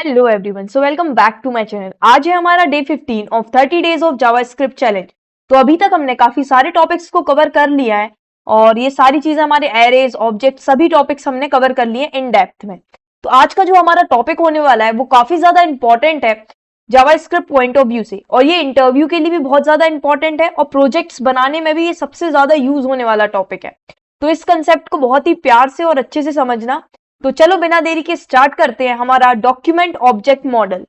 Hello everyone, so welcome back to my channel. आज है हमारा day 15 of 30 days of JavaScript challenge. तो अभी तक हमने काफी सारे टॉपिक्स को कवर कर लिया है और ये सारी चीजें हमारे एरेज ऑब्जेक्ट सभी टॉपिक्स हमने कवर कर लिए इन डेप्थ में। तो आज का जो हमारा टॉपिक होने वाला है वो काफी ज्यादा इंपॉर्टेंट है जावास्क्रिप्ट पॉइंट ऑफ व्यू से, और ये इंटरव्यू के लिए भी बहुत ज्यादा इंपॉर्टेंट है और प्रोजेक्ट्स बनाने में भी ये सबसे ज्यादा यूज होने वाला टॉपिक है। तो इस कंसेप्ट को बहुत ही प्यार से और अच्छे से समझना। तो चलो बिना देरी के स्टार्ट करते हैं हमारा डॉक्यूमेंट ऑब्जेक्ट मॉडल।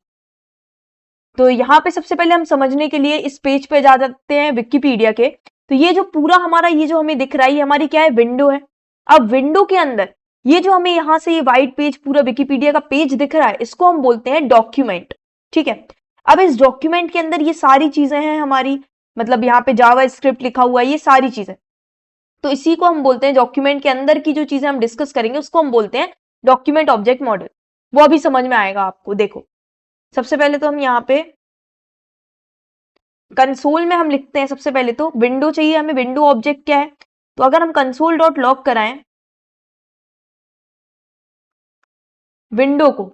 तो यहाँ पे सबसे पहले हम समझने के लिए इस पेज पे जा जाते हैं विकिपीडिया के। तो ये जो पूरा हमारा ये जो हमें दिख रहा है ये हमारी क्या है, विंडो है। अब विंडो के अंदर ये जो हमें यहाँ से ये व्हाइट पेज पूरा विकिपीडिया का पेज दिख रहा है इसको हम बोलते हैं डॉक्यूमेंट। ठीक है, अब इस डॉक्यूमेंट के अंदर ये सारी चीजें हैं हमारी, मतलब यहाँ पे जावा स्क्रिप्ट लिखा हुआ है, ये सारी चीजें। तो इसी को हम बोलते हैं डॉक्यूमेंट के अंदर की जो चीजें हम डिस्कस करेंगे उसको हम बोलते हैं डॉक्यूमेंट ऑब्जेक्ट मॉडल। वो अभी समझ में आएगा आपको। देखो सबसे पहले तो हम यहाँ पे कंसोल में हम लिखते हैं, सबसे पहले तो विंडो चाहिए हमें। विंडो ऑब्जेक्ट क्या है, तो अगर हम कंसोल डॉट लॉग कराएं विंडो को,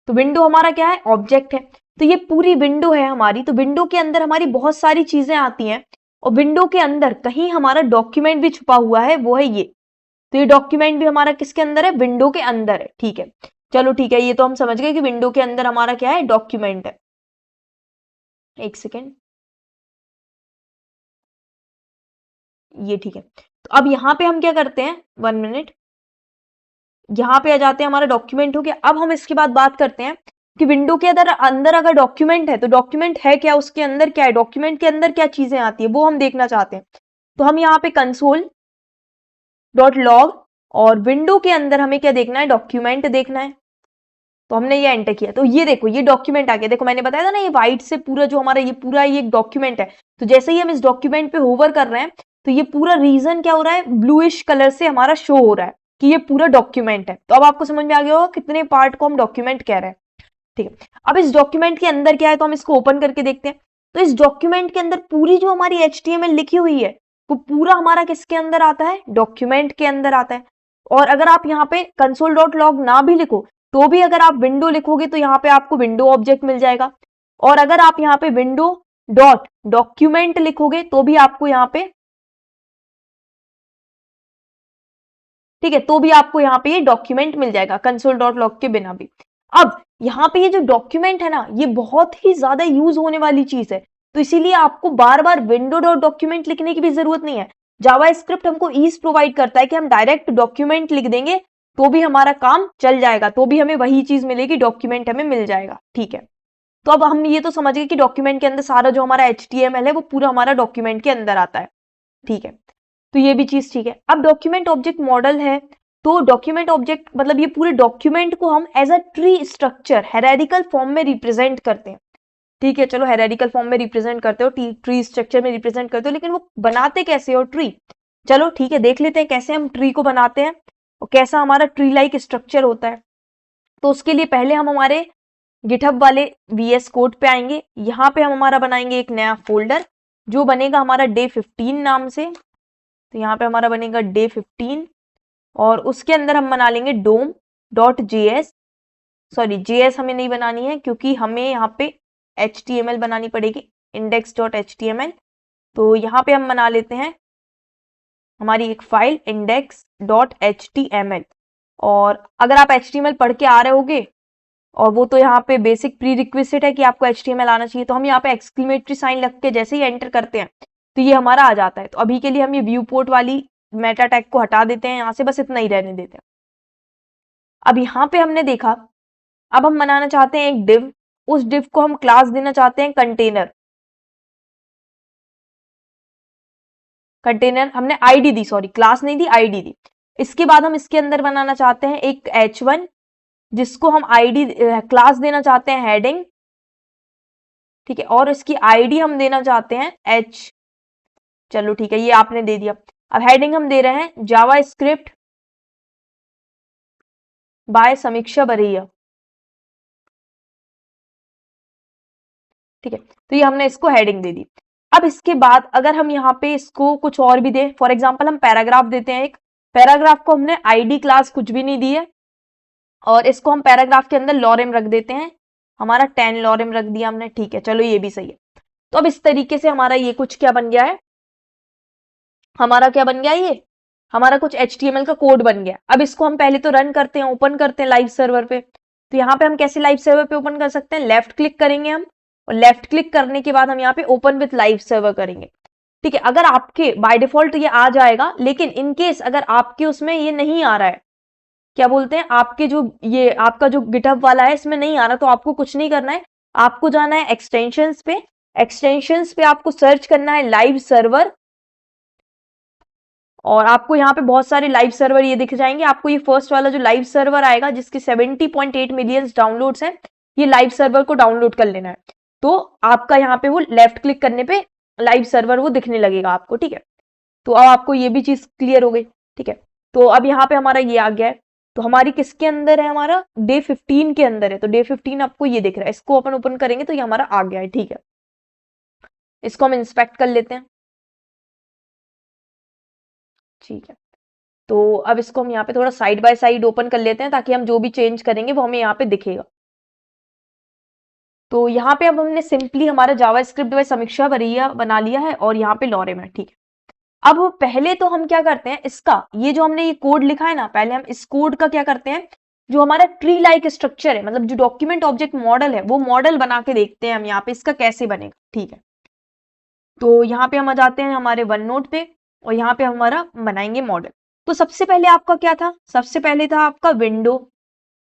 तो विंडो हमारा क्या है, ऑब्जेक्ट है। तो ये पूरी विंडो है हमारी। तो विंडो के अंदर हमारी बहुत सारी चीजें आती हैं और विंडो के अंदर कहीं हमारा डॉक्यूमेंट भी छुपा हुआ है, वो है ये। तो ये डॉक्यूमेंट भी हमारा किसके अंदर है, विंडो के अंदर है। ठीक है, चलो ठीक है, ये तो हम समझ गए कि विंडो के अंदर हमारा क्या है, डॉक्यूमेंट है। एक सेकेंड, ये ठीक है। तो अब यहाँ पे हम क्या करते हैं, 1 मिनट, यहाँ पे आ जाते हैं, हमारा डॉक्यूमेंट हो गया। अब हम इसके बाद बात करते हैं कि विंडो के अंदर अंदर अगर डॉक्यूमेंट है तो डॉक्यूमेंट है क्या, उसके अंदर क्या है, डॉक्यूमेंट के अंदर क्या चीजें आती है वो हम देखना चाहते हैं। तो हम यहाँ पे कंसोल डॉट लॉग और विंडो के अंदर हमें क्या देखना है, डॉक्यूमेंट देखना है। तो हमने ये एंटर किया, तो ये देखो ये डॉक्यूमेंट आ गया। देखो मैंने बताया था ना, ये व्हाइट से पूरा जो हमारा ये पूरा ये एक डॉक्यूमेंट है। तो जैसे ही हम इस डॉक्यूमेंट पे होवर कर रहे हैं तो ये पूरा रीजन क्या हो रहा है, ब्लूइश कलर से हमारा शो हो रहा है कि ये पूरा डॉक्यूमेंट है। तो अब आपको समझ में आ गया होगा कितने पार्ट को हम डॉक्यूमेंट कह रहे हैं। ठीक है, अब इस डॉक्यूमेंट के अंदर क्या है तो हम इसको ओपन करके देखते हैं। तो इस डॉक्यूमेंट के अंदर पूरी जो हमारी HTML लिखी हुई है वो पूरा हमारा किसके अंदर आता है, डॉक्यूमेंट के अंदर आता है। और अगर आप यहाँ पे कंसोल डॉट लॉग ना भी लिखो तो भी अगर आप विंडो लिखोगे तो यहाँ पे आपको विंडो ऑब्जेक्ट मिल जाएगा। और अगर आप यहाँ पे विंडो डॉट डॉक्यूमेंट लिखोगे तो भी आपको यहाँ पे, ठीक है, तो भी आपको यहाँ पे ये डॉक्यूमेंट मिल जाएगा कंसोल डॉट लॉग के बिना भी। अब यहाँ पे ये जो डॉक्यूमेंट है ना ये बहुत ही ज्यादा यूज होने वाली चीज है। तो इसीलिए आपको बार बार विंडो डॉट डॉक्यूमेंट लिखने की भी जरूरत नहीं है। जावा स्क्रिप्ट हमको ईज प्रोवाइड करता है कि हम डायरेक्ट डॉक्यूमेंट लिख देंगे तो भी हमारा काम चल जाएगा, तो भी हमें वही चीज मिलेगी, डॉक्यूमेंट हमें मिल जाएगा। ठीक है, तो अब हम ये तो समझ गए कि डॉक्यूमेंट के अंदर सारा जो हमारा HTML है वो पूरा हमारा डॉक्यूमेंट के अंदर आता है। ठीक है, तो ये भी चीज ठीक है। अब डॉक्यूमेंट ऑब्जेक्ट मॉडल है, तो डॉक्यूमेंट ऑब्जेक्ट मतलब ये पूरे डॉक्यूमेंट को हम as a tree structure hierarchical form में रिप्रेजेंट करते हैं। ठीक है, चलो हेरारिकल फॉर्म में रिप्रेजेंट करते हो, ट्री स्ट्रक्चर में रिप्रेजेंट करते हो, लेकिन वो बनाते कैसे हो ट्री, चलो ठीक है देख लेते हैं कैसे हम ट्री को बनाते हैं और कैसा हमारा ट्री लाइक स्ट्रक्चर होता है। तो उसके लिए पहले हम हमारे गिटहब वाले VS कोड पे आएंगे। यहाँ पे हम हमारा बनाएंगे एक नया फोल्डर जो बनेगा हमारा डे 15 नाम से। तो यहाँ पे हमारा बनेगा डे 15 और उसके अंदर हम बना लेंगे डोम डॉट JS, सॉरी JS हमें नहीं बनानी है क्योंकि हमें यहाँ पे HTML बनानी पड़ेगी, इंडेक्स डॉट HTML। तो यहाँ पे हम बना लेते हैं हमारी एक फाइल इंडेक्स डॉट HTML। और अगर आप HTML पढ़ के आ रहे होगे, और वो तो यहाँ पे बेसिक प्री रिक्विजिट है कि आपको HTML आना चाहिए, तो हम यहाँ पे एक्सक्लेमेटरी साइन लग के जैसे ही एंटर करते हैं तो ये हमारा आ जाता है। तो अभी के लिए हम ये व्यू पोर्ट वाली मेटा टैग को हटा देते हैं यहाँ से, बस इतना ही रहने देते हैं। अब यहाँ पे हमने देखा, अब हम बनाना चाहते हैं एक डिव, उस डिव को हम क्लास देना चाहते हैं कंटेनर। कंटेनर हमने आईडी दी, सॉरी क्लास नहीं दी, आईडी दी। इसके बाद हम इसके अंदर बनाना चाहते हैं एक H1 जिसको हम आईडी क्लास देना चाहते हैं हेडिंग। ठीक है, और इसकी आईडी हम देना चाहते हैं H, चलो ठीक है ये आपने दे दिया। अब हेडिंग हम दे रहे हैं जावा स्क्रिप्ट बाय समीक्षा बरैया। ठीक है, तो ये हमने इसको हेडिंग दे दी। अब इसके बाद अगर हम यहाँ पे इसको कुछ और भी दें, फॉर एग्जांपल हम पैराग्राफ देते हैं एक, पैराग्राफ को हमने आईडी क्लास कुछ भी नहीं दी है, और इसको हम पैराग्राफ के अंदर लॉरेम रख देते हैं, हमारा 10 लॉरेम रख दिया हमने, ठीक है, चलो ये भी सही है। तो अब इस तरीके से हमारा ये कुछ क्या बन गया है, हमारा क्या बन गया, ये हमारा कुछ HTML का कोड बन गया। अब इसको हम पहले तो रन करते हैं, ओपन करते हैं लाइव सर्वर पे। तो यहाँ पे हम कैसे लाइव सर्वर पे ओपन कर सकते हैं, लेफ्ट क्लिक करेंगे हम, और लेफ्ट क्लिक करने के बाद हम यहाँ पे ओपन विथ लाइव सर्वर करेंगे, ठीक है। अगर आपके बाय डिफॉल्ट ये आ जाएगा, लेकिन इन केस अगर आपके उसमें ये नहीं आ रहा है, क्या बोलते हैं, आपके जो ये आपका जो गिटहब वाला है इसमें नहीं आ रहा, तो आपको कुछ नहीं करना है, आपको जाना है एक्सटेंशंस पे, एक्सटेंशंस पे आपको सर्च करना है लाइव सर्वर, और आपको यहाँ पे बहुत सारे लाइव सर्वर ये दिख जाएंगे। आपको ये फर्स्ट वाला जो लाइव सर्वर आएगा जिसके 70.8 मिलियन डाउनलोड्स हैं, ये लाइव सर्वर को डाउनलोड कर लेना है। तो आपका यहाँ पे वो लेफ्ट क्लिक करने पे लाइव सर्वर वो दिखने लगेगा आपको, ठीक है। तो अब आपको ये भी चीज क्लियर हो गई, ठीक है। तो अब यहाँ पे हमारा ये आ गया है, तो हमारी किसके अंदर है, हमारा डे 15 के अंदर है। तो डे 15 आपको ये दिख रहा है, इसको अपन ओपन करेंगे तो ये हमारा आ गया है, ठीक है। इसको हम इंस्पेक्ट कर लेते हैं, ठीक है। तो अब इसको हम यहाँ पे थोड़ा साइड बाय साइड ओपन कर लेते हैं, ताकि हम जो भी चेंज करेंगे वो हमें यहाँ पे दिखेगा। तो यहाँ पे अब हमने सिंपली हमारा जावास्क्रिप्ट बाय समीक्षा बना लिया है, और यहाँ पे लॉरेम है, ठीक है। अब पहले तो हम क्या करते हैं, इसका ये जो हमने ये कोड लिखा है ना, पहले हम इस कोड का क्या करते हैं, जो हमारा ट्री लाइक स्ट्रक्चर है, मतलब जो डॉक्यूमेंट ऑब्जेक्ट मॉडल है, वो मॉडल बना के देखते हैं हम यहाँ पे इसका कैसे बनेगा, ठीक है। तो यहाँ पे हम आ जाते हैं हमारे वन नोट पे, और यहाँ पे हमारा बनाएंगे मॉडल। तो सबसे पहले आपका क्या था, सबसे पहले था आपका विंडो,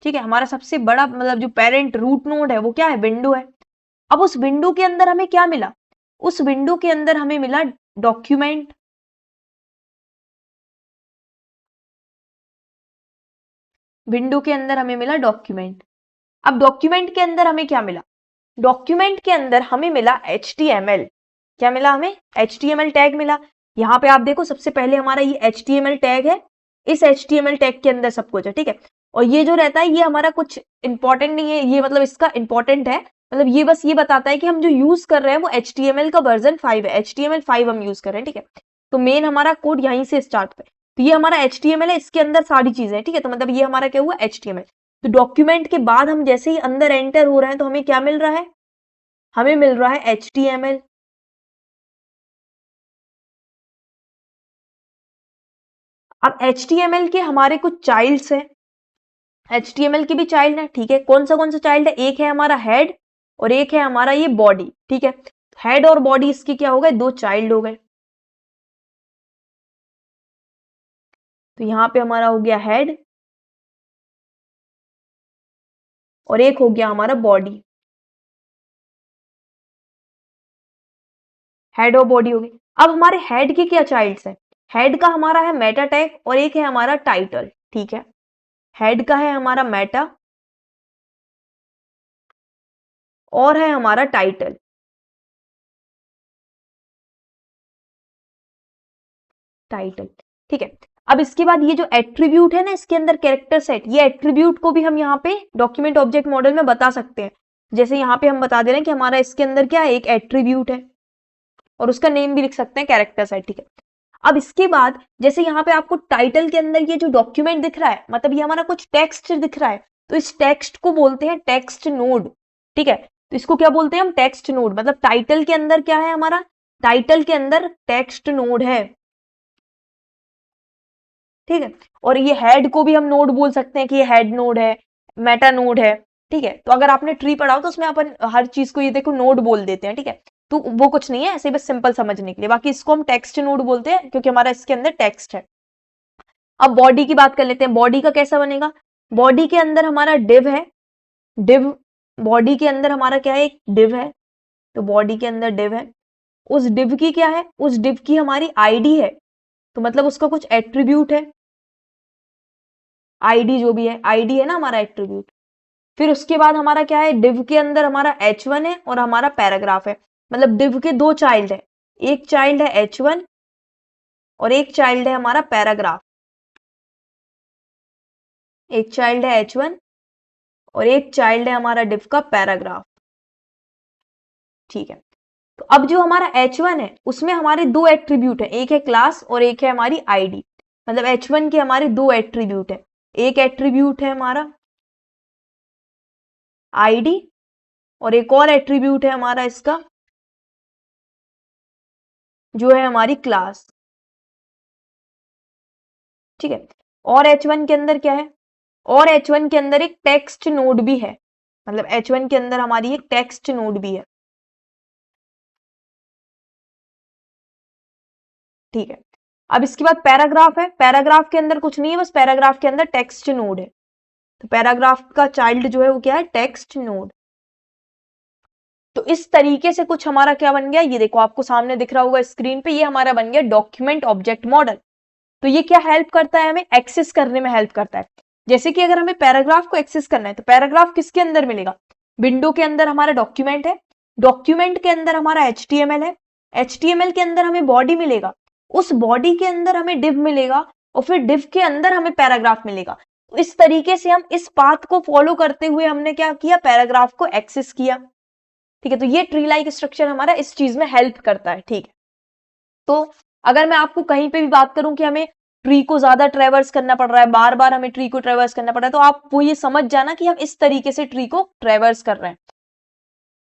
ठीक है। हमारा सबसे बड़ा मतलब जो पेरेंट रूट नोड है वो क्या है, विंडो है। अब उस विंडो के अंदर हमें क्या मिला, उस विंडो के अंदर हमें मिला डॉक्यूमेंट, विंडो के अंदर हमें मिला डॉक्यूमेंट। अब डॉक्यूमेंट के अंदर हमें क्या मिला, डॉक्यूमेंट के अंदर हमें मिला HTML, क्या मिला हमें, HTML टैग मिला। यहाँ पे आप देखो सबसे पहले हमारा ये HTML टैग है, इस HTML टैग के अंदर सब कुछ है, ठीक है। और ये जो रहता है ये हमारा कुछ इंपॉर्टेंट नहीं है, ये मतलब इसका इंपॉर्टेंट है, मतलब ये बस ये बताता है कि हम जो यूज कर रहे हैं वो HTML का वर्जन 5 है, HTML5 हम यूज कर रहे हैं, ठीक है। तो मेन हमारा कोड यहीं से स्टार्ट है, तो ये हमारा HTML है, इसके अंदर सारी चीजें हैं, ठीक है। तो मतलब ये हमारा क्या हुआ, HTML। तो डॉक्यूमेंट के बाद हम जैसे ही अंदर एंटर हो रहे हैं तो हमें क्या मिल रहा है, हमें मिल रहा है HTML। अब HTML के हमारे कुछ चाइल्ड्स हैं, HTML के भी चाइल्ड है, ठीक है। कौन सा चाइल्ड है, एक है हमारा हेड और एक है हमारा ये बॉडी, ठीक है। हेड और बॉडी इसके क्या हो गए, दो चाइल्ड हो गए। तो यहां पे हमारा हो गया हेड और एक हो गया हमारा बॉडी, हेड और बॉडी हो गई। अब हमारे हेड के क्या चाइल्ड्स हैं, हेड का हमारा है मेटा टैग और एक है हमारा टाइटल, ठीक है। हेड का है हमारा मेटा और है हमारा टाइटल, टाइटल, ठीक है। अब इसके बाद ये जो एट्रीब्यूट है ना इसके अंदर कैरेक्टर सेट, ये एट्रीब्यूट को भी हम यहाँ पे डॉक्यूमेंट ऑब्जेक्ट मॉडल में बता सकते हैं। जैसे यहाँ पे हम बता दे रहे हैं कि हमारा इसके अंदर क्या है, एक एट्रीब्यूट है और उसका नेम भी लिख सकते हैं कैरेक्टर सेट, ठीक है। अब इसके बाद जैसे यहाँ पे आपको टाइटल के अंदर ये जो डॉक्यूमेंट दिख रहा है, मतलब ये हमारा कुछ टेक्स्ट दिख रहा है, तो इस टेक्स्ट को बोलते हैं टेक्स्ट नोड, ठीक है। तो इसको क्या बोलते हैं हम, टेक्स्ट नोड। मतलब टाइटल के अंदर क्या है हमारा, टाइटल के अंदर टेक्स्ट नोड है, ठीक है। और ये हेड को भी हम नोड बोल सकते हैं कि ये हेड नोड है, मेटा नोड है, ठीक है। तो अगर आपने ट्री पढ़ा हो तो उसमें अपन हर चीज को ये देखो नोड बोल देते हैं, ठीक है। तो वो कुछ नहीं है, ऐसे बस सिंपल समझने के लिए। बाकी इसको हम टेक्स्ट नोड बोलते हैं क्योंकि हमारा इसके अंदर टेक्स्ट है। अब बॉडी की बात कर लेते हैं, बॉडी का कैसा बनेगा, बॉडी के अंदर हमारा डिव है, डिव, बॉडी के अंदर हमारा क्या है, एक डिव है। तो बॉडी के अंदर डिव है, उस डिव की क्या है, उस डिव की हमारी आईडी है, तो मतलब उसका कुछ एट्रीब्यूट है, आईडी जो भी है, आईडी है ना हमारा एट्रीब्यूट। फिर उसके बाद हमारा क्या है, डिव के अंदर हमारा H1 है और हमारा पैराग्राफ है। मतलब डिव के दो चाइल्ड है, एक चाइल्ड है H1 और एक चाइल्ड है हमारा पैराग्राफ, एक चाइल्ड है H1 और एक चाइल्ड है हमारा डिव का पैराग्राफ, ठीक है। तो अब जो हमारा H1 है उसमें हमारे दो एट्रीब्यूट है, एक है क्लास और एक है हमारी आईडी। मतलब H1 के हमारे दो एट्रीब्यूट है, एक एट्रीब्यूट है हमारा आईडी, और एक और एट्रीब्यूट है हमारा इसका जो है हमारी क्लास। ठीक है, और H1 के अंदर क्या है, और H1 के अंदर एक टेक्स्ट नोड भी है, मतलब H1 के अंदर हमारी एक टेक्स्ट नोड भी है। ठीक है, अब इसके बाद पैराग्राफ है। पैराग्राफ के अंदर कुछ नहीं है, बस पैराग्राफ के अंदर टेक्स्ट नोड है। तो पैराग्राफ का चाइल्ड जो है वो क्या है, टेक्स्ट नोड। तो इस तरीके से कुछ हमारा क्या बन गया, ये देखो आपको सामने दिख रहा होगा स्क्रीन पे, ये हमारा बन गया डॉक्यूमेंट ऑब्जेक्ट मॉडल। तो ये क्या हेल्प करता है, हमें एक्सेस करने में हेल्प करता है। जैसे कि अगर हमें पैराग्राफ को एक्सेस करना है तो पैराग्राफ किसके अंदर मिलेगा, विंडो के अंदर हमारा डॉक्यूमेंट है, डॉक्यूमेंट के अंदर हमारा HTML है, HTML के अंदर हमें बॉडी मिलेगा, उस बॉडी के अंदर हमें डिव मिलेगा, और फिर डिव के अंदर हमें पैराग्राफ मिलेगा। तो इस तरीके से हम इस पाथ को फॉलो करते हुए हमने क्या किया, पैराग्राफ को एक्सेस किया। ठीक है, तो ये ट्री लाइक स्ट्रक्चर हमारा इस चीज में हेल्प करता है। ठीक है, तो अगर मैं आपको कहीं पे भी बात करूं कि हमें ट्री को ज्यादा ट्रेवर्स करना पड़ रहा है, बार बार हमें ट्री को ट्रेवर्स करना पड़ रहा है, तो आप वो ये समझ जाना कि हम इस तरीके से ट्री को ट्रेवर्स कर रहे हैं।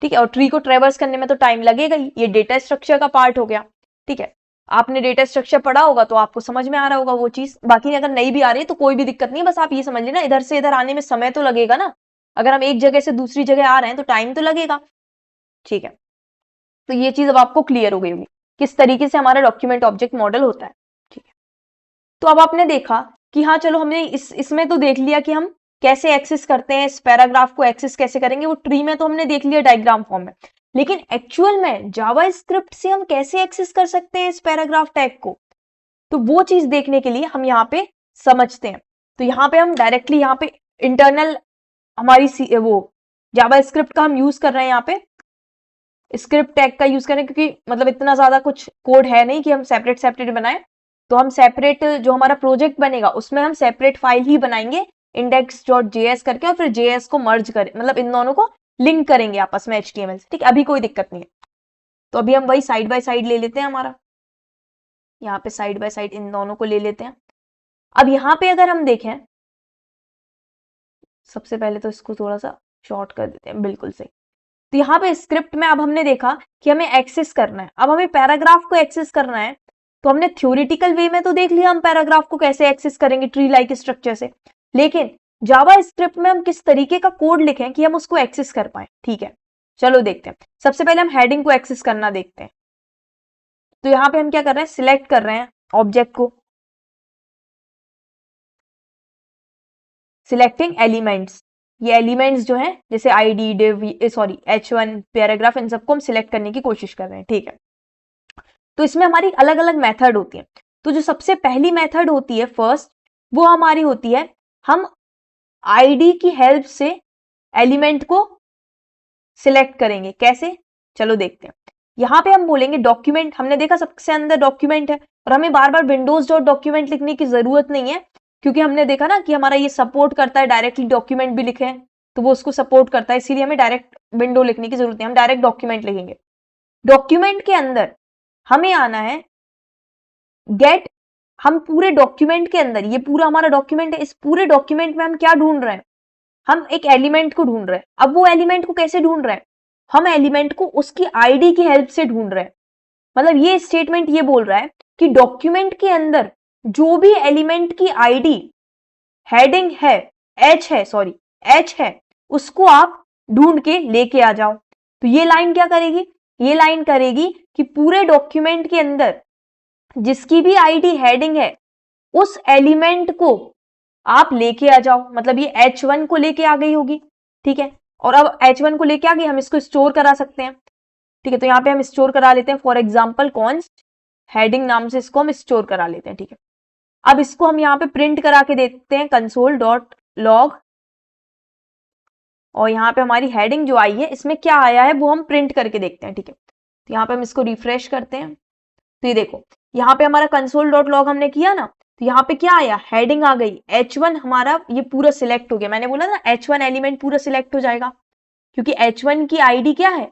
ठीक है, और ट्री को ट्रेवर्स करने में तो टाइम लगेगा ही, ये डेटा स्ट्रक्चर का पार्ट हो गया। ठीक है, आपने डेटा स्ट्रक्चर पढ़ा होगा तो आपको समझ में आ रहा होगा वो चीज, बाकी अगर नहीं भी आ रही है तो कोई भी दिक्कत नहीं है, बस आप ये समझ लेना इधर से इधर आने में समय तो लगेगा ना, अगर हम एक जगह से दूसरी जगह आ रहे हैं तो टाइम तो लगेगा। ठीक है, तो ये चीज अब आपको क्लियर हो गई होगी किस तरीके से हमारा डॉक्यूमेंट ऑब्जेक्ट मॉडल होता है। ठीक है, तो अब आपने देखा कि हाँ चलो हमने इसमें तो देख लिया कि हम कैसे एक्सेस करते हैं, इस पैराग्राफ को एक्सेस कैसे करेंगे, वो ट्री में तो हमने देख लिया डायग्राम फॉर्म में, लेकिन एक्चुअल में जावा स्क्रिप्ट से हम कैसे एक्सेस कर सकते हैं इस पैराग्राफ टैग को, तो वो चीज देखने के लिए हम यहाँ पे समझते हैं। तो यहाँ पे हम डायरेक्टली यहाँ पे इंटरनल हमारी वो जावा स्क्रिप्ट का हम यूज कर रहे हैं, यहाँ पे स्क्रिप्ट टैग का यूज करें, क्योंकि मतलब इतना ज्यादा कुछ कोड है नहीं कि हम सेपरेट सेपरेट बनाएं, तो हम सेपरेट जो हमारा प्रोजेक्ट बनेगा उसमें हम सेपरेट फाइल ही बनाएंगे index.js करके, और फिर JS को मर्ज करें, मतलब इन दोनों को लिंक करेंगे आपस में HTML से। ठीक है, अभी कोई दिक्कत नहीं है, तो अभी हम वही साइड बाय साइड ले लेते हैं, हमारा यहाँ पे साइड बाय साइड इन दोनों को ले लेते हैं। अब यहाँ पे अगर हम देखें, सबसे पहले तो इसको थोड़ा सा शॉर्ट कर देते हैं, बिल्कुल सही। तो यहाँ पे स्क्रिप्ट में अब हमने देखा कि हमें एक्सेस करना है, अब हमें पैराग्राफ को एक्सेस करना है, तो हमने थ्योरेटिकल वे में तो देख लिया हम पैराग्राफ को कैसे एक्सेस करेंगे ट्री लाइक स्ट्रक्चर से, लेकिन जावा स्क्रिप्ट में हम किस तरीके का कोड लिखें कि हम उसको एक्सेस कर पाए। ठीक है, चलो देखते हैं। सबसे पहले हम हेडिंग को एक्सेस करना देखते हैं। तो यहाँ पे हम क्या कर रहे हैं, सिलेक्ट कर रहे हैं ऑब्जेक्ट को, सिलेक्टिंग एलिमेंट्स, ये एलिमेंट्स जो हैं जैसे ID, div, sorry H1, paragraph, इन सबको हम सिलेक्ट करने की कोशिश कर रहे हैं। ठीक है, तो इसमें हमारी अलग अलग मेथड होती है। तो जो सबसे पहली मेथड होती है फर्स्ट, वो हमारी होती है हम आईडी की हेल्प से एलिमेंट को सिलेक्ट करेंगे। कैसे, चलो देखते हैं। यहाँ पे हम बोलेंगे डॉक्यूमेंट, हमने देखा सबसे अंदर डॉक्यूमेंट है, और हमें बार बार विंडोज डॉट डॉक्यूमेंट लिखने की जरूरत नहीं है, क्योंकि हमने देखा ना कि हमारा ये सपोर्ट करता है डायरेक्टली डॉक्यूमेंट भी लिखे, तो वो उसको सपोर्ट करता है, इसीलिए हमें डायरेक्ट विंडो लिखने की जरूरत नहीं, हम डायरेक्ट डॉक्यूमेंट लिखेंगे। डॉक्यूमेंट के अंदर हमें आना है गेट, हम पूरे डॉक्यूमेंट के अंदर, ये पूरा हमारा डॉक्यूमेंट है, इस पूरे डॉक्यूमेंट में हम क्या ढूंढ रहे हैं, हम एक एलिमेंट को ढूंढ रहे हैं। अब वो एलिमेंट को कैसे ढूंढ रहे हैं, हम एलिमेंट को उसकी आईडी की हेल्प से ढूंढ रहे हैं। मतलब ये स्टेटमेंट ये बोल रहा है कि डॉक्यूमेंट के अंदर जो भी एलिमेंट की आईडी हेडिंग है, एच है, उसको आप ढूंढ के लेके आ जाओ। तो ये लाइन क्या करेगी, ये लाइन करेगी कि पूरे डॉक्यूमेंट के अंदर जिसकी भी आईडी हेडिंग है उस एलिमेंट को आप लेके आ जाओ, मतलब ये H1 को लेके आ गई होगी। ठीक है, और अब H1 को लेके आ गई, हम इसको स्टोर करा सकते हैं। ठीक है, तो यहाँ पे हम स्टोर करा लेते हैं, फॉर एग्जाम्पल कॉन्स्ट हेडिंग नाम से इसको हम स्टोर करा लेते हैं। ठीक है, अब इसको हम यहाँ पे प्रिंट करा के देखते हैं console.log, और यहाँ पे हमारी हेडिंग जो आई है इसमें क्या आया है वो हम प्रिंट करके देखते हैं। ठीक है, तो यहाँ पे हम इसको रिफ्रेश करते हैं, तो ये देखो यहाँ पे हमारा console.log हमने किया ना, तो यहाँ पे क्या आया, हेडिंग आ गई, H1 हमारा ये पूरा सिलेक्ट हो गया। मैंने बोला ना H1 एलिमेंट पूरा सिलेक्ट हो जाएगा, क्योंकि H1 की आईडी क्या है,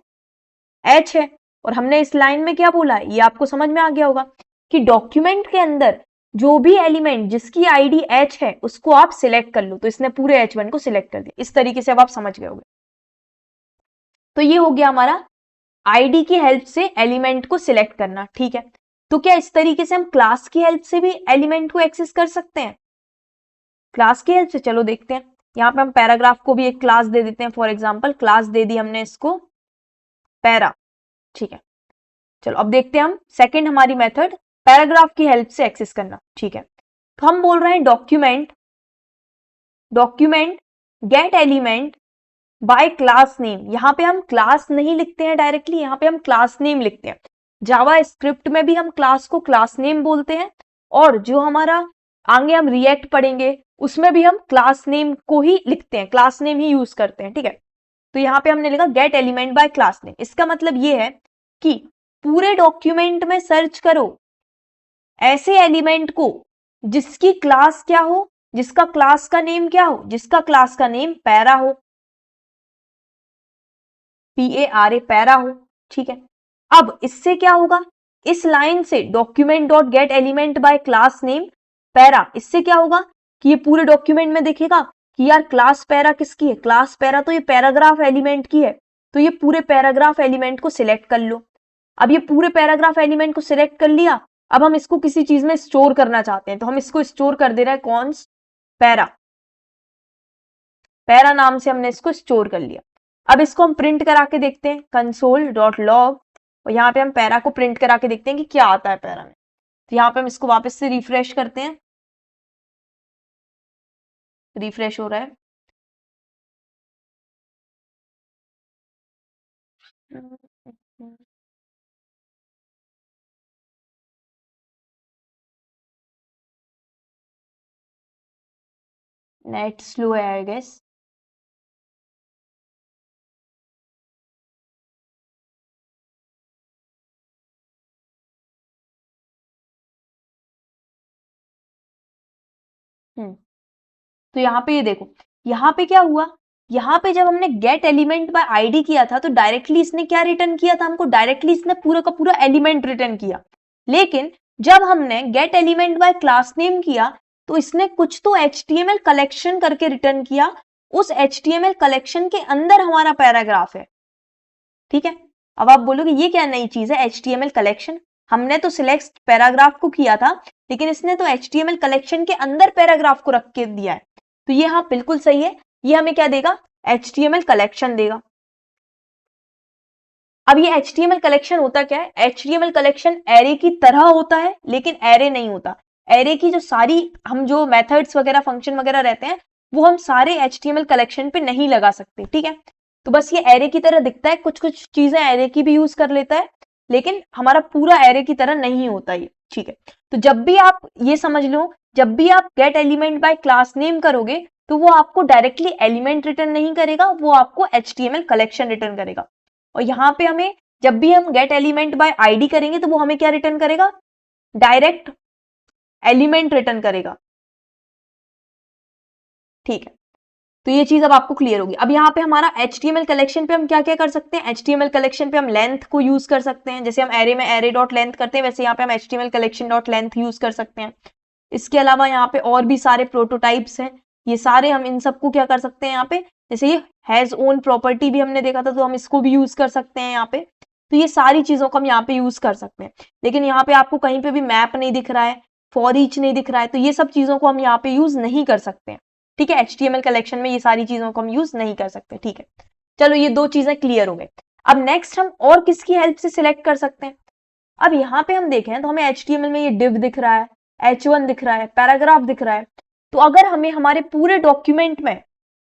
H है, और हमने इस लाइन में क्या बोला, ये आपको समझ में आ गया होगा कि डॉक्यूमेंट के अंदर जो भी एलिमेंट जिसकी आईडी H है उसको आप सिलेक्ट कर लो, तो इसने पूरे H1 को सिलेक्ट कर दिया। इस तरीके से अब आप समझ गए होगे। तो ये हो गया हमारा आईडी की हेल्प से एलिमेंट को सिलेक्ट करना, ठीक है। तो क्या इस तरीके से हम क्लास की हेल्प से भी एलिमेंट को एक्सेस कर सकते हैं? क्लास की हेल्प से, चलो देखते हैं। यहाँ पे हम पैराग्राफ को भी एक क्लास दे देते हैं। फॉर एग्जाम्पल क्लास दे दी हमने इसको पैरा, ठीक है। चलो अब देखते हैं हम सेकंड हमारी मेथड पैराग्राफ की हेल्प से एक्सेस करना, ठीक है। तो हम बोल रहे हैं document gate element by class name. यहां पे हम क्लास नहीं लिखते हैं डायरेक्टली, यहां पे हम क्लास नेम लिखते हैं। जावा स्क्रिप्ट में भी हम क्लास को क्लास नेम बोलते हैं, और जो हमारा आगे हम रिएक्ट पढ़ेंगे उसमें भी हम क्लास नेम को ही लिखते हैं, क्लास नेम ही यूज करते हैं, ठीक है। तो यहां पे हमने लिखा gate element by class name. इसका मतलब ये है कि पूरे डॉक्यूमेंट में सर्च करो ऐसे एलिमेंट को जिसकी क्लास क्या हो, जिसका क्लास का नेम क्या हो, जिसका क्लास का नेम पैरा हो, PARA पैरा हो, ठीक है। अब इससे क्या होगा, इस लाइन से document dot gate element by class name para, इससे क्या होगा कि ये पूरे डॉक्यूमेंट में दिखेगा कि यार क्लास पैरा किसकी है, क्लास पैरा तो ये पैराग्राफ एलिमेंट की है। तो ये पूरे पैराग्राफ एलिमेंट को सिलेक्ट कर लो। अब ये पूरे पैराग्राफ एलिमेंट को सिलेक्ट कर लिया, अब हम इसको किसी चीज में स्टोर करना चाहते हैं, तो हम इसको स्टोर कर दे रहे हैं कॉन्स पैरा, पैरा नाम से हमने इसको स्टोर कर लिया। अब इसको हम प्रिंट करा के देखते हैं कंसोल डॉट लॉग, और यहाँ पे हम पैरा को प्रिंट करा के देखते हैं कि क्या आता है पैरा में। तो यहाँ पे हम इसको वापस से रिफ्रेश करते हैं, रिफ्रेश हो रहा है। नेट स्लो है आई गेस। तो यहाँ पे ये देखो, यहाँ पे क्या हुआ, यहाँ पे जब हमने गेट एलिमेंट बाय आईडी किया था तो डायरेक्टली इसने क्या रिटर्न किया था हमको, डायरेक्टली इसने पूरा का पूरा एलिमेंट रिटर्न किया। लेकिन जब हमने gate element by class name किया तो इसने कुछ तो HTML कलेक्शन करके रिटर्न किया, उस HTML कलेक्शन के अंदर हमारा पैराग्राफ है, ठीक है। अब आप बोलोगे ये क्या नई चीज है HTML कलेक्शन, हमने तो सिलेक्ट पैराग्राफ को किया था लेकिन इसने तो HTML कलेक्शन के अंदर पैराग्राफ को रख के दिया है। तो ये हाँ बिल्कुल सही है, ये हमें क्या देगा, HTML कलेक्शन देगा। अब ये HTML कलेक्शन होता क्या है, HTML कलेक्शन एरे की तरह होता है लेकिन एरे नहीं होता। एरे की जो सारी हम जो मेथड्स वगैरह फंक्शन वगैरह रहते हैं वो हम सारे HTML कलेक्शन पे नहीं लगा सकते, ठीक है। तो बस ये एरे की तरह दिखता है, कुछ कुछ चीजें एरे की भी यूज कर लेता है लेकिन हमारा पूरा एरे की तरह नहीं होता ये, ठीक है। तो जब भी आप ये समझ लो, जब भी आप gate element by class name करोगे तो वो आपको डायरेक्टली एलिमेंट रिटर्न नहीं करेगा, वो आपको HTML कलेक्शन रिटर्न करेगा। और यहाँ पे हमें जब भी हम गेट एलिमेंट बाय आईडी करेंगे तो वो हमें क्या रिटर्न करेगा, डायरेक्ट एलिमेंट रिटर्न करेगा, ठीक है। तो ये चीज अब आपको क्लियर होगी। अब यहाँ पे हमारा HTML कलेक्शन पे हम क्या क्या कर सकते हैं, HTML कलेक्शन पे हम लेंथ को यूज कर सकते हैं, जैसे हम एरे में एरे डॉट लेंथ करते हैं वैसे यहाँ पे हम HTML collection dot length use कर सकते हैं। इसके अलावा यहाँ पे और भी सारे प्रोटोटाइप्स हैं, ये सारे हम इन सबको क्या कर सकते हैं यहाँ पे, जैसे ये हैज ओन प्रॉपर्टी भी हमने देखा था तो हम इसको भी यूज कर सकते हैं यहाँ पे। तो ये सारी चीजों को हम यहाँ पे यूज कर सकते हैं, लेकिन यहाँ पे आपको कहीं पे भी मैप नहीं दिख रहा है, फॉर ईच नहीं दिख रहा है, तो ये सब चीजों को हम यहाँ पे यूज नहीं कर सकते हैं, ठीक है। HTML कलेक्शन में ये सारी चीजों को हम यूज नहीं कर सकते, ठीक है। चलो ये दो चीजें क्लियर हो गई। अब नेक्स्ट हम और किसकी हेल्प से सिलेक्ट कर सकते हैं। अब यहाँ पे हम देखें तो हमें HTML में ये div दिख रहा है, H1 दिख रहा है, पैराग्राफ दिख रहा है। तो अगर हमें हमारे पूरे डॉक्यूमेंट में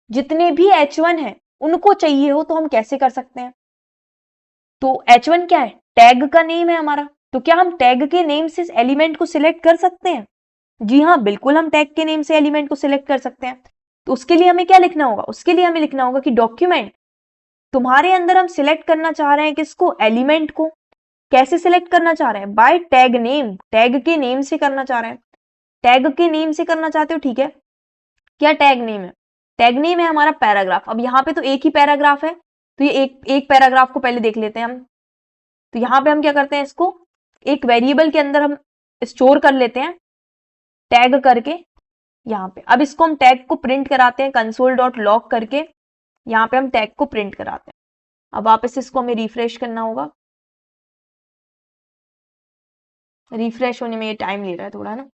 जितने भी H1 है उनको चाहिए हो तो हम कैसे कर सकते हैं। तो H1 क्या है, टैग का नेम है हमारा, तो क्या हम टैग के नेम से एलिमेंट को सिलेक्ट कर सकते हैं। जी हाँ बिल्कुल, हम टैग के नेम से एलिमेंट को सिलेक्ट कर सकते हैं। तो उसके लिए हमें क्या लिखना होगा, उसके लिए हमें लिखना होगा कि डॉक्यूमेंट तुम्हारे अंदर हम सिलेक्ट करना चाह रहे हैं किसको, एलिमेंट को। कैसे सिलेक्ट करना चाह रहे हैं, बाय टैग नेम, टैग के नेम से करना चाह रहे हैं। टैग के नेम से करना चाहते हो, ठीक है। क्या टैग नेम है, टैग नेम है हमारा पैराग्राफ। अब यहाँ पे तो एक ही पैराग्राफ है तो ये एक पैराग्राफ को पहले देख लेते हैं हम। तो यहाँ पे हम क्या करते हैं, इसको एक वेरिएबल के अंदर हम स्टोर कर लेते हैं टैग करके यहाँ पे। अब इसको हम टैग को प्रिंट कराते हैं कंसोल डॉट लॉग करके, यहाँ पे हम टैग को प्रिंट कराते हैं। अब वापस इसको हमें रिफ्रेश करना होगा। रिफ्रेश होने में ये टाइम ले रहा है थोड़ा ना।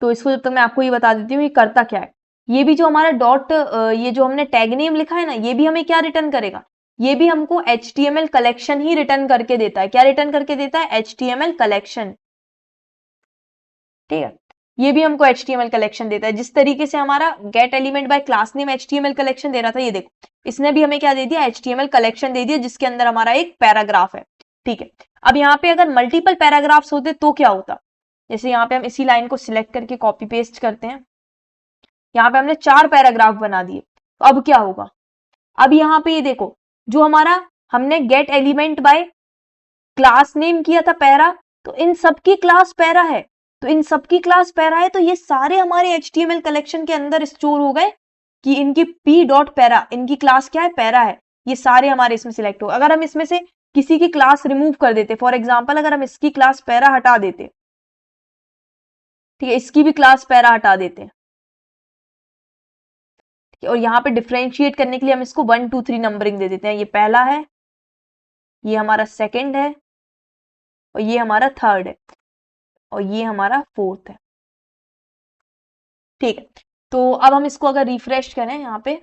तो इसको जब तक मैं आपको ये बता देती हूँ ये करता क्या है। ये भी जो हमारा डॉट ये जो हमने टैग नेम लिखा है ना, ये भी हमें क्या रिटर्न करेगा, ये भी हमको HTML कलेक्शन ही रिटर्न करके देता है। क्या रिटर्न करके देता है? HTML collection. ठीक है, ये भी हमको HTML कलेक्शन देता है। जिस तरीके से हमारा get element by class name HTML collection दे रहा था, ये देखो इसने भी हमें क्या दे दिया, HTML कलेक्शन दे दिया, जिसके अंदर हमारा एक पैराग्राफ है। ठीक है, अब यहाँ पे अगर मल्टीपल पैराग्राफ्स होते तो क्या होता। जैसे यहाँ पे हम इसी लाइन को सिलेक्ट करके कॉपी पेस्ट करते हैं, यहाँ पे हमने 4 पैराग्राफ बना दिए। तो अब क्या होगा, अब यहाँ पे ये देखो जो हमारा हमने gate element by class name किया था पैरा, तो इन सबकी क्लास पैरा है, तो इन सबकी क्लास पैरा है, तो ये सारे हमारे HTML कलेक्शन के अंदर स्टोर हो गए कि इनकी p डॉट पैरा, इनकी क्लास क्या है, पैरा है। ये सारे हमारे इसमें सिलेक्ट हो। अगर हम इसमें से किसी की क्लास रिमूव कर देते, फॉर एग्जाम्पल अगर हम इसकी क्लास पैरा हटा देते, ठीक है, इसकी भी क्लास पैरा हटा देते, और यहाँ पे डिफ्रेंशिएट करने के लिए हम इसको 1 2 3 नंबरिंग दे देते हैं। ये पहला है, ये हमारा सेकंड है, और ये हमारा थर्ड है, और ये हमारा फोर्थ है। ठीक है, तो अब हम इसको अगर रिफ्रेश करें यहाँ पे,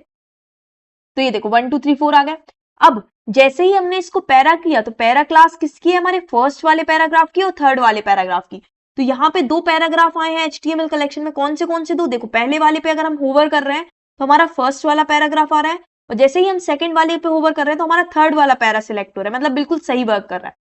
तो ये देखो 1 2 3 4 आ गया। अब जैसे ही हमने इसको पैरा किया, तो पैरा क्लास किसकी है, हमारे फर्स्ट वाले पैराग्राफ की और थर्ड वाले पैराग्राफ की। तो यहाँ पे 2 पैराग्राफ आए हैं HTML कलेक्शन में। कौन से 2? देखो पहले वाले पे अगर हम होवर कर रहे हैं तो हमारा फर्स्ट वाला पैराग्राफ आ रहा है, और जैसे ही हम सेकंड वाले पे होवर कर रहे हैं तो हमारा थर्ड वाला पैरा सिलेक्ट हो रहा है, मतलब बिल्कुल सही वर्क कर रहा है।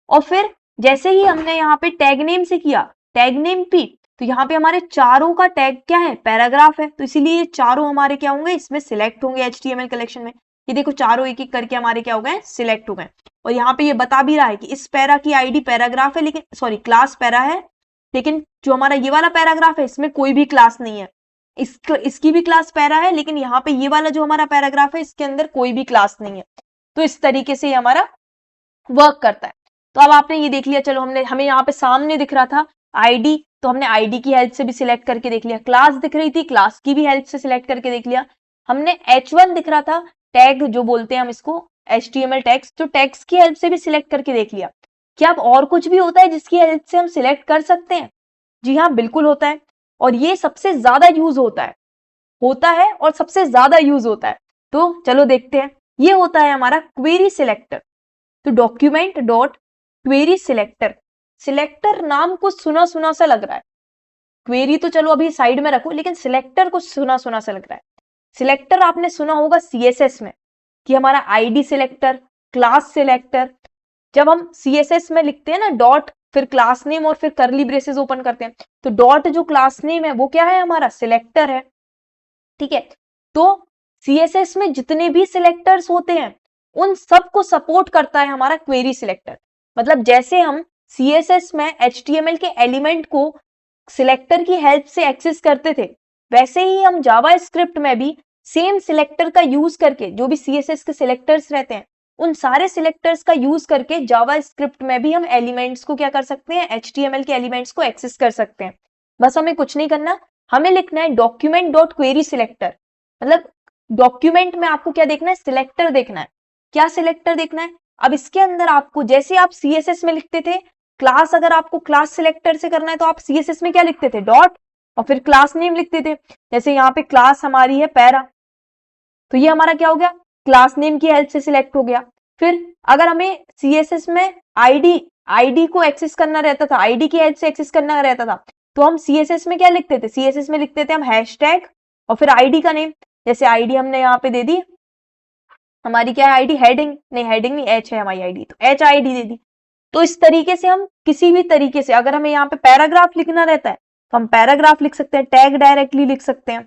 और फिर जैसे ही हमने यहाँ पे टैग नेम से किया, टैग नेम p, तो यहाँ पे हमारे चारों का टैग क्या है, पैराग्राफ है, तो इसीलिए ये चारों हमारे क्या होंगे, इसमें सिलेक्ट होंगे HTML कलेक्शन में। ये देखो चारों एक एक करके हमारे क्या हो गए, सिलेक्ट हो गए। और यहाँ पे ये बता भी रहा है कि इस पैरा की आईडी पैराग्राफ है, लेकिन सॉरी क्लास पैरा है, लेकिन जो हमारा ये वाला पैराग्राफ है इसमें कोई भी क्लास नहीं है। इसकी भी क्लास पैरा है, लेकिन यहाँ पे ये वाला जो हमारा पैराग्राफ है इसके अंदर कोई भी क्लास नहीं है। तो इस तरीके से ये हमारा वर्क करता है। तो अब आपने ये देख लिया, चलो हमें यहाँ पे सामने दिख रहा था आईडी, तो हमने आईडी की हेल्प से भी सिलेक्ट करके देख लिया। क्लास दिख रही थी, क्लास की भी हेल्प से सिलेक्ट करके देख लिया। हमने H1 दिख रहा था, टैग जो बोलते हैं हम इसको, HTML टैग्स, तो टैग्स की हेल्प से भी सिलेक्ट करके देख लिया। क्या अब और कुछ भी होता है जिसकी हेल्प से हम सिलेक्ट कर सकते हैं? जी हाँ, बिल्कुल होता है, और ये सबसे ज्यादा यूज होता है और सबसे ज्यादा यूज होता है। तो चलो देखते हैं, ये होता है हमारा क्वेरी सिलेक्टर। तो document dot query selector, selector नाम को सुना सुना सा लग रहा है, क्वेरी तो चलो अभी साइड में रखो, लेकिन सिलेक्टर को सुना सुना सा लग रहा है। सिलेक्टर आपने सुना होगा CSS में कि हमारा आईडी सिलेक्टर, क्लास सिलेक्टर। जब हम CSS में लिखते हैं ना डॉट, फिर क्लास नेम और फिर करली ब्रेसेस ओपन करते हैं, तो डॉट जो क्लास नेम है वो क्या है, हमारा सिलेक्टर है। ठीक है, तो CSS में जितने भी सिलेक्टर्स होते हैं उन सबको सपोर्ट करता है हमारा क्वेरी सिलेक्टर। मतलब जैसे हम CSS में HTML के एलिमेंट को सिलेक्टर की हेल्प से एक्सेस करते थे, वैसे ही हम जावास्क्रिप्ट में भी सेम सिलेक्टर का यूज करके, जो भी CSS के सिलेक्टर्स रहते हैं उन सारे सिलेक्टर्स का यूज करके जावास्क्रिप्ट में भी हम एलिमेंट्स को क्या कर सकते हैं, HTML के एलिमेंट्स को एक्सेस कर सकते हैं। बस हमें कुछ नहीं करना, हमें लिखना है डॉक्यूमेंट डॉट क्वेरी सिलेक्टर। मतलब डॉक्यूमेंट में आपको क्या देखना है, सिलेक्टर देखना है। क्या सिलेक्टर देखना है? अब इसके अंदर आपको, जैसे आप CSS में लिखते थे क्लास, अगर आपको क्लास सिलेक्टर से करना है तो आप CSS में क्या लिखते थे, डॉट, और फिर क्लास नेम लिखते थे। जैसे यहाँ पे क्लास हमारी है पैरा, तो ये हमारा क्या हो गया, क्लास नेम की हेल्प से सिलेक्ट हो गया। फिर अगर हमें CSS में आईडी को एक्सेस करना रहता था, आईडी की हेल्प से एक्सेस करना रहता था, तो हम CSS में क्या लिखते थे, CSS में लिखते थे हम हैशटैग और फिर आईडी का नेम। जैसे आईडी हमने यहाँ पे दे दी, हमारी क्या है आईडी, हेडिंग नहीं, H है हमारी आईडी, तो H आईडी दे दी। तो इस तरीके से हम किसी भी तरीके से, अगर हमें यहाँ पे पैराग्राफ लिखना रहता है तो हम पैराग्राफ लिख सकते हैं, टैग डायरेक्टली लिख सकते हैं।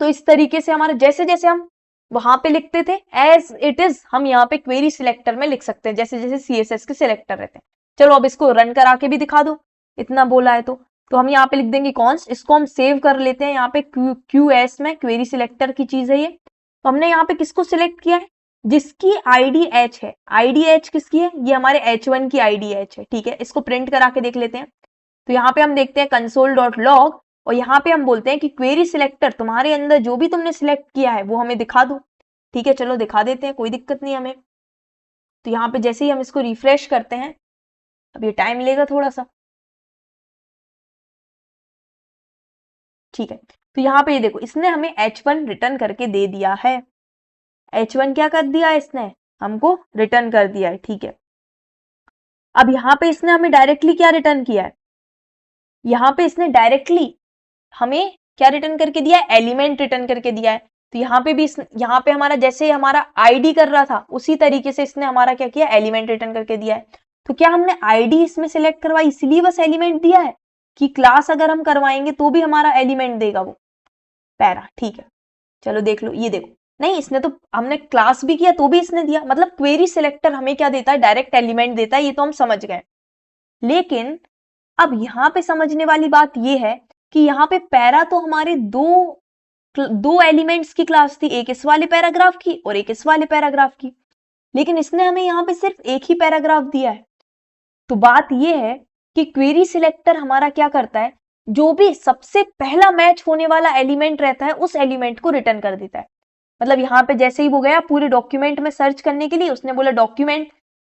तो इस तरीके से हमारे जैसे जैसे हम वहां पे लिखते थे एज इट इज, हम यहाँ पे क्वेरी सिलेक्टर में लिख सकते हैं, जैसे जैसे CSS के सिलेक्टर रहते हैं। चलो अब इसको रन करा के भी दिखा दो, इतना बोला है तो हम यहाँ पे लिख देंगे कॉन्स्ट, इसको हम सेव कर लेते हैं यहाँ पे QS में, क्वेरी सिलेक्टर की चीज है ये। तो हमने यहाँ पे किसको सिलेक्ट किया है, जिसकी आईडी एच है। आईडी एच किसकी है, ये हमारे H1 की आईडी एच है, ठीक है। इसको प्रिंट करा के देख लेते हैं। तो यहाँ पे हम देखते हैं console.log और यहाँ पे हम बोलते हैं कि क्वेरी सिलेक्टर तुम्हारे अंदर जो भी तुमने सिलेक्ट किया है वो हमें दिखा दो, ठीक है। चलो दिखा देते हैं, कोई दिक्कत नहीं हमें। तो यहाँ पे जैसे ही हम इसको रिफ्रेश करते हैं, अब ये टाइम लेगा थोड़ा सा, ठीक है। तो यहाँ पे ये देखो, इसने हमें H1 रिटर्न करके दे दिया है। H1 क्या कर दिया है, इसने हमको रिटर्न कर दिया है, ठीक है। अब यहाँ पे इसने हमें डायरेक्टली क्या रिटर्न किया है, यहाँ पे इसने डायरेक्टली हमें क्या रिटर्न करके दिया है, एलिमेंट रिटर्न करके दिया है। तो यहाँ पे भी यहाँ पे हमारा जैसे हमारा आईडी कर रहा था उसी तरीके से इसने हमारा क्या किया, एलिमेंट रिटर्न करके दिया है। तो क्या हमने आईडी इसमें सिलेक्ट करवाई इसलिए बस एलिमेंट दिया है, कि क्लास अगर हम करवाएंगे तो भी हमारा एलिमेंट देगा वो पैरा, ठीक है। चलो देख लो, ये देखो, नहीं इसने तो, हमने क्लास भी किया तो भी इसने दिया, मतलब क्वेरी सिलेक्टर हमें क्या देता है, डायरेक्ट एलिमेंट देता है, ये तो हम समझ गए। लेकिन अब यहाँ पे समझने वाली बात ये है कि यहाँ पे पैरा तो हमारे दो एलिमेंट्स की क्लास थी, एक इस वाले पैराग्राफ की और एक इस वाले पैराग्राफ की, लेकिन इसने हमें यहाँ पे सिर्फ एक ही पैराग्राफ दिया है। तो बात यह है कि क्वेरी सिलेक्टर हमारा क्या करता है, जो भी सबसे पहला मैच होने वाला एलिमेंट रहता है उस एलिमेंट को रिटर्न कर देता है। मतलब यहाँ पे जैसे ही वो गया पूरे डॉक्यूमेंट में सर्च करने के लिए, उसने बोला डॉक्यूमेंट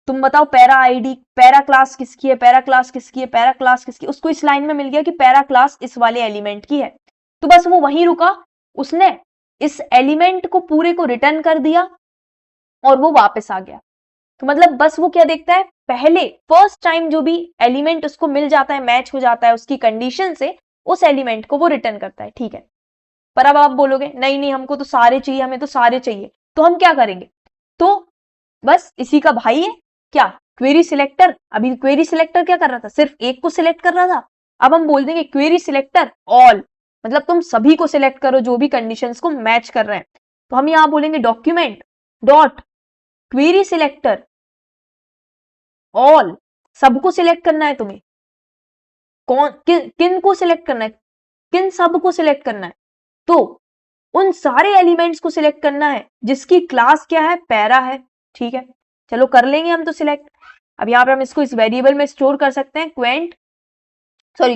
तुम बताओ पैरा आईडी, पैरा क्लास किसकी है, पैरा क्लास किसकी है, पैरा क्लास किसकी, उसको इस लाइन में मिल गया कि पैरा क्लास इस वाले एलिमेंट की है। तो बस वो वहीं रुका, उसने इस एलिमेंट को पूरे को रिटर्न कर दिया और वो वापस आ गया। तो मतलब बस वो क्या देखता है, पहले फर्स्ट टाइम जो भी एलिमेंट उसको मिल जाता है, मैच हो जाता है उसकी कंडीशन से, उस एलिमेंट को वो रिटर्न करता है, ठीक है। पर अब आप बोलोगे नहीं नहीं हमको तो सारे चाहिए, हमें तो सारे चाहिए, तो हम क्या करेंगे, तो बस इसी का भाई है क्या, क्वेरी सिलेक्टर। अभी क्वेरी सिलेक्टर क्या कर रहा था, सिर्फ एक को सिलेक्ट कर रहा था। अब हम बोल देंगे क्वेरी सिलेक्टर ऑल, मतलब तुम सभी को सिलेक्ट करो जो भी कंडीशंस को मैच कर रहे हैं। तो हम यहां बोलेंगे document dot query selector all, सबको सिलेक्ट करना है तुम्हें, किन को सिलेक्ट करना है, किन सब को सिलेक्ट करना है, तो उन सारे एलिमेंट्स को सिलेक्ट करना है जिसकी क्लास क्या है, पैरा है, ठीक है। चलो कर लेंगे हम तो सिलेक्ट। अब यहाँ पे हम इसको इस वेरिएबल में स्टोर कर सकते हैं,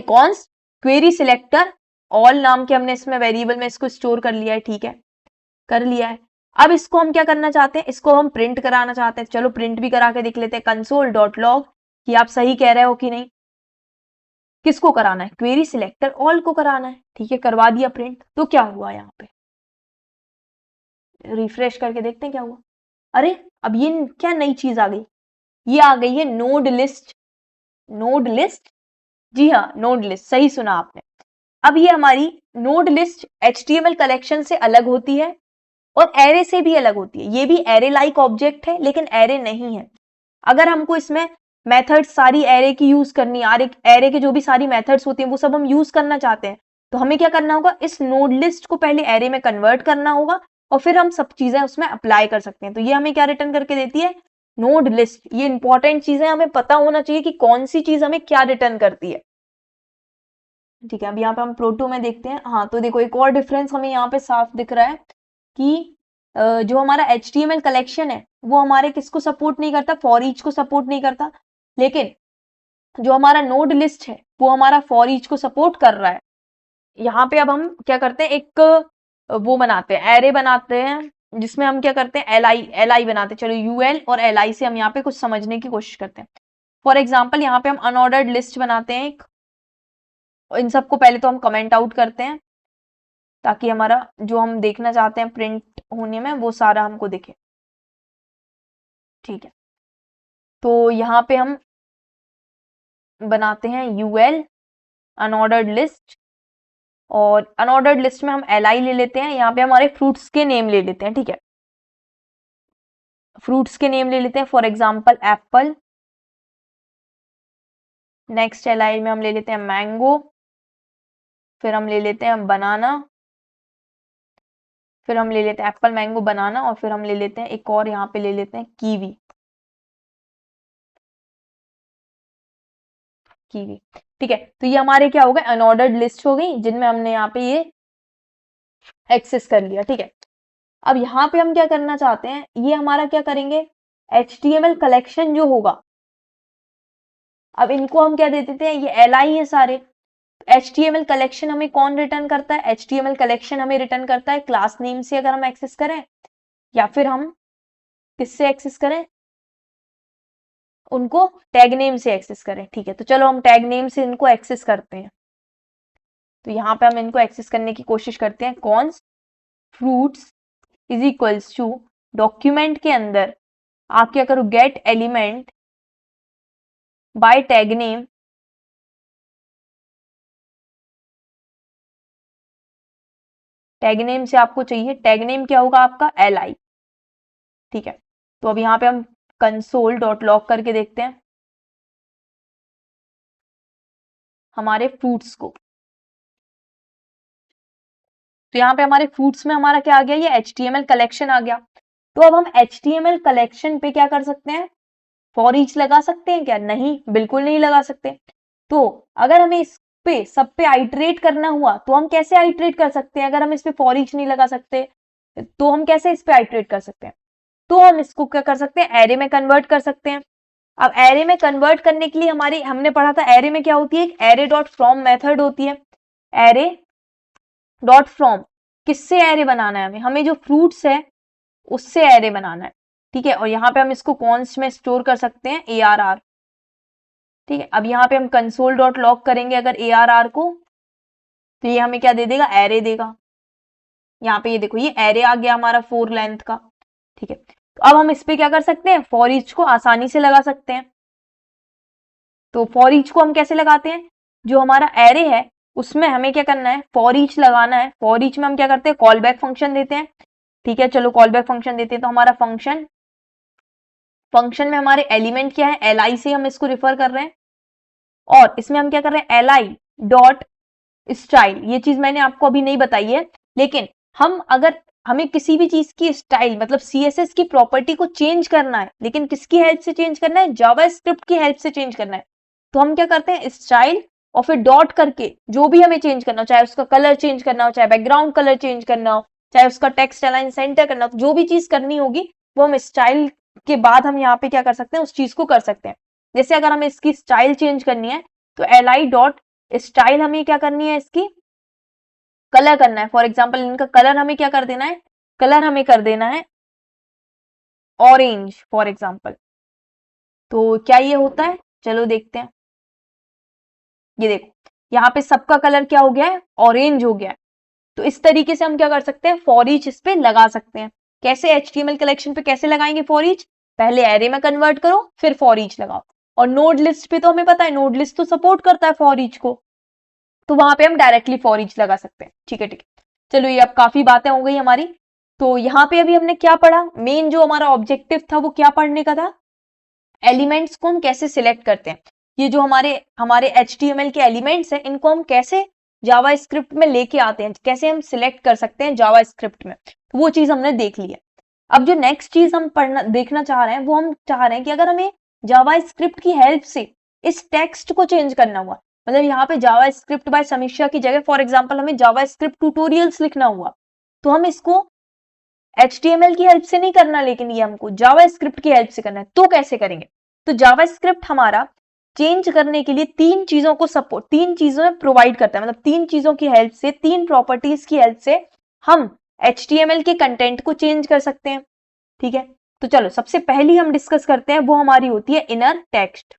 कॉन्स्ट क्वेरी सिलेक्टर ऑल नाम के हमने इसमें वेरिएबल में इसको स्टोर कर लिया है, ठीक है, कर लिया है। अब इसको हम क्या करना चाहते हैं, इसको हम प्रिंट कराना चाहते हैं। चलो प्रिंट भी करा के देख लेते हैं, console.log कि आप सही कह रहे हो कि नहीं। किसको कराना है, क्वेरी सिलेक्टर ऑल को कराना है, ठीक है, करवा दिया प्रिंट। तो क्या हुआ, यहाँ पे रिफ्रेश करके देखते हैं क्या हुआ। अरे अब ये क्या नई चीज आ गई, ये आ गई है नोड लिस्ट। नोड लिस्ट, जी हाँ नोड लिस्ट, सही सुना आपने। अब ये हमारी नोड लिस्ट HTML कलेक्शन से अलग होती है और एरे से भी अलग होती है। ये भी एरे लाइक ऑब्जेक्ट है लेकिन एरे नहीं है। अगर हमको इसमें मेथड्स सारी एरे की यूज करनी है, एरे के जो भी सारी मेथड्स होती हैं वो सब हम यूज करना चाहते हैं, तो हमें क्या करना होगा, इस नोड लिस्ट को पहले एरे में कन्वर्ट करना होगा और फिर हम सब चीजें उसमें अप्लाई कर सकते हैं। तो ये हमें क्या रिटर्न करके देती है, नोड लिस्ट। ये इंपॉर्टेंट चीजें हमें पता होना चाहिए कि कौन सी चीज हमें क्या रिटर्न करती है, ठीक है। अब यहाँ पे हम प्रोटो में देखते हैं, हाँ तो देखो एक और डिफरेंस हमें यहाँ पे साफ दिख रहा है कि जो हमारा HTML कलेक्शन है वो हमारे किसको सपोर्ट नहीं करता, फॉर ईच को सपोर्ट नहीं करता, लेकिन जो हमारा नोड लिस्ट है वो हमारा फॉर ईच को सपोर्ट कर रहा है। यहाँ पे अब हम क्या करते हैं, एक वो बनाते हैं, एरे बनाते हैं जिसमें हम क्या करते हैं, एल आई बनाते हैं। चलो यूएल और एल आई से हम यहाँ पे कुछ समझने की कोशिश करते हैं। फॉर एग्जाम्पल यहाँ पे हम अनऑर्डर्ड लिस्ट बनाते हैं एक, इन सबको पहले तो हम कमेंट आउट करते हैं ताकि हमारा जो हम देखना चाहते हैं प्रिंट होने में वो सारा हमको दिखे, ठीक है। तो यहाँ पे हम बनाते हैं यूएल अनऑर्डर्ड लिस्ट और अनऑर्डर्ड लिस्ट में हम एल ले लेते हैं। यहाँ पे हमारे फ्रूट्स के नेम ले लेते हैं, ठीक है, फ्रूट्स के नेम ले लेते हैं, for example Apple. Next L में हम ले लेते हैं मैंगो, फिर हम ले लेते हैं बनाना, फिर हम ले लेते हैं एप्पल मैंगो बनाना और फिर हम ले लेते हैं एक और यहाँ पे ले लेते हैं कीवी। की हुई। ठीक है, तो ये हमारे क्या हो गए, अनऑर्डर्ड लिस्ट हो गई जिनमें हमने यहाँ पे ये एक्सेस कर लिया। ठीक है, अब यहाँ पे हम क्या करना चाहते हैं, ये हमारा क्या करेंगे, HTML कलेक्शन जो होगा, अब इनको हम क्या दे देते हैं, ये li है सारे। HTML कलेक्शन हमें कौन रिटर्न करता है, HTML कलेक्शन हमें रिटर्न करता है क्लास नेम से अगर हम एक्सेस करें, या फिर हम किससे एक्सेस करें, उनको टैग नेम से एक्सेस करें। ठीक है, तो चलो हम टैग नेम से इनको एक्सेस करते हैं। तो यहाँ पे हम इनको एक्सेस करने की कोशिश करते हैं, const fruits is equals to document के अंदर आप क्या करो, get element by tag name, tag name से आपको चाहिए, टैग नेम क्या होगा आपका, li। ठीक है, तो अब यहाँ पे हम कंसोल डॉट लॉग करके देखते हैं हमारे फ्रूट्स को। तो यहाँ पे हमारे फ्रूट्स में हमारा क्या आ गया, ये HTML कलेक्शन आ गया। तो अब हम HTML कलेक्शन पे क्या कर सकते हैं, फॉर ईच लगा सकते हैं क्या, नहीं, बिल्कुल नहीं लगा सकते। तो अगर हमें इस पे सब पे आइटरेट करना हुआ तो हम कैसे आइटरेट कर सकते हैं, अगर हम इस पे फॉर ईच नहीं लगा सकते तो हम कैसे इस पे आइटरेट कर सकते हैं, तो हम इसको क्या कर सकते हैं, एरे में कन्वर्ट कर सकते हैं। अब एरे में कन्वर्ट करने के लिए हमारी, हमने पढ़ा था एरे में क्या होती है, एक एरे डॉट फ्रॉम मेथड होती है। एरे डॉट फ्रॉम किससे एरे बनाना है, हमें हमें जो फ्रूट्स है उससे एरे बनाना है। ठीक है, और यहाँ पे हम इसको कॉन्स्ट में स्टोर कर सकते हैं ARR। ठीक है, अब यहाँ पे हम कंसोल डॉट लॉग करेंगे अगर ARR को, तो ये हमें क्या दे देगा, एरे देगा। यहाँ पे ये देखो, ये एरे आ गया हमारा 4 लेंथ का। ठीक है, तो अब हम इस पे क्या कर सकते हैं, फॉर ईच को आसानी से लगा सकते हैं। तो फॉर ईच को हम कैसे लगाते हैं, जो हमारा एरे है उसमें हमें क्या करना है, फॉर ईच लगाना है। फॉर ईच में हम क्या करते हैं, कॉल बैक फंक्शन देते हैं। ठीक है, चलो कॉल बैक फंक्शन देते हैं, तो हमारा फंक्शन में हमारे एलिमेंट क्या है, li से हम इसको रिफर कर रहे हैं, और इसमें हम क्या कर रहे हैं, li डॉट स्टाइल। ये चीज मैंने आपको अभी नहीं बताई है, लेकिन हम अगर हमें किसी भी चीज की स्टाइल मतलब CSS की प्रॉपर्टी को चेंज करना है, लेकिन किसकी हेल्प से चेंज करना है, जावास्क्रिप्ट की हेल्प से चेंज करना है, तो हम क्या करते हैं, स्टाइल और फिर डॉट करके जो भी हमें चेंज करना हो, चाहे उसका कलर चेंज करना हो, चाहे बैकग्राउंड कलर चेंज करना हो, चाहे उसका टेक्स्ट अलाइन सेंटर करना हो, जो भी चीज करनी होगी वो हम स्टाइल के बाद हम यहाँ पे क्या कर सकते हैं, उस चीज को कर सकते हैं। जैसे अगर हमें इसकी स्टाइल चेंज करनी है तो li डॉट स्टाइल हमें क्या करनी है, इसकी कलर करना है। फॉर एग्जाम्पल इनका कलर हमें क्या कर देना है, कलर हमें कर देना है ऑरेंज फॉर एग्जाम्पल। तो क्या ये होता है, चलो देखते हैं। ये देखो, यहाँ पे सबका कलर क्या हो गया है, ऑरेंज हो गया है। तो इस तरीके से हम क्या कर सकते हैं, फॉर ईच इस पे लगा सकते हैं। कैसे, HTML कलेक्शन पे कैसे लगाएंगे फॉर ईच, पहले एरे में कन्वर्ट करो फिर फॉर ईच लगाओ। और नोड लिस्ट पे तो हमें पता है, नोड लिस्ट तो सपोर्ट करता है फॉर ईच को, तो वहां पे हम डायरेक्टली फॉर ईच लगा सकते हैं। ठीक है, ठीक है, चलो ये अब काफी बातें हो गई हमारी। तो यहाँ पे अभी हमने क्या पढ़ा, मेन जो हमारा ऑब्जेक्टिव था वो क्या पढ़ने का था, एलिमेंट्स को हम कैसे सिलेक्ट करते हैं। ये जो हमारे हमारे HTML के एलिमेंट्स हैं इनको हम कैसे जावास्क्रिप्ट में लेके आते हैं, कैसे हम सिलेक्ट कर सकते हैं जावास्क्रिप्ट में, तो वो चीज हमने देख ली है। अब जो नेक्स्ट चीज हम पढ़ना देखना चाह रहे हैं, वो हम चाह रहे हैं कि अगर हमें जावास्क्रिप्ट की हेल्प से इस टेक्स्ट को चेंज करना हुआ, मतलब यहाँ पे जावास्क्रिप्ट बाय समीक्षा की जगह फॉर एग्जांपल हमें जावास्क्रिप्ट ट्यूटोरियल्स लिखना हुआ, तो हम इसको HTML की हेल्प से नहीं करना, लेकिन ये हमको जावास्क्रिप्ट की हेल्प से करना है। तो कैसे करेंगे, तो जावास्क्रिप्ट हमारा चेंज करने के लिए तीन चीजों को सपोर्ट, तीन चीजों में प्रोवाइड करता है, मतलब तीन चीजों की हेल्प से, तीन प्रॉपर्टीज की हेल्प से हम HTML के कंटेंट को चेंज कर सकते हैं। ठीक है, तो चलो सबसे पहली हम डिस्कस करते हैं, वो हमारी होती है इनर टेक्स्ट।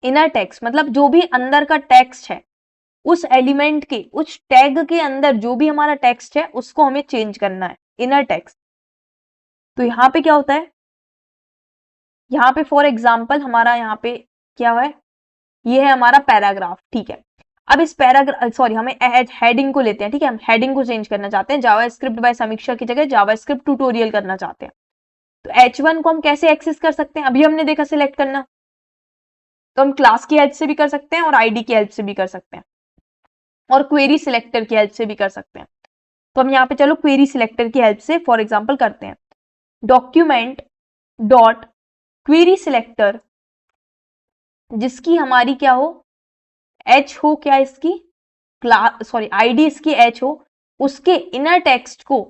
इनर टेक्स्ट मतलब जो भी अंदर का टेक्स्ट है, उस एलिमेंट के, उस टैग के अंदर जो भी हमारा टेक्स्ट है उसको हमें चेंज करना है, इनर टेक्स्ट। तो यहाँ पे क्या होता है, यहाँ पे फॉर एग्जाम्पल हमारा यहाँ पे क्या है, ये है हमारा पैराग्राफ। ठीक है, अब इस पैराग्राफ, सॉरी हमें हेडिंग को लेते हैं। ठीक है, हम हेडिंग को चेंज करना चाहते हैं, जावास्क्रिप्ट बाय समीक्षा की जगह जावास्क्रिप्ट ट्यूटोरियल करना चाहते हैं। तो H1 को हम कैसे एक्सेस कर सकते हैं, अभी हमने देखा सिलेक्ट करना, तो हम क्लास की हेल्प से भी कर सकते हैं और आईडी की हेल्प से भी कर सकते हैं और क्वेरी सिलेक्टर की हेल्प से भी कर सकते हैं। तो हम यहाँ पे चलो क्वेरी सिलेक्टर की हेल्प से फॉर एग्जाम्पल करते हैं, डॉक्यूमेंट डॉट क्वेरी सिलेक्टर जिसकी हमारी क्या हो, एच हो, क्या इसकी क्लास, सॉरी आईडी इसकी एच हो, उसके इनर टेक्स्ट को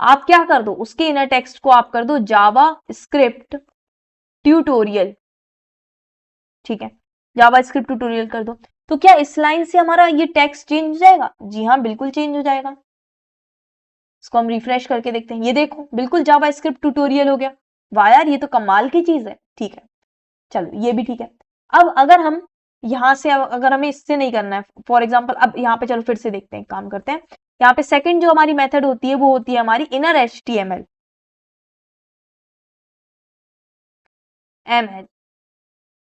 आप क्या कर दो, उसके इनर टेक्स्ट को आप कर दो जावा स्क्रिप्ट ट्यूटोरियल। ठीक है, जावा स्क्रिप्ट ट्यूटोरियल कर दो। तो क्या इस लाइन से हमारा ये टेक्स्ट चेंज हो जाएगा? जी हाँ, बिल्कुल चेंज हो जाएगा। इसको हम रिफ्रेश करके देखते हैं, ये देखो बिल्कुल जावा स्क्रिप्ट ट्यूटोरियल हो गया। वाह यार, ये तो कमाल की चीज है। ठीक है, चलो ये भी ठीक है। अब अगर हम यहां से, अगर हमें इससे नहीं करना है, फॉर एग्जाम्पल, अब यहाँ पे चलो फिर से देखते हैं, काम करते हैं। यहाँ पे सेकंड जो हमारी मेथड होती है वो होती है हमारी इनर एचटीएमएल।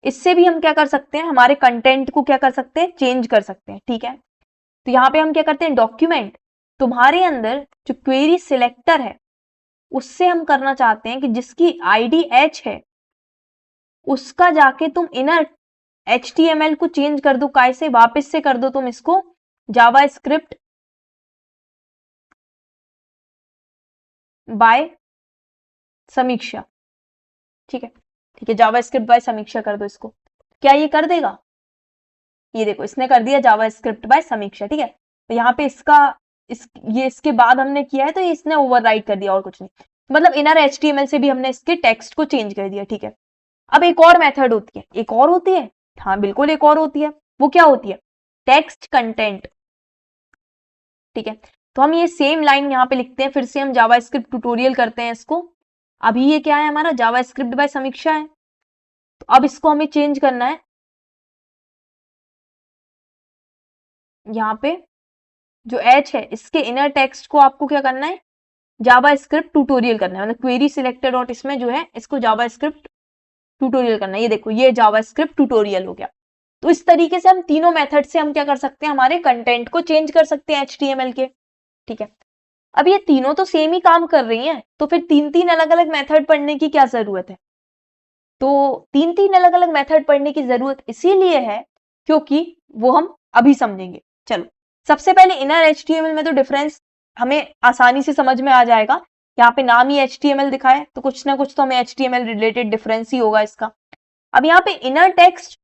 इससे भी हम क्या कर सकते हैं, हमारे कंटेंट को क्या कर सकते हैं, चेंज कर सकते हैं। ठीक है, तो यहाँ पे हम क्या करते हैं, डॉक्यूमेंट, तुम्हारे अंदर जो क्वेरी सिलेक्टर है उससे हम करना चाहते हैं कि जिसकी आईडी एच है उसका जाके तुम इनर HTML को चेंज कर दो, कैसे, वापस से कर दो तुम इसको जावा स्क्रिप्ट बाय समीक्षा। ठीक है, ठीक है, जावा स्क्रिप्ट बाय समीक्षा कर दो इसको। क्या ये कर देगा? ये देखो इसने कर दिया जावा स्क्रिप्ट बाय समीक्षा। ठीक है, तो यहाँ पे इसका ये इसके बाद हमने किया है तो इसने ओवरराइट कर दिया और कुछ नहीं, मतलब इनर HTML से भी हमने इसके टेक्स्ट को चेंज कर दिया। ठीक है, अब एक और मेथड होती है, एक और होती है, हाँ बिल्कुल एक और होती है। वो क्या होती है? Text content. ठीक है, तो हम ये सेम लाइन यहाँ पे लिखते हैं, फिर से हम जावा स्क्रिप्ट ट्यूटोरियल करते हैं इसको। अभी ये क्या है, हमारा जावा स्क्रिप्ट बाय समीक्षा है, तो अब इसको हमें चेंज करना है। यहाँ पे जो एच है इसके इनर टेक्स्ट को आपको क्या करना है, जावा स्क्रिप्ट ट्यूटोरियल करना है, मतलब क्वेरी सिलेक्टर डॉट इसमें जो है इसको जावा स्क्रिप्ट ट्यूटोरियल करना है। ये देखो ये जावा स्क्रिप्ट ट्यूटोरियल हो गया। तो इस तरीके से हम तीनों मेथड से हम क्या कर सकते हैं, हमारे कंटेंट को चेंज कर सकते हैं HTML के। ठीक है, अब ये तीनों तो सेम ही काम कर रही हैं, तो फिर तीन तीन अलग अलग मेथड पढ़ने की क्या जरूरत है? तो तीन तीन अलग अलग मेथड पढ़ने की जरूरत इसीलिए है क्योंकि वो हम अभी समझेंगे। चलो, सबसे पहले इनर HTML में तो डिफरेंस हमें आसानी से समझ में आ जाएगा। यहाँ पे नाम ही HTML दिखा है तो कुछ ना कुछ तो हमें HTML रिलेटेड डिफरेंस ही होगा इसका। अब यहाँ पे इनर टेक्स्ट,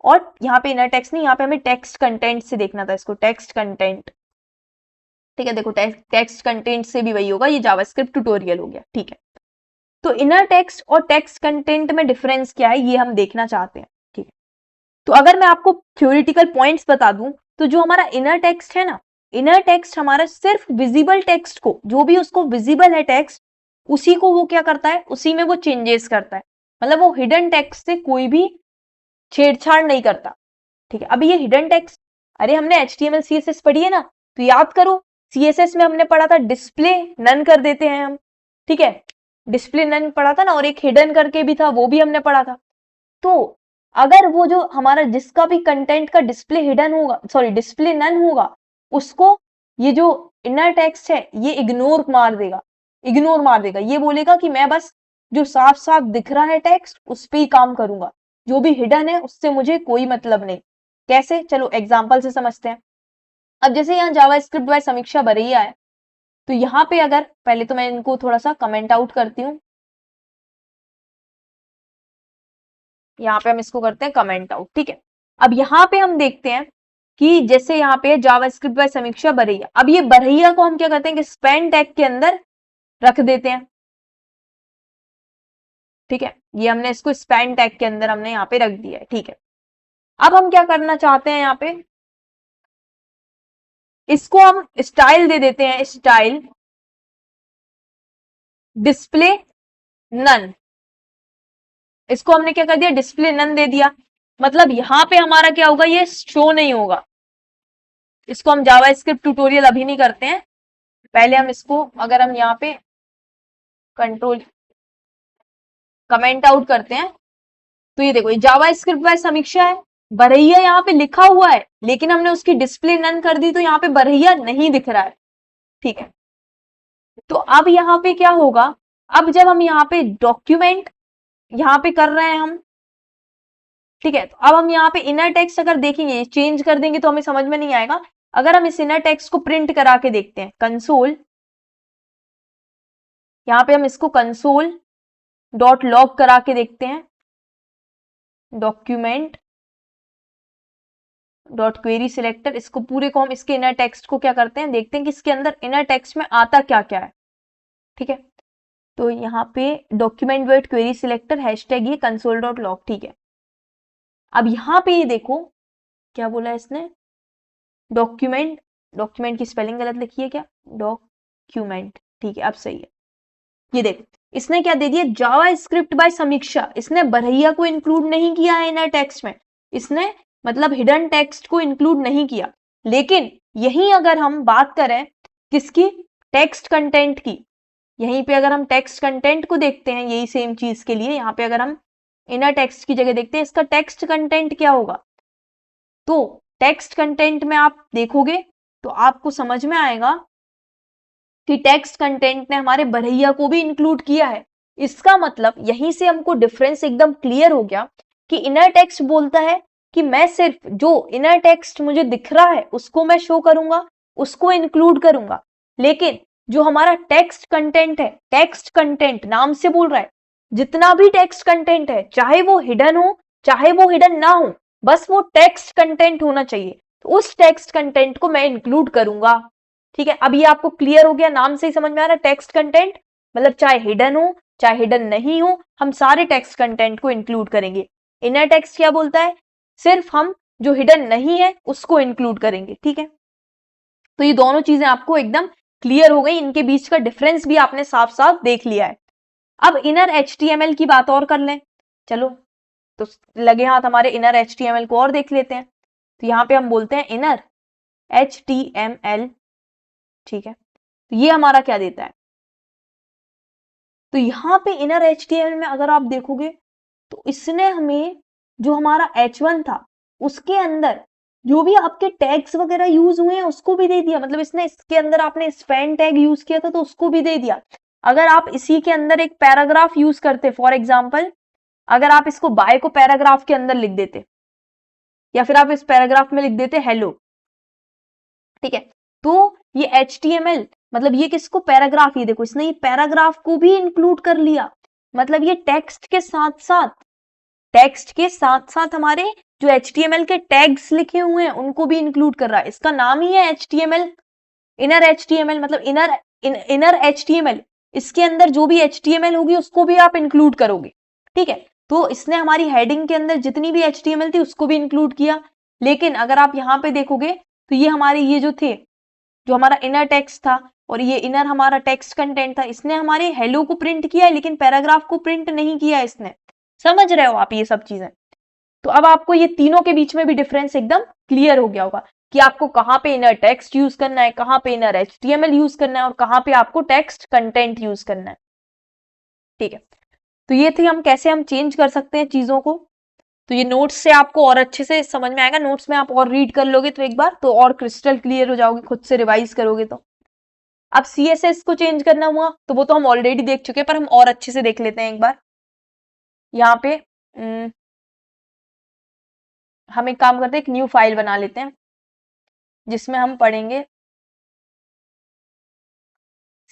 और यहाँ पे इनर टेक्स्ट नहीं, यहाँ पे हमें टेक्स्ट कंटेंट से देखना था इसको, टेक्स्ट कंटेंट। ठीक है, देखो टेक्स्ट कंटेंट से भी वही होगा, ये जावास्क्रिप्ट ट्यूटोरियल हो गया। ठीक है, तो इनर टेक्स्ट और टेक्स्ट कंटेंट में डिफरेंस क्या है ये हम देखना चाहते हैं। ठीक है, तो अगर मैं आपको थ्योरेटिकल पॉइंट्स बता दूं, तो जो हमारा इनर टेक्स्ट है ना, इनर टेक्स्ट हमारा सिर्फ विजिबल टेक्स्ट को, जो भी उसको विजिबल है टेक्स्ट, उसी को वो क्या करता है, उसी में वो चेंजेस करता है, मतलब वो हिडन टेक्स्ट से कोई भी छेड़छाड़ नहीं करता। ठीक है, अभी ये हिडन टेक्स्ट, अरे हमने HTML CSS पढ़ी है ना, तो याद करो CSS में हमने पढ़ा था डिस्प्ले नन कर देते हैं हम। ठीक है, डिस्प्ले नन पढ़ा था ना, और एक हिडन करके भी था, वो भी हमने पढ़ा था। तो अगर वो जो हमारा जिसका भी कंटेंट का डिस्प्ले हिडन होगा, सॉरी डिस्प्ले नन होगा, उसको ये जो इनर टेक्स्ट है ये इग्नोर मार देगा, इग्नोर मार देगा, ये बोलेगा कि मैं बस जो साफ साफ दिख रहा है टेक्स्ट उस पर ही काम करूंगा, जो भी हिडन है उससे मुझे कोई मतलब नहीं। कैसे, चलो एग्जाम्पल से समझते हैं। अब जैसे यहाँ जावा स्क्रिप्ट बाय समीक्षा बरैया है, तो यहाँ पे अगर पहले तो मैं इनको थोड़ा सा कमेंट आउट करती हूँ, यहाँ पे हम इसको करते हैं कमेंट आउट। ठीक है, अब यहाँ पे हम देखते हैं कि जैसे यहाँ पे जावा स्क्रिप्ट बाय समीक्षा बरैया, अब ये बरैया को हम क्या करते हैं कि स्पैन टैग के अंदर रख देते हैं। ठीक है, ये हमने इसको स्पैन टैग के अंदर हमने यहाँ पे रख दिया है। ठीक है, अब हम क्या करना चाहते हैं, यहाँ पे इसको हम स्टाइल दे देते हैं, स्टाइल डिस्प्ले नन। इसको हमने क्या कर दिया, डिस्प्ले नन दे दिया, मतलब यहां पे हमारा क्या होगा, ये शो नहीं होगा। इसको हम जावा स्क्रिप्ट ट्यूटोरियल अभी नहीं करते हैं, पहले हम इसको, अगर हम यहाँ पे कंट्रोल कमेंट आउट करते हैं, तो ये देखो ये जावा स्क्रिप्ट बाय समीक्षा है, बरैया यहाँ पे लिखा हुआ है, लेकिन हमने उसकी डिस्प्ले नन कर दी तो यहाँ पे बरैया नहीं दिख रहा है। ठीक है, तो अब यहाँ पे क्या होगा, अब जब हम यहाँ पे डॉक्यूमेंट यहाँ पे कर रहे हैं हम, ठीक है, तो अब हम यहाँ पे इनर टेक्स्ट अगर देखेंगे, चेंज कर देंगे तो हमें समझ में नहीं आएगा। अगर हम इस इनर टेक्स्ट को प्रिंट करा के देखते हैं, कंसोल, यहाँ पे हम इसको कंसोल डॉट लॉग करा के देखते हैं, डॉक्यूमेंट डॉट क्वेरी सिलेक्टर, इसको पूरे को हम इसके इनर टेक्स्ट को क्या करते हैं, देखते हैं कि इसके अंदर इनर टेक्स्ट में आता क्या क्या है। ठीक है, तो यहाँ पे document dot query selector hashtag ये कंसोल डॉट लॉग। ठीक है, अब यहाँ पे ये देखो क्या बोला इसने, डॉक्यूमेंट, डॉक्यूमेंट की स्पेलिंग गलत लिखी है क्या, डॉक्यूमेंट। ठीक है, अब सही है। ये देख इसने क्या दे दिया, जावा स्क्रिप्ट बाय समीक्षा। इसने बरहिया को इंक्लूड नहीं किया है इनर टेक्स्ट में, इसने मतलब हिडन टेक्स्ट को इंक्लूड नहीं किया। लेकिन यहीं अगर हम बात करें किसकी, टेक्स्ट कंटेंट की, यहीं पे अगर हम टेक्स्ट कंटेंट को देखते हैं, यही सेम चीज के लिए यहाँ पे अगर हम इनर टेक्स्ट की जगह देखते हैं इसका टेक्स्ट कंटेंट क्या होगा, तो टेक्स्ट कंटेंट में आप देखोगे तो आपको समझ में आएगा कि टेक्स्ट कंटेंट ने हमारे बरहिया को भी इंक्लूड किया है। इसका मतलब यहीं से हमको डिफरेंस एकदम क्लियर हो गया कि इनर टेक्स्ट बोलता है कि मैं सिर्फ जो इनर टेक्स्ट मुझे दिख रहा है उसको मैं शो करूंगा, उसको इंक्लूड करूंगा। लेकिन जो हमारा टेक्स्ट कंटेंट है, टेक्स्ट कंटेंट नाम से बोल रहा है, जितना भी टेक्स्ट कंटेंट है चाहे वो हिडन हो चाहे वो हिडन ना हो, बस वो टेक्स्ट कंटेंट होना चाहिए, तो उस टेक्स्ट कंटेंट को मैं इंक्लूड करूंगा। ठीक है, अब ये आपको क्लियर हो गया, नाम से ही समझ में आ रहा है, टेक्स्ट कंटेंट मतलब चाहे हिडन हो चाहे हिडन नहीं हो, हम सारे टेक्स्ट कंटेंट को इंक्लूड करेंगे। इनर टेक्स्ट क्या बोलता है, सिर्फ हम जो हिडन नहीं है उसको इंक्लूड करेंगे। ठीक है, तो ये दोनों चीजें आपको एकदम क्लियर हो गई, इनके बीच का डिफरेंस भी आपने साफ साफ देख लिया है। अब इनर HTML की बात और कर लें, चलो तो लगे हाथ हमारे इनर HTML को और देख लेते हैं। तो यहां पे हम बोलते हैं इनर HTML। ठीक है, तो ये हमारा क्या देता है, तो यहां पे इनर HTML में अगर आप देखोगे तो इसने हमें जो हमारा H1 था उसके अंदर जो भी आपके टैग्स वगैरह यूज हुए हैं उसको भी दे दिया, मतलब इसने इसके अंदर आपने स्पैन टैग यूज किया था तो उसको भी दे दिया। अगर आप इसी के अंदर एक पैराग्राफ यूज करते, फॉर एग्जाम्पल अगर आप इसको बाय को पैराग्राफ के अंदर लिख देते या फिर आप इस पैराग्राफ में लिख देते हेलो, ठीक है, तो ये HTML मतलब ये किसको, पैराग्राफ, ये देखो इसने ये पैराग्राफ को भी इंक्लूड कर लिया, मतलब ये टेक्स्ट के साथ साथ, टेक्स्ट के साथ साथ हमारे जो HTML के टैग्स लिखे हुए हैं उनको भी इंक्लूड कर रहा है। इसका नाम ही है HTML, इनर HTML मतलब इनर HTML, इसके अंदर जो भी HTML होगी उसको भी आप इंक्लूड करोगे। ठीक है, तो इसने हमारी हेडिंग के अंदर जितनी भी HTML थी उसको भी इंक्लूड किया। लेकिन अगर आप यहाँ पे देखोगे तो ये हमारे ये जो थे, जो हमारा इनर टेक्स्ट था और ये इनर हमारा टेक्स्ट कंटेंट था, इसने हमारे हेलो को प्रिंट किया है लेकिन पैराग्राफ को प्रिंट नहीं किया इसने। समझ रहे हो आप ये सब चीजें, तो अब आपको ये तीनों के बीच में भी डिफरेंस एकदम क्लियर हो गया होगा कि आपको कहां पे इनर टेक्स्ट यूज करना है, कहां पे इनर HTML यूज करना है और कहां पे आपको टेक्स्ट कंटेंट यूज करना है। ठीक है, तो ये थी हम कैसे हम चेंज कर सकते हैं चीजों को। तो ये नोट्स से आपको और अच्छे से समझ में आएगा, नोट्स में आप और रीड कर लोगे तो एक बार तो और क्रिस्टल क्लियर हो जाओगे, खुद से रिवाइज करोगे तो। अब CSS को चेंज करना हुआ तो वो तो हम ऑलरेडी देख चुके हैं, पर हम और अच्छे से देख लेते हैं एक बार। यहाँ पे हम एक काम करते हैं, एक न्यू फाइल बना लेते हैं जिसमें हम पढ़ेंगे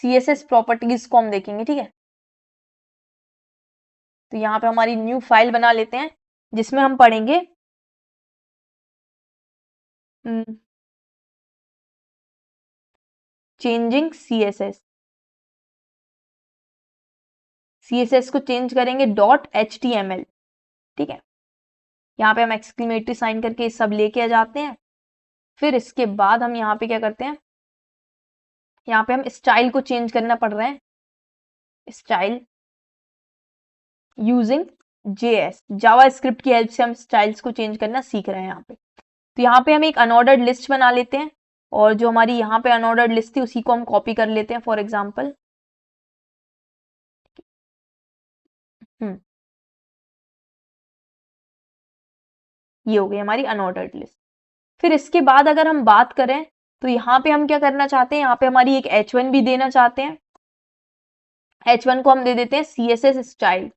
CSS प्रॉपर्टीज को हम देखेंगे। ठीक है, तो यहाँ पे हमारी न्यू फाइल बना लेते हैं जिसमें हम पढ़ेंगे चेंजिंग CSS को चेंज करेंगे .html। ठीक है, यहाँ पे हम एक्सक्लेमेटरी साइन करके सब लेके आ जाते हैं। फिर इसके बाद हम यहाँ पे क्या करते हैं, यहाँ पे हम स्टाइल को चेंज करना पड़ रहा है, स्टाइल यूजिंग JS, जावा स्क्रिप्ट की हेल्प से हम स्टाइल्स को चेंज करना सीख रहे हैं यहाँ पे। तो यहाँ पे हम एक अनऑर्डर्ड लिस्ट बना लेते हैं और जो हमारी यहाँ पे अनऑर्डर्ड लिस्ट थी उसी को हम कॉपी कर लेते हैं। फॉर एग्जाम्पल ये हो गई हमारी अनऑर्डर्ड लिस्ट। फिर इसके बाद अगर हम बात करें तो यहाँ पे हम क्या करना चाहते हैं, यहाँ पे हमारी एक H1 भी देना चाहते हैं। H1 को हम दे देते हैं CSS स्टाइल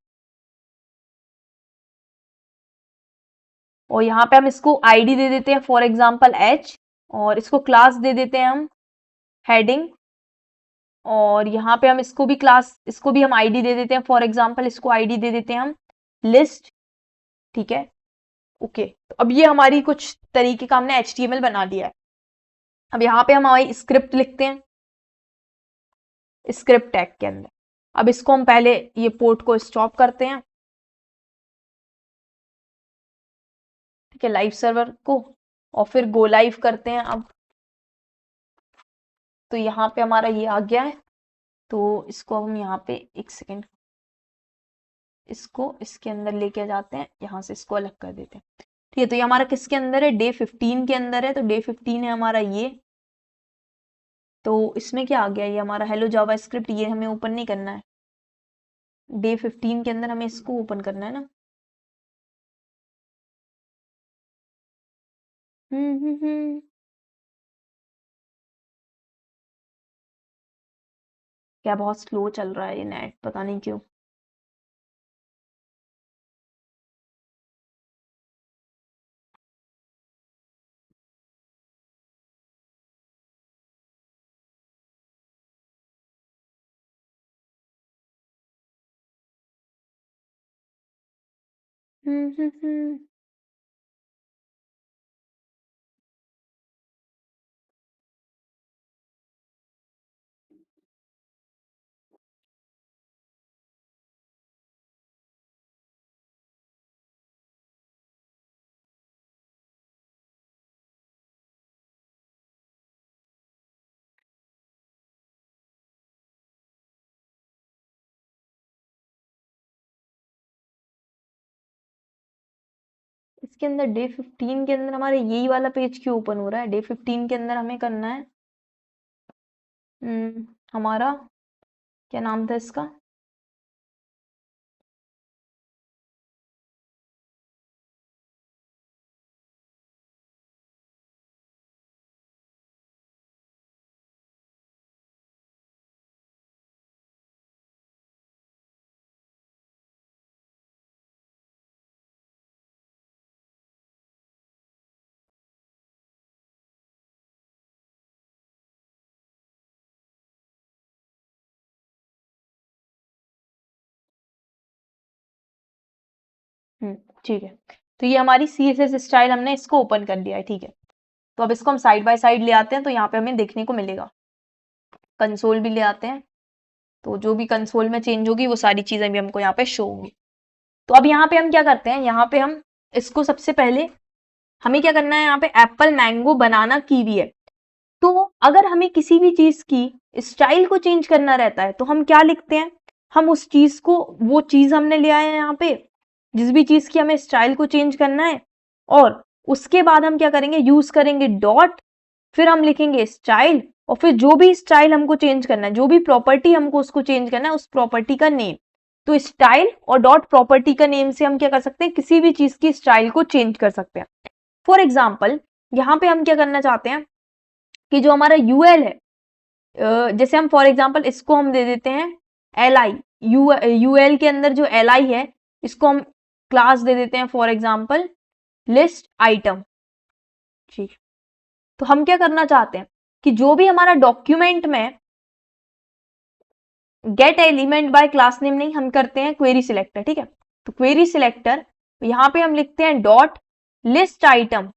और यहाँ पे हम इसको ID दे देते हैं फॉर एग्जाम्पल H और इसको क्लास दे देते हैं हम हेडिंग और यहाँ पे हम इसको भी क्लास, इसको भी हम ID दे देते हैं फॉर एग्जाम्पल इसको ID दे देते हैं हम लिस्ट। ठीक है, ओके। तो अब ये हमारी कुछ तरीके का हमने HTML बना लिया है। अब यहाँ पे हम हमारी स्क्रिप्ट लिखते हैं स्क्रिप्ट टैग के अंदर। अब इसको हम पहले ये पोर्ट को स्टॉप करते हैं, ठीक है, लाइव सर्वर को, और फिर गो लाइव करते हैं। अब तो यहाँ पे हमारा ये आ गया है, तो इसको हम यहाँ पे एक सेकेंड, इसको इसके अंदर लेके जाते हैं, यहाँ से इसको अलग कर देते हैं, ठीक है। तो ये हमारा किसके अंदर है, डे 15 के अंदर है। तो डे 15 है हमारा ये। तो इसमें क्या आ गया, ये हमारा हेलो जावा स्क्रिप्ट, ये हमें ओपन नहीं करना है। डे 15 के अंदर हमें इसको ओपन करना है ना। हम्म। क्या बहुत स्लो चल रहा है ये नेट, पता नहीं क्यों। हम्म। इसके अंदर डे 15 के अंदर हमारे यही वाला पेज क्यों ओपन हो रहा है। डे 15 के अंदर हमें करना है हमारा क्या नाम था इसका, ठीक है। तो ये हमारी CSS स्टाइल हमने इसको ओपन कर लिया है, ठीक है। तो अब इसको हम साइड बाय साइड ले आते हैं, तो यहाँ पे हमें देखने को मिलेगा। कंसोल भी ले आते हैं, तो जो भी कंसोल में चेंज होगी वो सारी चीजें भी हमको यहाँ पे शो होंगी। तो अब यहाँ पे हम क्या करते हैं, यहाँ पे हम इसको सबसे पहले हमें क्या करना है, यहाँ पे एप्पल मैंगो बनाना कीवी है। तो अगर हमें किसी भी चीज की स्टाइल को चेंज करना रहता है तो हम क्या लिखते हैं, हम उस चीज को, वो चीज हमने ले आए हैं यहाँ पे, जिस भी चीज की हमें स्टाइल को चेंज करना है, और उसके बाद हम क्या करेंगे, यूज करेंगे डॉट, फिर हम लिखेंगे स्टाइल, और फिर जो भी स्टाइल हमको चेंज करना है, जो भी प्रॉपर्टी हमको उसको चेंज करना है, उस प्रॉपर्टी का नेम। तो स्टाइल और डॉट प्रॉपर्टी का नेम से हम क्या कर सकते हैं, किसी भी चीज की स्टाइल को चेंज कर सकते हैं। फॉर एग्जाम्पल यहाँ पे हम क्या करना चाहते हैं कि जो हमारा यूएल है, जैसे हम फॉर एग्जाम्पल इसको हम दे देते हैं LI, यूएल के अंदर जो LI है इसको हम क्लास दे देते हैं फॉर एग्जाम्पल लिस्ट आइटम, ठीक। तो हम क्या करना चाहते हैं कि जो भी हमारा डॉक्यूमेंट में gate element by class name नहीं, हम करते हैं क्वेरी सिलेक्टर, ठीक है। तो क्वेरी सिलेक्टर, यहां पे हम लिखते हैं डॉट लिस्ट आइटम,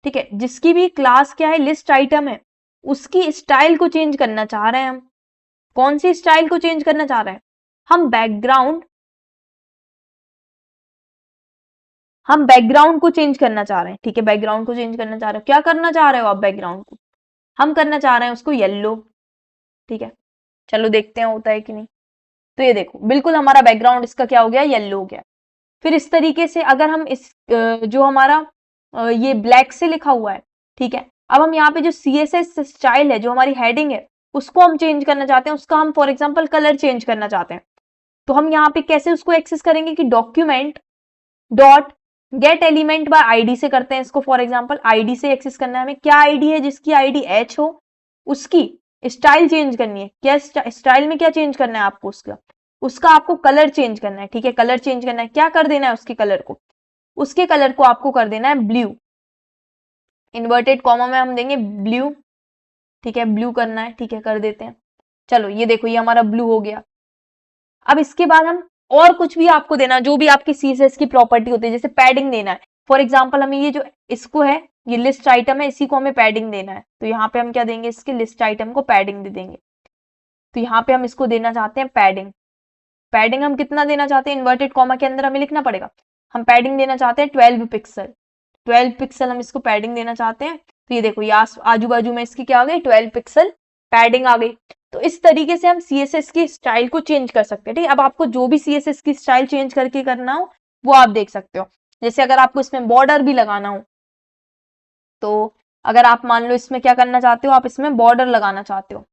ठीक है। जिसकी भी क्लास क्या है, लिस्ट आइटम है, उसकी स्टाइल को चेंज करना चाह रहे हैं हम। कौन सी स्टाइल को चेंज करना चाह रहे हैं, हम बैकग्राउंड को चेंज करना चाह रहे हैं, ठीक है। बैकग्राउंड को चेंज करना चाह रहे हो, क्या करना चाह रहे हो आप बैकग्राउंड को, हम करना चाह रहे हैं उसको येलो, ठीक है। चलो देखते हैं होता है कि नहीं। तो ये देखो बिल्कुल हमारा बैकग्राउंड इसका क्या हो गया, येलो हो गया। फिर इस तरीके से अगर हम इस जो हमारा ये ब्लैक से लिखा हुआ है, ठीक है। अब हम यहाँ पे जो CSS स्टाइल है, जो हमारी हेडिंग है, उसको हम चेंज करना चाहते हैं, उसका हम फॉर एग्जांपल कलर चेंज करना चाहते हैं। तो हम यहाँ पे कैसे उसको एक्सेस करेंगे कि document dot gate element bye ID से करते हैं इसको। फॉर एग्जांपल आईडी से एक्सेस करना है हमें, क्या आईडी है, जिसकी आईडी H हो, उसकी स्टाइल चेंज करनी है। क्या स्टाइल में क्या चेंज करना है आपको, उसका आपको कलर चेंज करना है, ठीक है। कलर चेंज करना है, क्या कर देना है उसके कलर को, उसके कलर को आपको कर देना है ब्लू, इन्वर्टेड कॉमा में हम देंगे ब्लू, ठीक है। ब्लू करना है, ठीक है, कर देते हैं। चलो ये देखो ये हमारा ब्लू हो गया। अब इसके बाद हम और कुछ भी आपको देना, जो भी आपकी CSS की प्रॉपर्टी होती है, जैसे पैडिंग देना है फॉर एग्जाम्पल, हमें ये जो इसको है, ये लिस्ट आइटम है, इसी को हमें पैडिंग देना है, तो यहाँ पे हम क्या देंगे, इसके लिस्ट आइटम को पैडिंग दे देंगे। तो यहाँ पे हम इसको देना चाहते हैं पैडिंग। पैडिंग हम कितना देना चाहते हैं, इन्वर्टेड कॉमा के अंदर हमें लिखना पड़ेगा। हम पैडिंग देना चाहते हैं 12 पिक्सल, 12 पिक्सल हम इसको पैडिंग देना चाहते हैं। तो ये देखो, ये आजू बाजू में इसकी क्या आ गई, 12 पिक्सल पैडिंग आ गई। तो इस तरीके से हम CSS की स्टाइल को चेंज कर सकते हैं। ठीक है, अब आपको जो भी CSS की स्टाइल चेंज करके करना हो वो आप देख सकते हो। जैसे अगर आपको इसमें बॉर्डर भी लगाना हो, तो अगर आप मान लो इसमें क्या करना चाहते हो, आप इसमें बॉर्डर लगाना चाहते हो,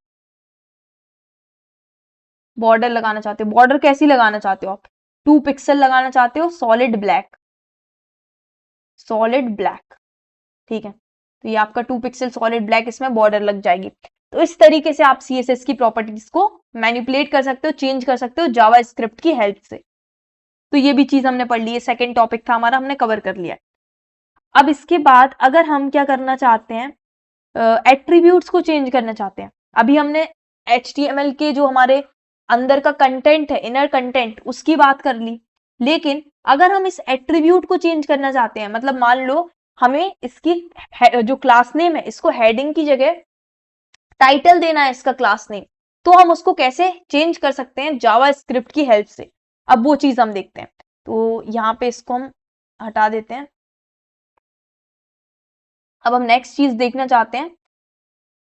बॉर्डर लगाना चाहते हो, बॉर्डर कैसी लगाना चाहते हो आप, 2 पिक्सल लगाना चाहते हो, सॉलिड ब्लैक, सॉलिड ब्लैक। ठीक है, तो ये आपका 2 पिक्सल सॉलिड ब्लैक इसमें बॉर्डर लग जाएगी। तो इस तरीके से आप CSS की प्रॉपर्टीज को मैनिपुलेट कर सकते हो, चेंज कर सकते हो जावा स्क्रिप्ट की हेल्प से। तो ये भी चीज हमने पढ़ ली है, सेकेंड टॉपिक था हमारा, हमने कवर कर लिया है। अब इसके बाद अगर हम क्या करना चाहते हैं, एट्रीब्यूट्स को चेंज करना चाहते हैं। अभी हमने HTML के जो हमारे अंदर का कंटेंट है, इनर कंटेंट, उसकी बात कर ली। लेकिन अगर हम इस एट्रीब्यूट को चेंज करना चाहते हैं, मतलब मान लो हमें इसकी जो क्लास नेम है, इसको हेडिंग की जगह टाइटल देना है इसका क्लास नेम, तो हम उसको कैसे चेंज कर सकते हैं जावा स्क्रिप्ट की हेल्प से। अब वो चीज हम देखते हैं। तो यहाँ पे इसको हम हटा देते हैं। अब हम नेक्स्ट चीज देखना चाहते हैं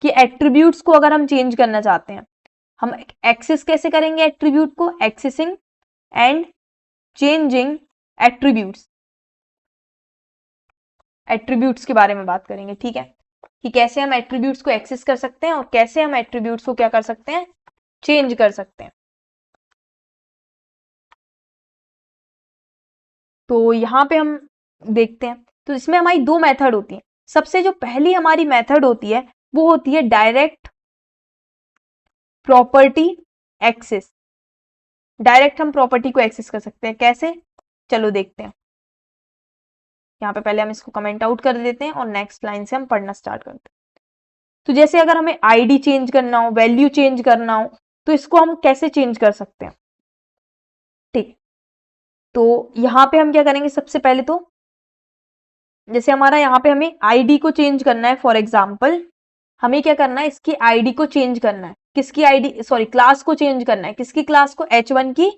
कि एट्रीब्यूट्स को अगर हम चेंज करना चाहते हैं, हम एक्सेस कैसे करेंगे एट्रीब्यूट को, accessing and changing attributes, attributes के बारे में बात करेंगे। ठीक है, कि कैसे हम एट्रीब्यूट्स को एक्सेस कर सकते हैं और कैसे हम एट्रीब्यूट्स को क्या कर सकते हैं, चेंज कर सकते हैं। तो यहाँ पे हम देखते हैं, तो इसमें हमारी 2 मेथड होती हैं। सबसे जो पहली हमारी मेथड होती है वो होती है डायरेक्ट प्रॉपर्टी एक्सेस। डायरेक्ट हम प्रॉपर्टी को एक्सेस कर सकते हैं, कैसे, चलो देखते हैं। यहाँ पे पहले हम इसको कमेंट आउट कर देते हैं और नेक्स्ट लाइन से हम पढ़ना स्टार्ट करते हैं। तो जैसे अगर हमें आईडी चेंज करना हो, वैल्यू चेंज करना हो, तो इसको हम कैसे चेंज कर सकते हैं। ठीक, तो यहाँ पे हम क्या करेंगे, सबसे पहले तो जैसे हमारा यहाँ पे हमें आईडी को चेंज करना है, फॉर एग्जाम्पल हमें क्या करना है, इसकी आईडी को चेंज करना है, किसकी आईडी, सॉरी क्लास को चेंज करना है, किसकी क्लास को, H1 की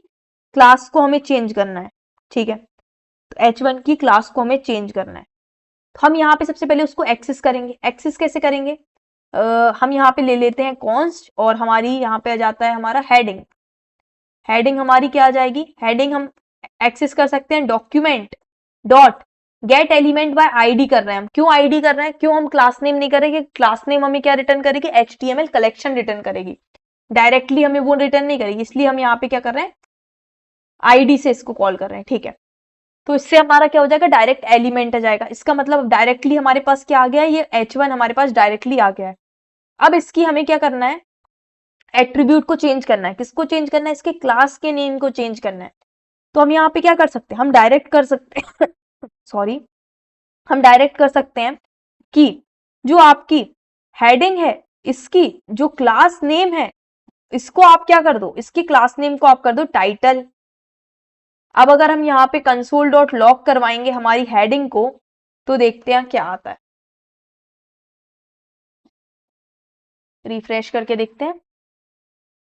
क्लास को हमें चेंज करना है। ठीक है, तो H1 की क्लास को हमें चेंज करना है। तो हम यहाँ पे सबसे पहले उसको एक्सेस करेंगे। एक्सेस कैसे करेंगे, हम यहाँ पे ले लेते हैं कॉन्स्ट, और हमारी यहाँ पे आ जाता है हमारा हेडिंग। हेडिंग हमारी क्या आ जाएगी, हेडिंग हम एक्सेस कर सकते हैं document dot gate element bye ID कर रहे हैं हम। क्यों आईडी कर रहे हैं, क्यों हम क्लास नेम नहीं करेंगे, क्लास नेम हमें क्या रिटर्न करेगी, HTML कलेक्शन रिटर्न करेगी, डायरेक्टली हमें वो रिटर्न नहीं करेगी, इसलिए हम यहाँ पे क्या कर रहे हैं, आईडी से इसको कॉल कर रहे हैं। ठीक है, तो इससे हमारा क्या हो जाएगा, डायरेक्ट एलिमेंट आ जाएगा। इसका मतलब डायरेक्टली हमारे पास क्या आ गया है, ये H1 हमारे पास डायरेक्टली आ गया है। अब इसकी हमें क्या करना है, एट्रीब्यूट को चेंज करना है। किसको चेंज करना है, इसके क्लास के नेम को चेंज करना है। तो हम यहाँ पे क्या कर सकते हैं, हम डायरेक्ट कर सकते हैं सॉरी, हम डायरेक्ट कर सकते हैं कि जो आपकी हेडिंग है, इसकी जो क्लास नेम है, इसको आप क्या कर दो, इसकी क्लास नेम को आप कर दो टाइटल। अब अगर हम यहाँ पे कंसोल डॉट लॉग करवाएंगे हमारी हेडिंग को, तो देखते हैं क्या आता है, रिफ्रेश करके देखते हैं।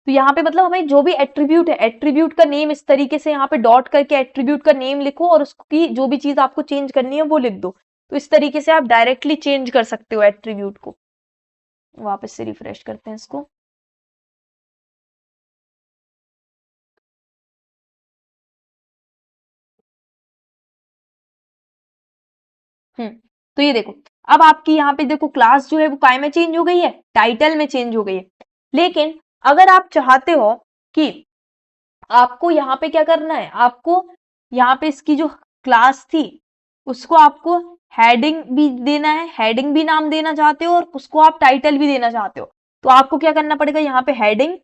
तो यहाँ पे मतलब हमें जो भी एट्रीब्यूट है, एट्रीब्यूट का नेम इस तरीके से यहाँ पे डॉट करके एट्रीब्यूट का नेम लिखो और उसकी जो भी चीज आपको चेंज करनी है वो लिख दो। तो इस तरीके से आप डायरेक्टली चेंज कर सकते हो एट्रीब्यूट को। वापस से रिफ्रेश करते हैं इसको। तो ये देखो, अब आपकी यहाँ पे देखो क्लास जो है वो काय में चेंज हो गई है, टाइटल में चेंज हो गई है। लेकिन अगर आप चाहते हो कि आपको यहाँ पे क्या करना है, आपको यहाँ पे इसकी जो क्लास थी उसको आपको हेडिंग भी देना है, हेडिंग भी नाम देना चाहते हो और उसको आप टाइटल भी देना चाहते हो, तो आपको क्या करना पड़ेगा, यहाँ पे हेडिंग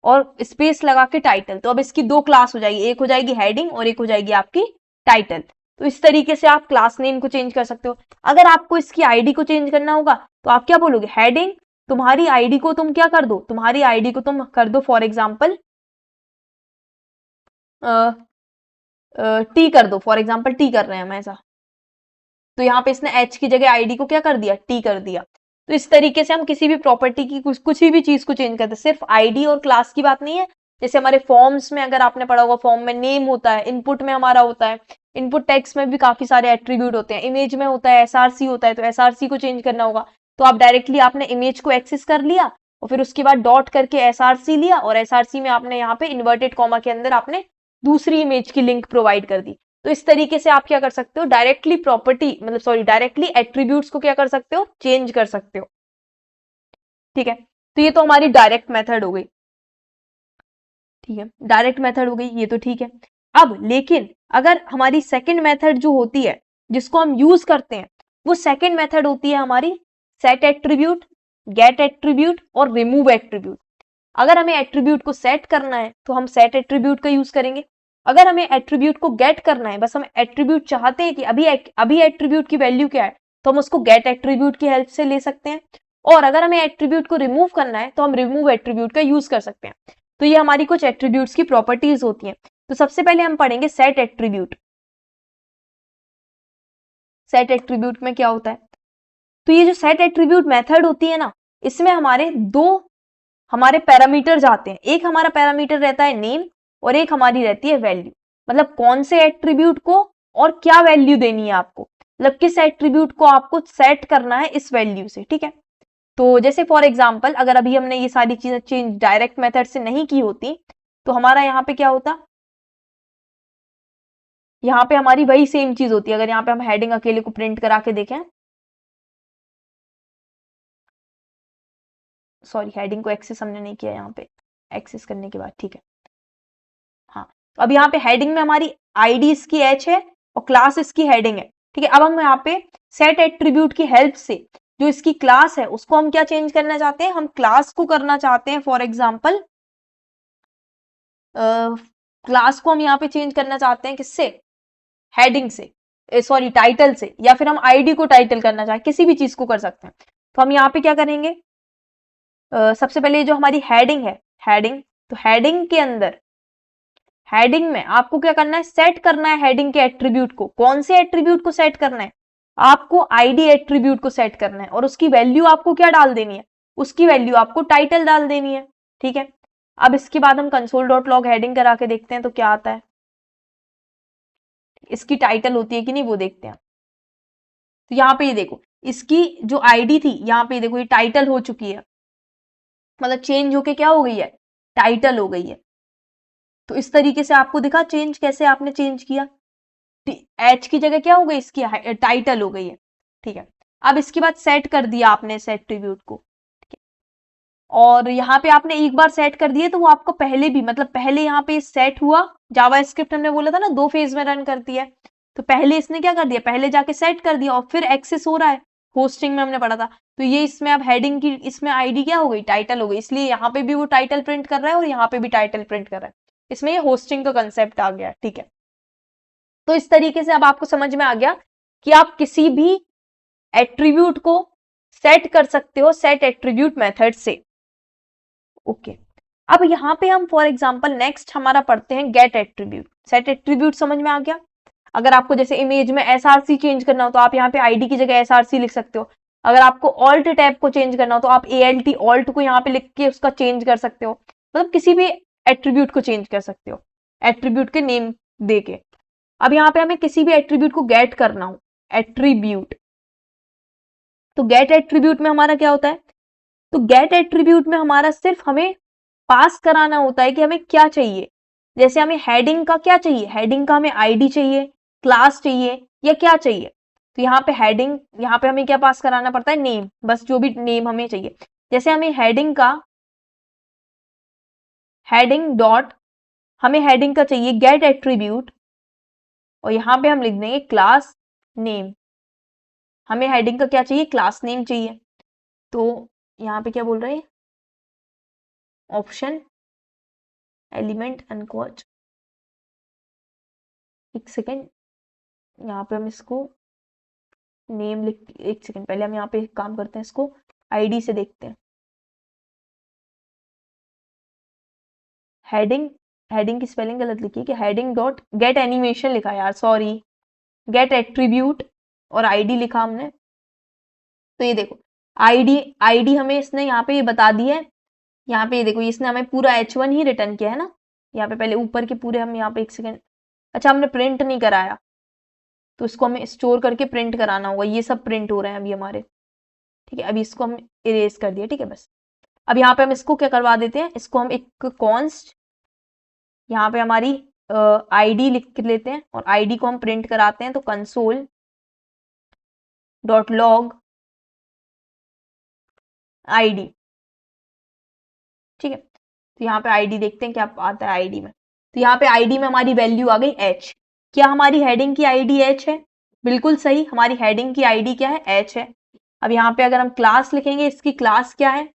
और स्पेस लगा के टाइटल। तो अब इसकी 2 क्लास हो जाएगी, एक हो जाएगी हेडिंग और एक हो जाएगी आपकी टाइटल। तो इस तरीके से आप क्लास नेम को चेंज कर सकते हो। अगर आपको इसकी आईडी को चेंज करना होगा तो आप क्या बोलोगे, हेडिंग तुम्हारी आईडी को तुम क्या कर दो, तुम्हारी आईडी को तुम कर दो फॉर एग्जाम्पल टी कर दो, फॉर एग्जाम्पल टी कर रहे हैं हम ऐसा, तो यहाँ पे इसने एच की जगह आईडी को क्या कर दिया, टी कर दिया। तो इस तरीके से हम किसी भी प्रॉपर्टी की कुछ भी चीज को चेंज करते हैं, सिर्फ आईडी और क्लास की बात नहीं है। जैसे हमारे फॉर्म्स में अगर आपने पढ़ा होगा, फॉर्म में नेम होता है, इनपुट में हमारा होता है, इनपुट टेक्स्ट में भी काफी सारे एट्रीब्यूट होते हैं, इमेज में होता है, एसआरसी होता है, तो एसआरसी को चेंज करना होगा तो आप डायरेक्टली आपने इमेज को एक्सेस कर लिया और फिर उसके बाद डॉट करके एसआरसी लिया और एसआरसी में आपने यहाँ पे इन्वर्टेड कॉमा के अंदर आपने दूसरी इमेज की लिंक प्रोवाइड कर दी। तो इस तरीके से आप क्या कर सकते हो, डायरेक्टली प्रॉपर्टी मतलब सॉरी डायरेक्टली एट्रीब्यूट्स को क्या कर सकते हो, चेंज कर सकते हो। ठीक है, तो ये तो हमारी डायरेक्ट मेथड हो गई। ठीक है, डायरेक्ट मेथड हो गई, ये तो ठीक है। अब लेकिन अगर हमारी सेकंड मेथड जो होती है जिसको हम यूज करते हैं, वो सेकंड मेथड होती है हमारी सेट एट्रीब्यूट, गेट एट्रीब्यूट और रिमूव एट्रीब्यूट। अगर हमें एट्रीब्यूट को सेट करना है तो हम सेट एट्रीब्यूट का यूज करेंगे। अगर हमें एट्रीब्यूट को गेट करना है, बस हम एट्रीब्यूट चाहते हैं कि अभी एट्रीब्यूट की वैल्यू क्या है, तो हम उसको गेट एट्रीब्यूट की हेल्प से ले सकते हैं। और अगर हमें एट्रीब्यूट को रिमूव करना है तो हम रिमूव एट्रीब्यूट का यूज कर सकते हैं। तो ये हमारी कुछ एट्रीब्यूट्स की प्रॉपर्टीज होती हैं। तो सबसे पहले हम पढ़ेंगे सेट एट्रीब्यूट। सेट एट्रीब्यूट में क्या होता है, तो ये जो सेट एट्रीब्यूट मेथड होती है ना, इसमें हमारे पैरामीटर्स आते हैं। एक हमारा पैरामीटर रहता है नेम और एक हमारी रहती है वैल्यू, मतलब कौन से एट्रीब्यूट को और क्या वैल्यू देनी है आपको, मतलब किस एट्रीब्यूट को आपको सेट करना है इस वैल्यू से। ठीक है, तो जैसे फॉर एग्जाम्पल अगर अभी हमने ये सारी चीजें चेंज डायरेक्ट मेथड से नहीं की होती तो हमारा यहाँ पे क्या होता, यहाँ पे हमारी वही सेम चीज होती है। अगर यहाँ पे हम हेडिंग अकेले को प्रिंट करा के देखें, सॉरी हेडिंग को एक्सेस हमने नहीं किया यहाँ पे, एक्सेस करने के बाद ठीक है। हाँ, अब यहाँ पे हेडिंग में हमारी आईडी इसकी एच है और क्लास इसकी हेडिंग है। ठीक है, अब हम यहाँ पे सेट एट्रीब्यूट की हेल्प से जो इसकी क्लास है उसको हम क्या चेंज करना चाहते हैं, हम क्लास को करना चाहते हैं फॉर एग्जाम्पल क्लास को हम यहाँ पे चेंज करना चाहते हैं किससे, हेडिंग से, सॉरी टाइटल से, या फिर हम आईडी को टाइटल करना चाहें, किसी भी चीज को कर सकते हैं। तो हम यहाँ पे क्या करेंगे, सबसे पहले जो हमारी हेडिंग है, हेडिंग, तो हेडिंग के अंदर हेडिंग में आपको क्या करना है, सेट करना है हेडिंग के एट्रीब्यूट को। कौन से एट्रीब्यूट को सेट करना है, आपको आईडी एट्रीब्यूट को सेट करना है और उसकी वैल्यू आपको क्या डाल देनी है, उसकी वैल्यू आपको टाइटल डाल देनी है। ठीक है, अब इसके बाद हम कंसोल डॉट लॉग हेडिंग करा के देखते हैं तो क्या आता है, इसकी टाइटल होती है कि नहीं वो देखते हैं। तो यहाँ पे ये देखो, इसकी जो आईडी थी यहाँ पे देखो ये टाइटल हो चुकी है, मतलब चेंज होके क्या हो गई है, टाइटल हो गई है। तो इस तरीके से आपको दिखा चेंज, कैसे आपने चेंज किया, एच की जगह क्या हो गई, इसकी टाइटल हो गई है। ठीक है, अब इसके बाद सेट कर दिया आपने इस एट्रीब्यूट को, और यहाँ पे आपने एक बार सेट कर दिए तो वो आपको पहले भी, मतलब पहले यहाँ पे सेट हुआ, जावा स्क्रिप्ट हमने बोला था ना 2 फेज में रन करती है, तो पहले इसने क्या कर दिया, पहले जाके सेट कर दिया और फिर एक्सेस हो रहा है, होस्टिंग में हमने पढ़ा था। तो ये इसमें अब हेडिंग की इसमें आईडी क्या हो गई, टाइटल हो गई, इसलिए यहाँ पे भी वो टाइटल प्रिंट कर रहा है और यहाँ पे भी टाइटल प्रिंट कर रहा है। इसमें ये होस्टिंग का कंसेप्ट आ गया। ठीक है, तो इस तरीके से अब आपको समझ में आ गया कि आप किसी भी एट्रीब्यूट को सेट कर सकते हो सेट एट्रीब्यूट मेथड से। ओके, अब यहाँ पे हम फॉर एग्जांपल नेक्स्ट हमारा पढ़ते हैं गेट एट्रीब्यूट। सेट एट्रीब्यूट समझ में आ गया। अगर आपको जैसे इमेज में एसआरसी चेंज करना हो तो आप यहाँ पे आईडी की जगह एसआरसी लिख सकते हो। अगर आपको ऑल्ट टैब को चेंज करना हो तो आप एएलटी ऑल्ट को यहाँ पे लिख के उसका चेंज कर सकते हो, मतलब किसी भी एट्रीब्यूट को चेंज कर सकते हो एट्रीब्यूट के नेम दे के। अब यहाँ पे हमें किसी भी एट्रीब्यूट को गेट करना हो, एट्रीब्यूट, तो गेट एट्रीब्यूट में हमारा क्या होता है, तो गेट एट्रीब्यूट में हमारा सिर्फ हमें पास कराना होता है कि हमें क्या चाहिए। जैसे हमें हेडिंग का क्या चाहिए, हेडिंग का हमें आईडी चाहिए, क्लास चाहिए या क्या चाहिए, तो यहाँ पे हेडिंग, यहाँ पे हमें क्या पास कराना पड़ता है, नेम, बस जो भी नेम हमें चाहिए। जैसे हमें हेडिंग का, हेडिंग डॉट, हमें हेडिंग का चाहिए गेट एट्रीब्यूट और यहाँ पे हम लिख देंगे क्लास नेम। हमें हेडिंग का क्या चाहिए, क्लास नेम चाहिए। तो यहाँ पे क्या बोल रहे हैं, ऑप्शन एलिमेंट अनकोच, एक सेकेंड, यहाँ पे हम इसको नेम लिख, एक सेकेंड पहले हम यहाँ पे काम करते हैं, इसको आईडी से देखते हैं। हेडिंग हेडिंग की स्पेलिंग गलत लिखी है कि हेडिंग डॉट गेट एनिमेशन लिखा है यार, सॉरी, गेट एट्रीब्यूट और आईडी लिखा हमने। तो ये देखो आईडी आईडी हमें इसने यहाँ पे ये बता दी है, यहाँ पे ये देखो इसने हमें पूरा H1 ही रिटर्न किया है ना, यहाँ पे पहले ऊपर के पूरे हम यहाँ पे एक सेकेंड, अच्छा हमने प्रिंट नहीं कराया तो इसको हमें स्टोर करके प्रिंट कराना होगा, ये सब प्रिंट हो रहे हैं अभी हमारे, ठीक है। अभी इसको हम इरेज कर दिया, ठीक है बस। अब यहाँ पे हम इसको क्या करवा देते हैं, इसको हम एक कॉन्स्ट यहाँ पे हमारी आईडी लिख लेते हैं और आईडी को हम प्रिंट कराते हैं, तो कंसोल डॉट लॉग आईडी, ठीक है। तो यहाँ पे आईडी देखते हैं क्या आता है आईडी में, तो यहाँ पे आईडी में हमारी वैल्यू आ गई h। क्या हमारी हेडिंग की आईडी h है? बिल्कुल सही, हमारी हेडिंग की आईडी क्या है, h है। अब यहाँ पे अगर हम क्लास लिखेंगे, इसकी क्लास क्या है,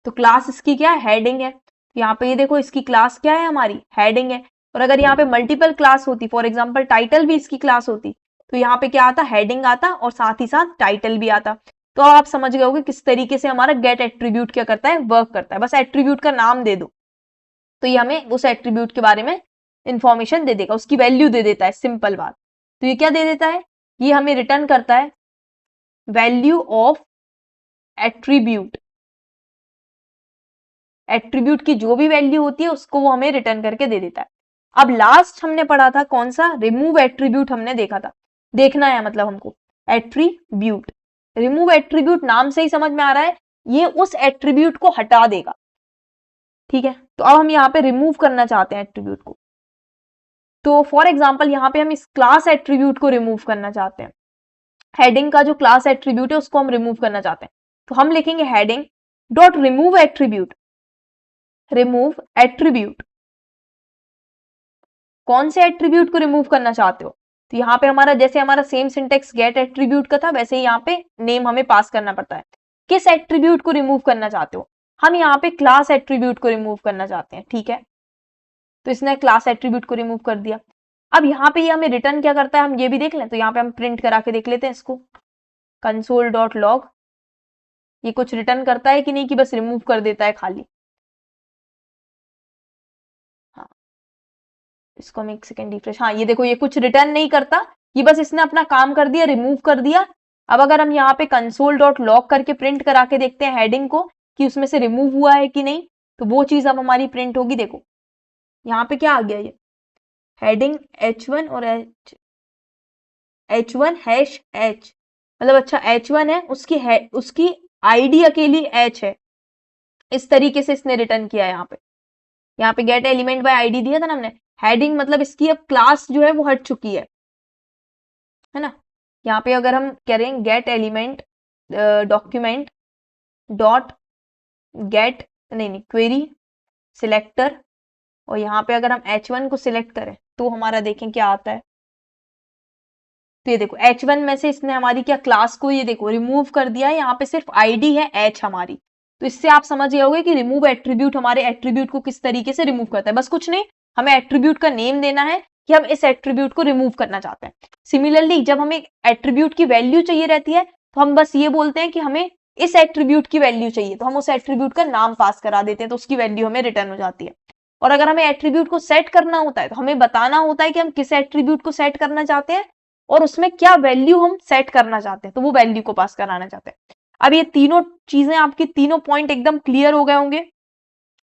तो क्लास इसकी क्या है, हेडिंग है। यहाँ पे ये देखो इसकी क्लास क्या है, हमारी हेडिंग है। और अगर यहाँ पे मल्टीपल क्लास होती, फॉर एग्जाम्पल टाइटल भी इसकी क्लास होती, तो यहाँ पे क्या आता, हेडिंग आता और साथ ही साथ टाइटल भी आता। तो आप समझ गए होगे किस तरीके से हमारा गेट एट्रीब्यूट क्या करता है, वर्क करता है। बस एट्रीब्यूट का नाम दे दो तो ये हमें उस एट्रीब्यूट के बारे में इंफॉर्मेशन दे देगा, उसकी वैल्यू दे देता है, सिंपल बात। तो ये क्या दे देता है, ये हमें रिटर्न करता है वैल्यू ऑफ एट्रीब्यूट। एट्रीब्यूट की जो भी वैल्यू होती है उसको वो हमें रिटर्न करके दे देता है। अब लास्ट हमने पढ़ा था कौन सा, रिमूव एट्रीब्यूट हमने देखा था, देखना है मतलब हमको एट्रीब्यूट। रिमूव एट्रीब्यूट नाम से ही समझ में आ रहा है ये उस एट्रीब्यूट को हटा देगा, ठीक है। तो अब हम यहाँ पे रिमूव करना चाहते हैं एट्रीब्यूट को, तो फॉर एग्जाम्पल यहाँ पे हम इस क्लास एट्रीब्यूट को रिमूव करना चाहते हैं, हेडिंग का जो क्लास एट्रीब्यूट है उसको हम रिमूव करना चाहते हैं। तो हम लिखेंगे heading dot remove attribute, remove attribute. कौन से एट्रीब्यूट को रिमूव करना चाहते हो, तो यहाँ पे हमारा जैसे हमारा सेम सिंटेक्स गेट एट्रीब्यूट का था वैसे ही यहाँ पे नेम हमें पास करना पड़ता है। किस एट्रीब्यूट को रिमूव करना चाहते हो, हम यहाँ पे क्लास एट्रीब्यूट को रिमूव करना चाहते हैं, ठीक है। तो इसने क्लास एट्रीब्यूट को रिमूव कर दिया। अब यहाँ पे ये हमें रिटर्न क्या करता है हम ये भी देख लें, तो यहाँ पे हम प्रिंट करा के देख लेते हैं इसको, कंसोल डॉट लॉग, ये कुछ रिटर्न करता है कि नहीं, कि बस रिमूव कर देता है खाली। हाँ इसको हम एक सेकेंड रिफ्रेश, हाँ ये देखो ये कुछ रिटर्न नहीं करता, ये बस इसने अपना काम कर दिया, रिमूव कर दिया। अब अगर हम यहाँ पे कंसोल डॉट लॉग करके प्रिंट करा के देखते हैं हेडिंग को कि उसमें से रिमूव हुआ है कि नहीं, तो वो चीज अब हमारी प्रिंट होगी। देखो यहाँ पे क्या आ गया, ये हेडिंग H1 और H1 हैश H, मतलब अच्छा H1 है, उसकी आईडी अकेली H है, इस तरीके से इसने रिटर्न किया है। यहाँ पे गेट एलिमेंट बाय आईडी दिया था ना हमने, हेडिंग मतलब इसकी अब क्लास जो है वो हट चुकी है ना। यहाँ पे अगर हम करें gate element document dot gate नहीं क्वेरी सिलेक्टर, और यहाँ पे अगर हम H1 को सिलेक्ट करें तो हमारा देखें क्या आता है। तो ये देखो H1 में से इसने हमारी क्या क्लास को ये देखो रिमूव कर दिया है, यहाँ पे सिर्फ आईडी है H हमारी। तो इससे आप समझ गए होगे कि रिमूव एट्रीब्यूट हमारे एट्रीब्यूट को किस तरीके से रिमूव करता है। बस कुछ नहीं, हमें एट्रीब्यूट का नेम देना है कि हम इस एट्रीब्यूट को रिमूव करना चाहते हैं। सिमिलरली जब हमें एट्रीब्यूट की वैल्यू चाहिए रहती है तो हम बस ये बोलते हैं कि हमें इस एट्रीब्यूट की वैल्यू चाहिए, तो हम उस एट्रीब्यूट का नाम पास करा देते हैं, तो उसकी वैल्यू हमें रिटर्न हो जाती है। और अगर हमें एट्रीब्यूट को सेट करना होता है तो हमें बताना होता है कि हम किस एट्रीब्यूट को सेट करना चाहते हैं और उसमें क्या वैल्यू हम सेट करना चाहते हैं, तो वो वैल्यू को पास कराना चाहते हैं। अब ये तीनों चीजें आपकी तीनों पॉइंट एकदम क्लियर हो गए होंगे।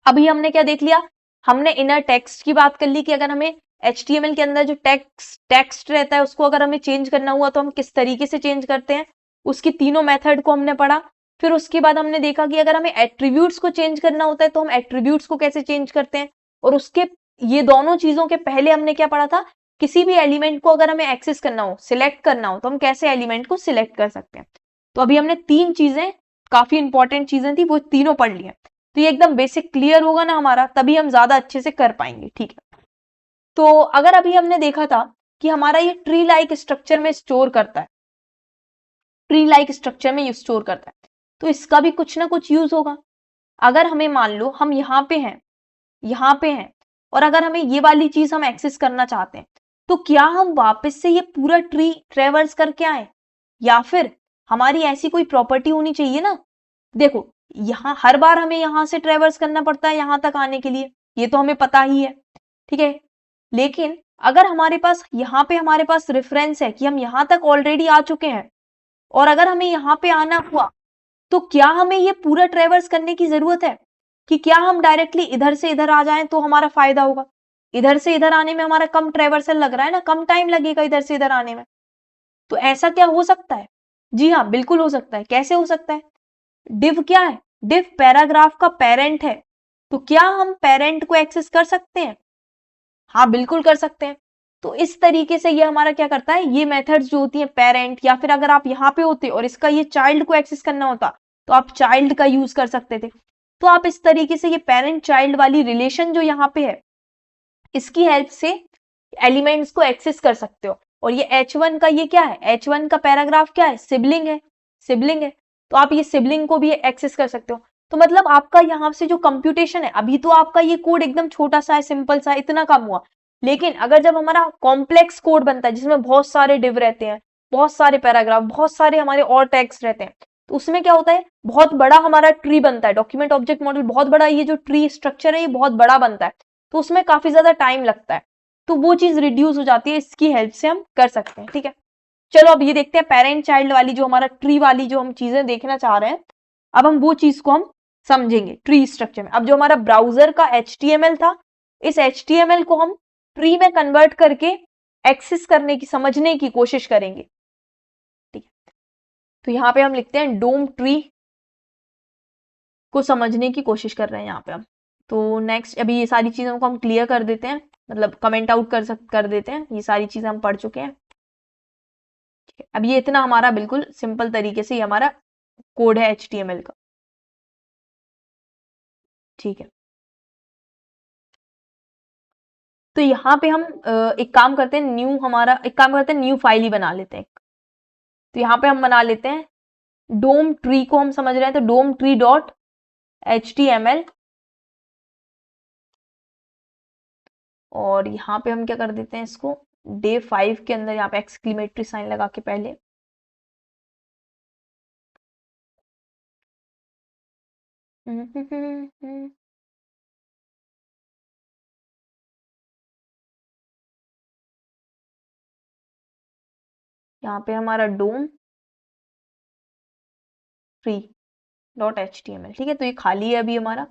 अभी हमने क्या देख लिया, हमने इनर टेक्स्ट की बात कर ली कि अगर हमें HTML के अंदर जो टेक्स्ट रहता है उसको अगर हमें चेंज करना हुआ तो हम किस तरीके से चेंज करते हैं, उसकी तीनों मेथड को हमने पढ़ा। फिर उसके बाद हमने देखा कि अगर हमें एट्रीब्यूट्स को चेंज करना होता है तो हम एट्रीब्यूट्स को कैसे चेंज करते हैं, और उसके ये दोनों चीजों के पहले हमने क्या पढ़ा था, किसी भी एलिमेंट को अगर हमें एक्सेस करना हो, सिलेक्ट करना हो, तो हम कैसे एलिमेंट को सिलेक्ट कर सकते हैं। तो अभी हमने तीन चीजें, काफी इंपॉर्टेंट चीजें थी, वो तीनों पढ़ ली है। तो ये एकदम बेसिक क्लियर होगा ना हमारा, तभी हम ज्यादा अच्छे से कर पाएंगे, ठीक है। तो अगर अभी हमने देखा था कि हमारा ये ट्री लाइक स्ट्रक्चर में स्टोर करता है, ट्री लाइक स्ट्रक्चर में स्टोर करता है, तो इसका भी कुछ ना कुछ यूज होगा। अगर हमें मान लो हम यहाँ पे हैं और अगर हमें ये वाली चीज हम एक्सेस करना चाहते हैं, तो क्या हम वापस से ये पूरा ट्री ट्रेवर्स करके आए, या फिर हमारी ऐसी कोई प्रॉपर्टी होनी चाहिए ना। देखो यहाँ हर बार हमें यहाँ से ट्रेवर्स करना पड़ता है यहाँ तक आने के लिए, ये तो हमें पता ही है, ठीक है। लेकिन अगर हमारे पास यहाँ पे हमारे पास रेफरेंस है कि हम यहाँ तक ऑलरेडी आ चुके हैं और अगर हमें यहाँ पे आना हुआ तो क्या हमें ये पूरा ट्रेवर्स करने की जरूरत है कि क्या हम डायरेक्टली इधर से इधर आ जाएं तो हमारा फायदा होगा? इधर से इधर आने में हमारा कम ट्रेवर्सल लग रहा है ना, कम टाइम लगेगा इधर से इधर आने में। तो ऐसा क्या हो सकता है? जी हाँ, बिल्कुल हो सकता है। कैसे हो सकता है? डिव क्या है? डिव पैराग्राफ का पेरेंट है। तो क्या हम पेरेंट को एक्सेस कर सकते हैं? हाँ, बिल्कुल कर सकते हैं। तो इस तरीके से ये हमारा क्या करता है, ये मेथड्स जो होती है पेरेंट, या फिर अगर आप यहाँ पे होते और इसका ये चाइल्ड को एक्सेस करना होता तो आप चाइल्ड का यूज कर सकते थे। तो आप इस तरीके से ये पेरेंट चाइल्ड वाली रिलेशन जो यहाँ पे है इसकी हेल्प से एलिमेंट्स को एक्सेस कर सकते हो। और ये H1 का ये क्या है, H1 का पैराग्राफ क्या है, सिबलिंग है, सिबलिंग है। तो आप ये सिबलिंग को भी एक्सेस कर सकते हो। तो मतलब आपका यहाँ से जो कंप्यूटेशन है, अभी तो आपका ये कोड एकदम छोटा सा है, सिंपल सा है, इतना कम हुआ। लेकिन अगर जब हमारा कॉम्प्लेक्स कोड बनता है जिसमें बहुत सारे डिव रहते हैं, बहुत सारे पैराग्राफ, बहुत सारे हमारे और टैग्स रहते हैं, तो उसमें क्या होता है, बहुत बड़ा हमारा ट्री बनता है। डॉक्यूमेंट ऑब्जेक्ट मॉडल बहुत बड़ा, ये जो ट्री स्ट्रक्चर है ये बहुत बड़ा बनता है, तो उसमें काफी ज्यादा टाइम लगता है। तो वो चीज रिड्यूस हो जाती है, इसकी हेल्प से हम कर सकते हैं, ठीक है। चलो अब ये देखते हैं पेरेंट चाइल्ड वाली जो हमारा ट्री वाली जो हम चीजें देखना चाह रहे हैं, अब हम वो चीज को हम समझेंगे ट्री स्ट्रक्चर में। अब जो हमारा ब्राउजर का HTML था, इस HTML को हम ट्री में कन्वर्ट करके एक्सेस करने की, समझने की कोशिश करेंगे, ठीक है। तो यहाँ पे हम लिखते हैं डोम ट्री को समझने की कोशिश कर रहे हैं यहाँ पे हम। तो नेक्स्ट, अभी ये सारी चीजों को हम क्लियर कर देते हैं, मतलब कमेंट आउट कर देते हैं। ये सारी चीजें हम पढ़ चुके हैं, ठीक है। अब ये इतना हमारा बिल्कुल सिंपल तरीके से ये हमारा कोड है HTML का, ठीक है। तो यहाँ पे हम एक काम करते हैं, न्यू फाइल ही बना लेते हैं। तो यहाँ पे हम बना लेते हैं डोम ट्री को, हम समझ रहे हैं तो डोम ट्री डॉट HTML। और यहाँ पे हम क्या कर देते हैं, इसको डे 5 के अंदर यहाँ पे एक्सक्लेमेटरी साइन लगा के पहले यहाँ पे हमारा डोम ट्री डॉट HTML, ठीक है। तो ये खाली है अभी हमारा।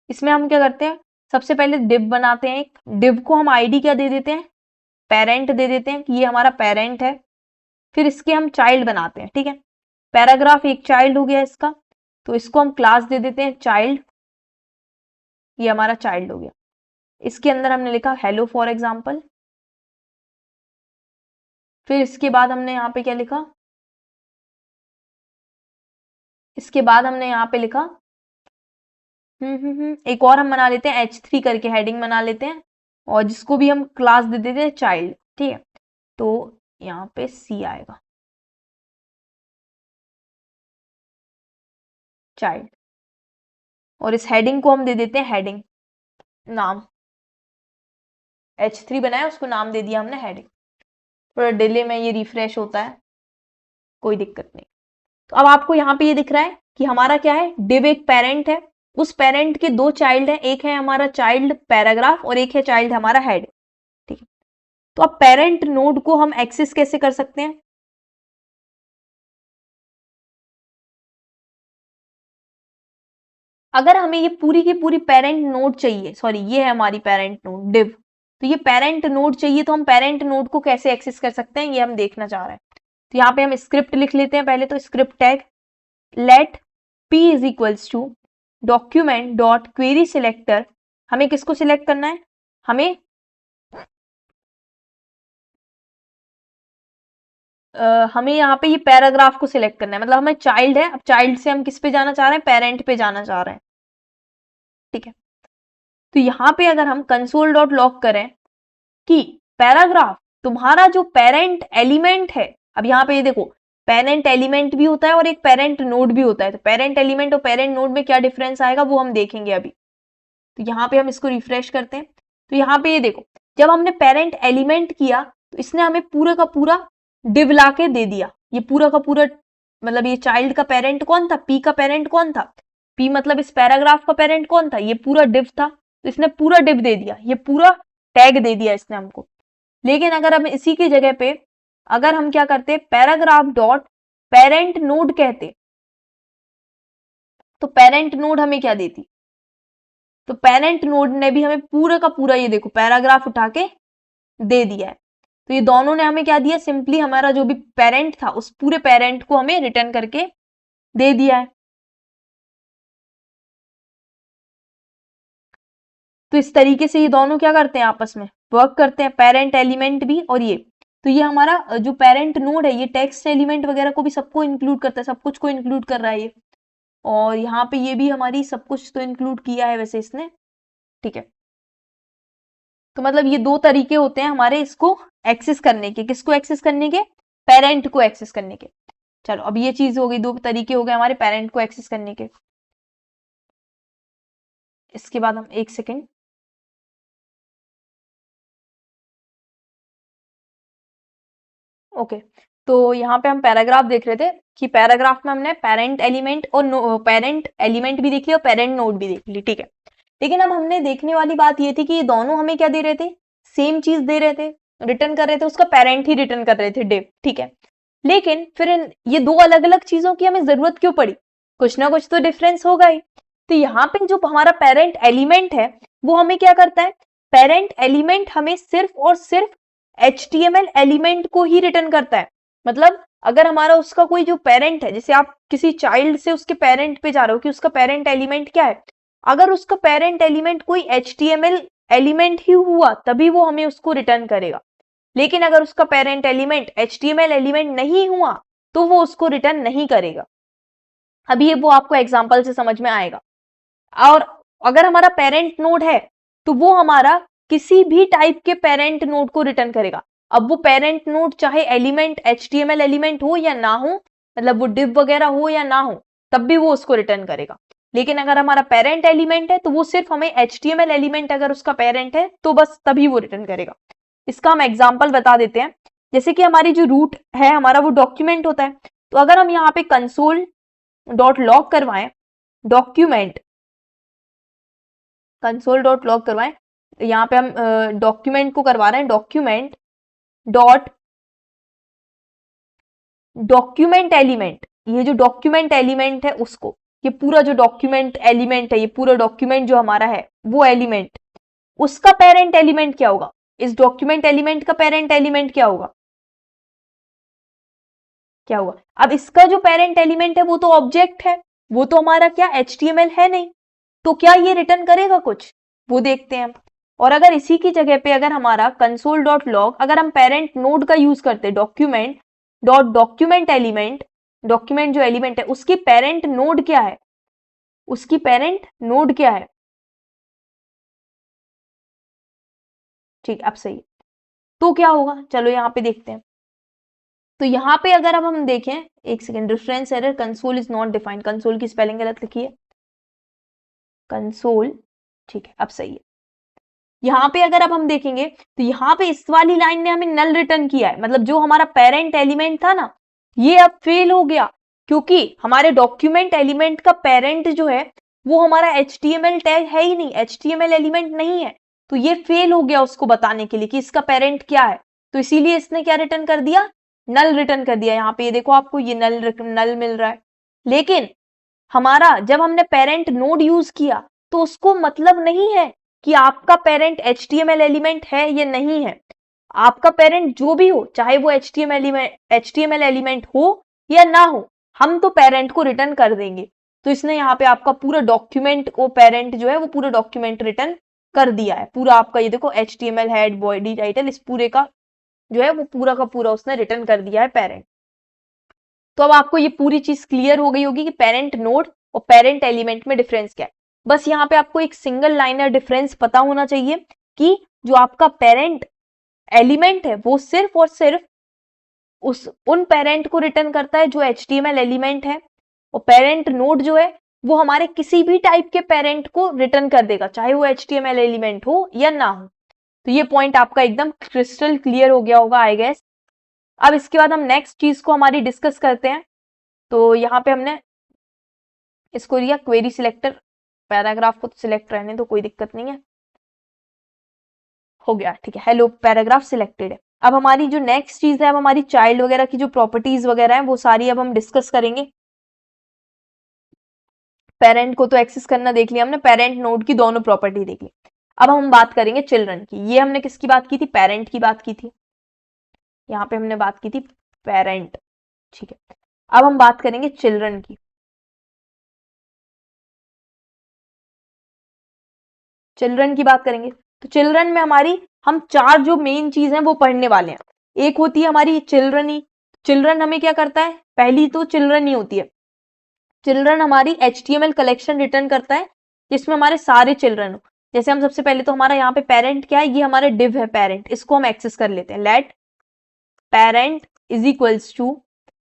इसमें हम क्या करते हैं, सबसे पहले डिव बनाते हैं। एक डिव को हम आईडी क्या दे देते हैं, पेरेंट दे देते हैं कि ये हमारा पेरेंट है। फिर इसके हम चाइल्ड बनाते हैं, ठीक है। पैराग्राफ एक चाइल्ड हो गया इसका, तो इसको हम क्लास दे देते हैं चाइल्ड, ये हमारा चाइल्ड हो गया। इसके अंदर हमने लिखा हेलो फॉर एग्जाम्पल। फिर इसके बाद हमने यहाँ पे क्या लिखा, इसके बाद हमने यहाँ पे लिखा एक और हम बना लेते हैं H3 करके हेडिंग बना लेते हैं, और जिसको भी हम क्लास दे देते हैं चाइल्ड, ठीक है। तो यहाँ पे C आएगा, चाइल्ड। और इस हेडिंग को हम दे देते हैं हेडिंग नाम, H3 बनाया उसको नाम दे दिया हमने हेडिंग। थोड़ा डिले में ये रिफ्रेश होता है, कोई दिक्कत नहीं। तो अब आपको यहाँ पे ये दिख रहा है कि हमारा क्या है, डिव एक पेरेंट है, उस पेरेंट के दो चाइल्ड है, एक है हमारा चाइल्ड पैराग्राफ और एक है चाइल्ड हमारा हेड, ठीक है। तो अब पेरेंट नोड को हम एक्सेस कैसे कर सकते हैं, अगर हमें ये पूरी की पूरी पेरेंट नोड चाहिए, सॉरी ये है हमारी पेरेंट नोड डिव, तो ये पेरेंट नोड चाहिए, तो हम पेरेंट नोड को कैसे एक्सेस कर सकते हैं ये हम देखना चाह रहे हैं। तो यहाँ पे हम स्क्रिप्ट लिख लेते हैं पहले, तो script tag let p is equals to document dot query selector. हमें किसको सिलेक्ट करना है, हमें हमें यहाँ पे ये पैराग्राफ को सिलेक्ट करना है, मतलब हमें चाइल्ड है, अब चाइल्ड से हम किस पे जाना चाह रहे हैं, पेरेंट पे जाना चाह रहे हैं, ठीक है। तो यहाँ पे अगर हम कंसोल डॉट लॉग करें कि पैराग्राफ तुम्हारा जो पेरेंट एलिमेंट है, अब यहाँ पे ये देखो पेरेंट एलिमेंट भी होता है और एक पेरेंट नोड भी होता है, तो पेरेंट एलिमेंट और पेरेंट नोड में क्या डिफरेंस आएगा वो हम देखेंगे अभी। तो यहाँ पे हम इसको रिफ्रेश करते हैं, तो यहाँ पे ये देखो जब हमने पेरेंट एलिमेंट किया तो इसने हमें पूरा का पूरा डिव ला के दे दिया। ये पूरा का पूरा मतलब ये चाइल्ड का पेरेंट कौन था, पी का पेरेंट कौन था, पी मतलब इस पैराग्राफ का पेरेंट कौन था, ये पूरा डिव था। तो इसने पूरा डिव दे दिया, ये पूरा टैग दे दिया इसने हमको। लेकिन अगर हम इसी की जगह पे अगर हम क्या करते पैराग्राफ डॉट पेरेंट नोड कहते, तो पेरेंट नोड हमें क्या देती, तो पेरेंट नोड ने भी हमें पूरा का पूरा ये देखो पैराग्राफ उठा के दे दिया है। तो ये दोनों ने हमें क्या दिया, सिंपली हमारा जो भी पेरेंट था उस पूरे पेरेंट को हमें रिटर्न करके दे दिया है। तो इस तरीके से ये दोनों क्या करते हैं, आपस में वर्क करते हैं, पेरेंट एलिमेंट भी और ये। तो ये हमारा जो पेरेंट नोड है ये टेक्स्ट एलिमेंट वगैरह को भी सबको इंक्लूड करता है, सब कुछ को इंक्लूड कर रहा है ये। और यहाँ पे ये भी हमारी सब कुछ तो इंक्लूड किया है वैसे इसने, ठीक है। तो मतलब ये दो तरीके होते हैं हमारे इसको एक्सेस करने के, किसको एक्सेस करने के, पेरेंट को एक्सेस करने के। चलो अब ये चीज हो गई, दो तरीके हो गए हमारे पेरेंट को एक्सेस करने के। इसके बाद हम एक सेकेंड, ओके तो यहाँ पे हम पैराग्राफ देख रहे थे कि पैराग्राफ में हमने पेरेंट एलिमेंट और पेरेंट एलिमेंट भी देख लिया और पेरेंट नोड भी देख ली, ठीक है। लेकिन अब हमने देखने वाली बात ये थी कि ये दोनों हमें क्या दे रहे थे, सेम चीज दे रहे थे, रिटर्न कर रहे थे, उसका पेरेंट ही रिटर्न कर रहे थे डिव, ठीक है। लेकिन फिर ये दो अलग अलग चीजों की हमें जरूरत क्यों पड़ी, कुछ ना कुछ तो डिफरेंस होगा ही। तो यहाँ पे जो हमारा पेरेंट एलिमेंट है वो हमें क्या करता है, पेरेंट एलिमेंट हमें सिर्फ और सिर्फ HTML एलिमेंट को ही रिटर्न करता है। मतलब अगर हमारा उसका कोई जो पेरेंट है, जैसे आप किसी चाइल्ड से उसके पेरेंट पे जा रहे हो कि उसका पेरेंट एलिमेंट क्या है, अगर उसका पेरेंट एलिमेंट कोई HTML एलिमेंट ही हुआ तभी वो हमें उसको रिटर्न करेगा। लेकिन अगर उसका पेरेंट एलिमेंट HTML एलिमेंट नहीं हुआ तो वो उसको रिटर्न नहीं करेगा। अभी ये वो आपको एग्जांपल से समझ में आएगा। और अगर हमारा पेरेंट नोड है तो वो हमारा किसी भी टाइप के पेरेंट नोड को रिटर्न करेगा। अब वो पेरेंट नोड चाहे एलिमेंट HTML एलिमेंट हो या ना हो, मतलब वो डिव वगैरह हो या ना हो, तब भी वो उसको रिटर्न करेगा। लेकिन अगर हमारा पेरेंट एलिमेंट है तो वो सिर्फ हमें HTML एलिमेंट अगर उसका पेरेंट है तो बस तभी वो रिटर्न करेगा। इसका हम एग्जाम्पल बता देते हैं। जैसे कि हमारी जो रूट है हमारा वो डॉक्यूमेंट होता है, तो अगर हम यहाँ पे कंसोल डॉट लॉग करवाएं डॉक्यूमेंट, कंसोल डॉट लॉग करवाएं, यहाँ पे हम डॉक्यूमेंट को करवा रहे हैं डॉक्यूमेंट डॉट डॉक्यूमेंट एलिमेंट, ये जो डॉक्यूमेंट एलिमेंट है उसको, ये पूरा जो डॉक्यूमेंट एलिमेंट है, ये पूरा डॉक्यूमेंट जो हमारा है वो एलिमेंट, उसका पेरेंट एलिमेंट क्या होगा, इस डॉक्यूमेंट एलिमेंट का पेरेंट एलिमेंट क्या होगा, क्या हुआ। अब इसका जो पेरेंट एलिमेंट है वो तो ऑब्जेक्ट है, वो तो हमारा क्या HTML है नहीं, तो क्या ये रिटर्न करेगा कुछ, वो देखते हैं हम। और अगर इसी की जगह पे अगर हमारा कंसोल डॉट लॉग अगर हम पेरेंट नोड का यूज करते document dot document element, document जो एलिमेंट है उसकी पेरेंट नोड क्या है, उसकी पेरेंट नोड क्या है, ठीक अब सही, तो क्या होगा चलो यहाँ पे देखते हैं। तो यहाँ पे अगर अब हम देखें, एक second, reference error, console is not defined, console की स्पेलिंग गलत लिखी है, कंसोल, ठीक है अब सही है। यहाँ पे अगर अब हम देखेंगे तो यहाँ पे इस वाली लाइन ने हमें नल रिटर्न किया है, मतलब जो हमारा पेरेंट एलिमेंट था ना ये अब फेल हो गया, क्योंकि हमारे डॉक्यूमेंट एलिमेंट का पेरेंट जो है वो हमारा HTML टैग है ही नहीं, HTML एलिमेंट नहीं है, तो ये फेल हो गया उसको बताने के लिए कि इसका पेरेंट क्या है। तो इसीलिए इसने क्या रिटर्न कर दिया, नल रिटर्न कर दिया। यहाँ पे ये देखो आपको ये नल मिल रहा है। लेकिन हमारा जब हमने पेरेंट नोड यूज किया तो उसको मतलब नहीं है कि आपका पेरेंट HTML एलिमेंट है या नहीं है, आपका पेरेंट जो भी हो चाहे वो HTML एलिमेंट हो या ना हो, हम तो पेरेंट को रिटर्न कर देंगे। तो इसने यहाँ पे आपका पूरा डॉक्यूमेंट को पेरेंट जो है वो पूरा डॉक्यूमेंट रिटर्न कर दिया है, पूरा आपका ये देखो HTML हेड बॉडी टाइटल इस पूरे का जो है वो पूरा का पूरा उसने रिटर्न कर दिया है पेरेंट। तो अब आपको ये पूरी चीज क्लियर हो गई होगी कि पेरेंट नोड और पेरेंट एलिमेंट में डिफरेंस क्या है। बस यहाँ पे आपको एक सिंगल लाइनर डिफरेंस पता होना चाहिए कि जो आपका पेरेंट एलिमेंट है वो सिर्फ और सिर्फ उन पेरेंट को रिटर्न करता है जो HTML एलिमेंट है, और पेरेंट नोड जो है वो हमारे किसी भी टाइप के पेरेंट को रिटर्न कर देगा चाहे वो HTML एलिमेंट हो या ना हो। तो ये पॉइंट आपका एकदम क्रिस्टल क्लियर हो गया होगा आई गेस। अब इसके बाद हम नेक्स्ट चीज को हमारी डिस्कस करते हैं। तो यहाँ पे हमने इसको लिया क्वेरी सिलेक्टर, पैराग्राफ को तो सिलेक्ट रहने तो कोई दिक्कत नहीं है, हो गया, ठीक है, हेलो पैराग्राफ सिलेक्टेड है। अब हमारी जो नेक्स्ट चीज है, अब हमारी चाइल्ड वगैरह की जो प्रॉपर्टीज वगैरह है वो सारी अब हम डिस्कस करेंगे। पेरेंट को तो एक्सेस करना देख लिया हमने, पेरेंट नोड की दोनों प्रॉपर्टी देख ली। अब हम बात करेंगे चिल्ड्रन की। ये हमने किसकी बात की थी, पेरेंट की बात की थी, यहाँ पे हमने बात की थी पेरेंट, ठीक है। अब हम बात करेंगे चिल्ड्रन की। चिल्ड्रन की बात करेंगे तो चिल्ड्रन में हमारी हम चार जो मेन चीज हैं वो पढ़ने वाले हैं। एक होती है हमारी चिल्ड्रन ही, चिल्ड्रन हमें क्या करता है, पहली तो चिल्ड्रन ही होती है। चिल्ड्रन हमारी HTML कलेक्शन रिटर्न करता है जिसमें हमारे सारे चिल्ड्रन हो। जैसे हम सबसे पहले तो हमारा यहाँ पे पेरेंट क्या है, ये हमारे डिव है पेरेंट, इसको हम एक्सेस कर लेते हैं। Let parent is equals to,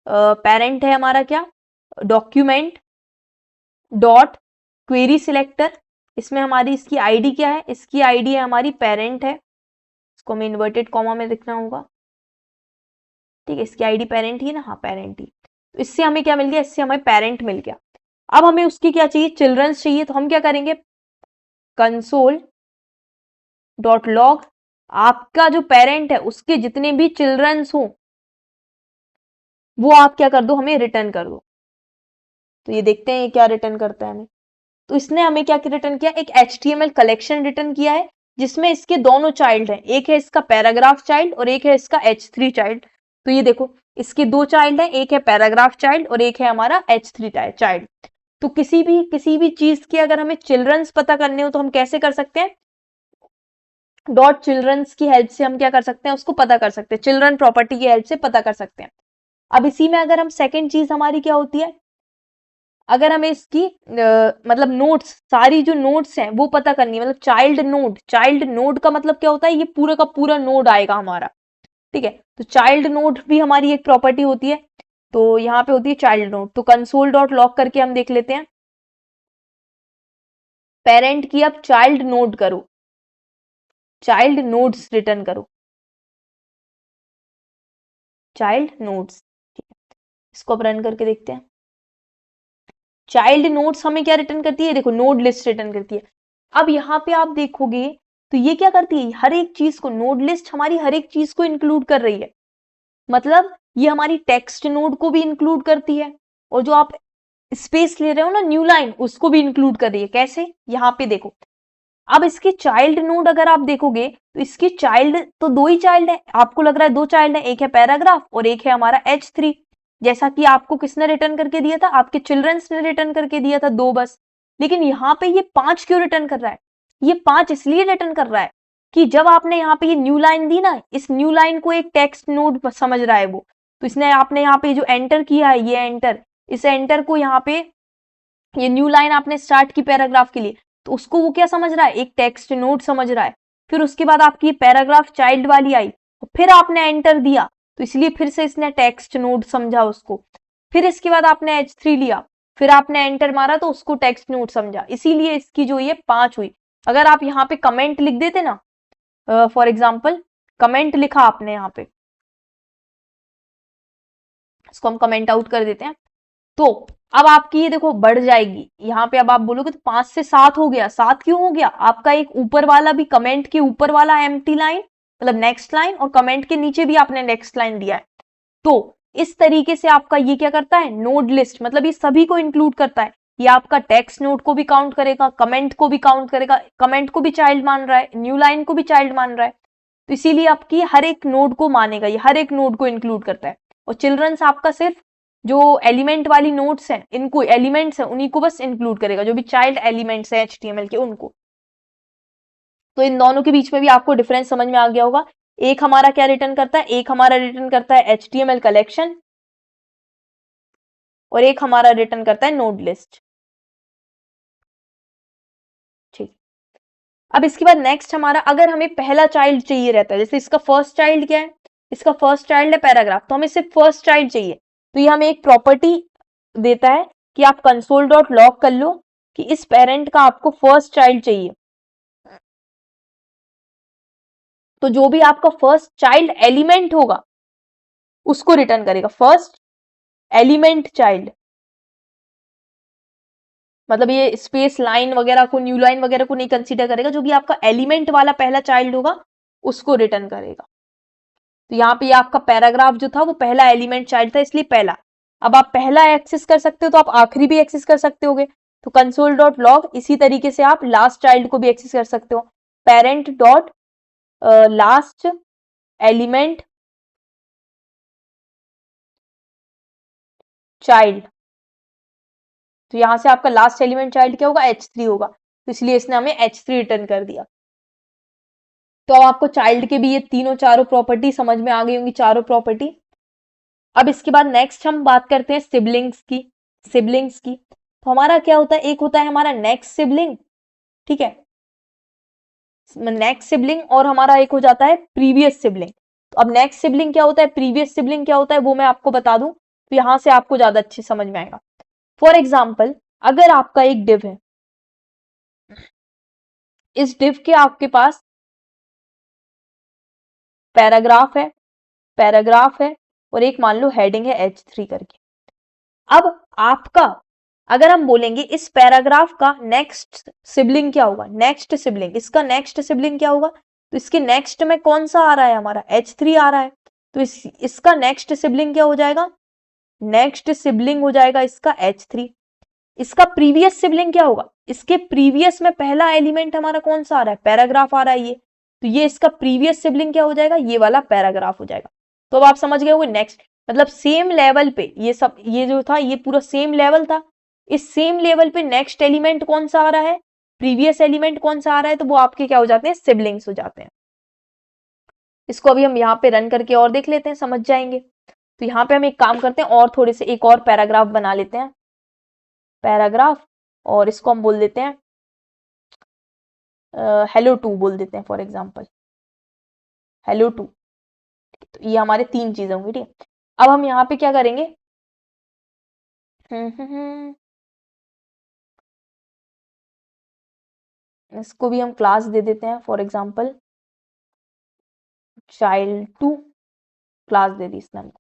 parent है हमारा क्या, डॉक्यूमेंट डॉट क्वेरी सिलेक्टर। इसमें हमारी इसकी आईडी क्या है, इसकी आईडी है हमारी पेरेंट है, इसको हमें इन्वर्टेड कॉमा में लिखना होगा, ठीक है। इसकी आईडी पेरेंट ही ना, हाँ पेरेंट ही। तो इससे हमें क्या मिल गया, इससे हमें पेरेंट मिल गया। अब हमें उसकी क्या चाहिए, चिल्ड्रंस चाहिए। तो हम क्या करेंगे, कंसोल डॉट लॉग, आपका जो पेरेंट है उसके जितने भी चिल्ड्रंस हो वो आप क्या कर दो, हमें रिटर्न कर दो। तो ये देखते हैं ये क्या रिटर्न करता है हमें। तो इसने हमें क्या रिटर्न किया, एक HTML कलेक्शन रिटर्न किया है जिसमें इसके दोनों चाइल्ड हैं, एक है इसका पैराग्राफ चाइल्ड और एक है इसका H3 चाइल्ड। तो ये देखो इसके दो चाइल्ड हैं, एक है पैराग्राफ चाइल्ड और एक है हमारा H3 चाइल्ड। तो किसी भी चीज के अगर हमें चिल्ड्रंस पता करने हो तो हम कैसे कर सकते हैं, डॉट चिल्ड्रंस की हेल्प से हम क्या कर सकते हैं, उसको पता कर सकते हैं, चिल्ड्रन प्रॉपर्टी की हेल्प से पता कर सकते हैं। अब इसी में अगर हम सेकेंड चीज हमारी क्या होती है, अगर हमें इसकी मतलब नोट्स, सारी जो नोट्स हैं वो पता करनी है, मतलब चाइल्ड नोड का मतलब क्या होता है, ये पूरा का पूरा नोड आएगा हमारा, ठीक है। तो चाइल्ड नोड भी हमारी एक प्रॉपर्टी होती है, तो यहाँ पे होती है चाइल्ड नोड। तो कंसोल डॉट लॉग करके हम देख लेते हैं, पेरेंट की अब चाइल्ड नोड करो, चाइल्ड नोड्स रिटर्न करो, चाइल्ड नोड्स, ठीक है। इसको अब रन करके देखते हैं। चाइल्ड नोड्स हमें क्या रिटर्न करती है, देखो नोड लिस्ट रिटर्न करती है। अब यहाँ पे आप देखोगे तो ये क्या करती है, हर एक चीज को, नोड लिस्ट हमारी हर एक चीज को इंक्लूड कर रही है, मतलब ये हमारी टेक्स्ट नोड को भी इंक्लूड करती है और जो आप स्पेस ले रहे हो ना न्यू लाइन, उसको भी इंक्लूड कर रही है। कैसे, यहाँ पे देखो, अब इसके चाइल्ड नोड अगर आप देखोगे तो इसकी चाइल्ड तो दो ही चाइल्ड है, आपको लग रहा है दो चाइल्ड है, एक है पैराग्राफ और एक है हमारा H3, जैसा कि आपको किसने रिटर्न करके दिया था, आपके चिल्ड्रंस ने रिटर्न करके दिया था दो बस। लेकिन यहाँ पे ये 5 क्यों रिटर्न कर रहा है, ये 5 इसलिए रिटर्न कर रहा है कि जब आपने यहाँ पे ये न्यू लाइन दी ना, इस न्यू लाइन को एक टेक्स्ट नोड समझ रहा है वो, तो इसने आपने यहाँ पे जो एंटर किया है, ये एंटर, इस एंटर को यहाँ पे, ये न्यू लाइन आपने स्टार्ट की पैराग्राफ के लिए, तो उसको वो क्या समझ रहा है, एक टेक्स्ट नोड समझ रहा है। फिर उसके बाद आपकी पैराग्राफ चाइल्ड वाली आई, फिर आपने एंटर दिया, तो इसलिए फिर से इसने टेक्स्ट नोड समझा उसको। फिर इसके बाद आपने H3 लिया, फिर आपने एंटर मारा तो उसको टेक्स्ट नोड समझा, इसीलिए इसकी जो ये 5 हुई। अगर आप यहाँ पे कमेंट लिख देते ना, फॉर एग्जाम्पल कमेंट लिखा आपने यहाँ पे, इसको हम कमेंट आउट कर देते हैं, तो अब आपकी ये देखो बढ़ जाएगी। यहाँ पे अब आप बोलोगे तो 5 से 7 हो गया, 7 क्यों हो गया, आपका एक ऊपर वाला भी, कमेंट के ऊपर वाला एम्प्टी लाइन मतलब नेक्स्ट लाइन, और कमेंट के नीचे भी आपने नेक्स्ट लाइन दिया है। तो इस तरीके से आपका ये क्या करता है, नोड लिस्ट, मतलब ये सभी को इंक्लूड करता है। ये आपका टेक्स्ट नोड को भी काउंट करेगा, कमेंट को भी काउंट करेगा, कमेंट को भी चाइल्ड मान रहा है, न्यू लाइन को भी चाइल्ड मान रहा है, तो इसीलिए आपकी हर एक नोड को मानेगा, ये हर एक नोड को इंक्लूड करता है। और चिल्ड्रंस आपका सिर्फ जो एलिमेंट वाली नोड्स हैं, इनको एलिमेंट्स हैं उन्हीं को बस इंक्लूड करेगा, जो भी चाइल्ड एलिमेंट्स हैं HTML के उनको। तो इन दोनों के बीच में भी आपको डिफरेंस समझ में आ गया होगा। एक हमारा क्या रिटर्न करता है, एक हमारा रिटर्न करता है HTML कलेक्शन और एक हमारा रिटर्न करता है नोड लिस्ट, ठीक। अब इसके बाद नेक्स्ट हमारा, अगर हमें पहला चाइल्ड चाहिए रहता है, जैसे इसका फर्स्ट चाइल्ड क्या है, इसका फर्स्ट चाइल्ड है पैराग्राफ, तो हमें सिर्फ फर्स्ट चाइल्ड चाहिए, तो ये हमें एक प्रॉपर्टी देता है कि आप कंसोल डॉट लॉग कर लो कि इस पेरेंट का आपको फर्स्ट चाइल्ड चाहिए। तो जो भी आपका फर्स्ट चाइल्ड एलिमेंट होगा उसको रिटर्न करेगा, फर्स्ट एलिमेंट चाइल्ड, मतलब ये स्पेस लाइन वगैरह को, न्यू लाइन वगैरह को नहीं कंसीडर करेगा, जो भी आपका एलिमेंट वाला पहला चाइल्ड होगा उसको रिटर्न करेगा। तो यहाँ पे आपका पैराग्राफ जो था वो पहला एलिमेंट चाइल्ड था, इसलिए पहला। अब आप पहला एक्सेस कर सकते हो तो आप आखिरी भी एक्सेस कर सकते होगे, तो कंसोल डॉट लॉग। इसी तरीके से आप लास्ट चाइल्ड को भी एक्सेस कर सकते हो, parent dot last element child. तो यहां से आपका लास्ट एलिमेंट चाइल्ड क्या होगा, H3 होगा, तो इसलिए इसने हमें H3 रिटर्न कर दिया। तो अब आपको चाइल्ड के भी ये तीनों चारों प्रॉपर्टी समझ में आ गई होंगी, चारों प्रॉपर्टी। अब इसके बाद नेक्स्ट हम बात करते हैं सिबलिंग्स की। सिबलिंग्स की तो हमारा क्या होता है, एक होता है हमारा नेक्स्ट सिबलिंग, ठीक है, नेक्स्ट सिबलिंग, और हमारा एक हो जाता है प्रीवियस सिबलिंग। तो अब नेक्स्ट सिबलिंग क्या होता है, प्रीवियस सिबलिंग क्या होता है, वो मैं आपको बता दूं तो यहां से आपको ज्यादा अच्छे समझ में आएगा। फॉर एग्जाम्पल, अगर आपका एक डिव है, इस डिव के आपके पास पैराग्राफ है और एक मान लो हेडिंग है H3 करके। अब आपका, अगर हम बोलेंगे इस पैराग्राफ का नेक्स्ट सिबलिंग क्या होगा, नेक्स्ट सिबलिंग, इसका नेक्स्ट सिबलिंग क्या होगा, तो इसके नेक्स्ट में कौन सा आ रहा है, हमारा H3 आ रहा है, तो इसका नेक्स्ट सिबलिंग क्या हो जाएगा, नेक्स्ट सिबलिंग हो जाएगा इसका H3। इसका प्रीवियस सिबलिंग क्या होगा, इसके प्रीवियस में पहला एलिमेंट हमारा कौन सा आ रहा है, पैराग्राफ आ रहा है ये, तो ये इसका प्रीवियस सिबलिंग क्या हो जाएगा, ये वाला पैराग्राफ हो जाएगा। तो अब आप समझ गए होंगे, नेक्स्ट मतलब सेम लेवल पे ये सब, ये जो था ये पूरा सेम लेवल था, इस सेम लेवल पे नेक्स्ट एलिमेंट कौन सा आ रहा है, प्रीवियस एलिमेंट कौन सा आ रहा है, तो वो आपके क्या हो जाते हैं, सिबलिंग्स हो जाते हैं। इसको अभी हम यहाँ पे रन करके और देख लेते हैं, समझ जाएंगे। तो यहाँ पे हम एक काम करते हैं, और थोड़े से एक और पैराग्राफ बना लेते हैं, पैराग्राफ, और इसको हम बोल देते हैं हेलो 2 बोल देते हैं, फॉर एग्जाम्पल हेलो 2। तो ये हमारे 3 चीजें होंगी, ठीक है। अब हम यहाँ पे क्या करेंगे, इसको भी हम क्लास दे देते हैं, फॉर एग्जाम्पल child2 क्लास दे दी इसने हमको।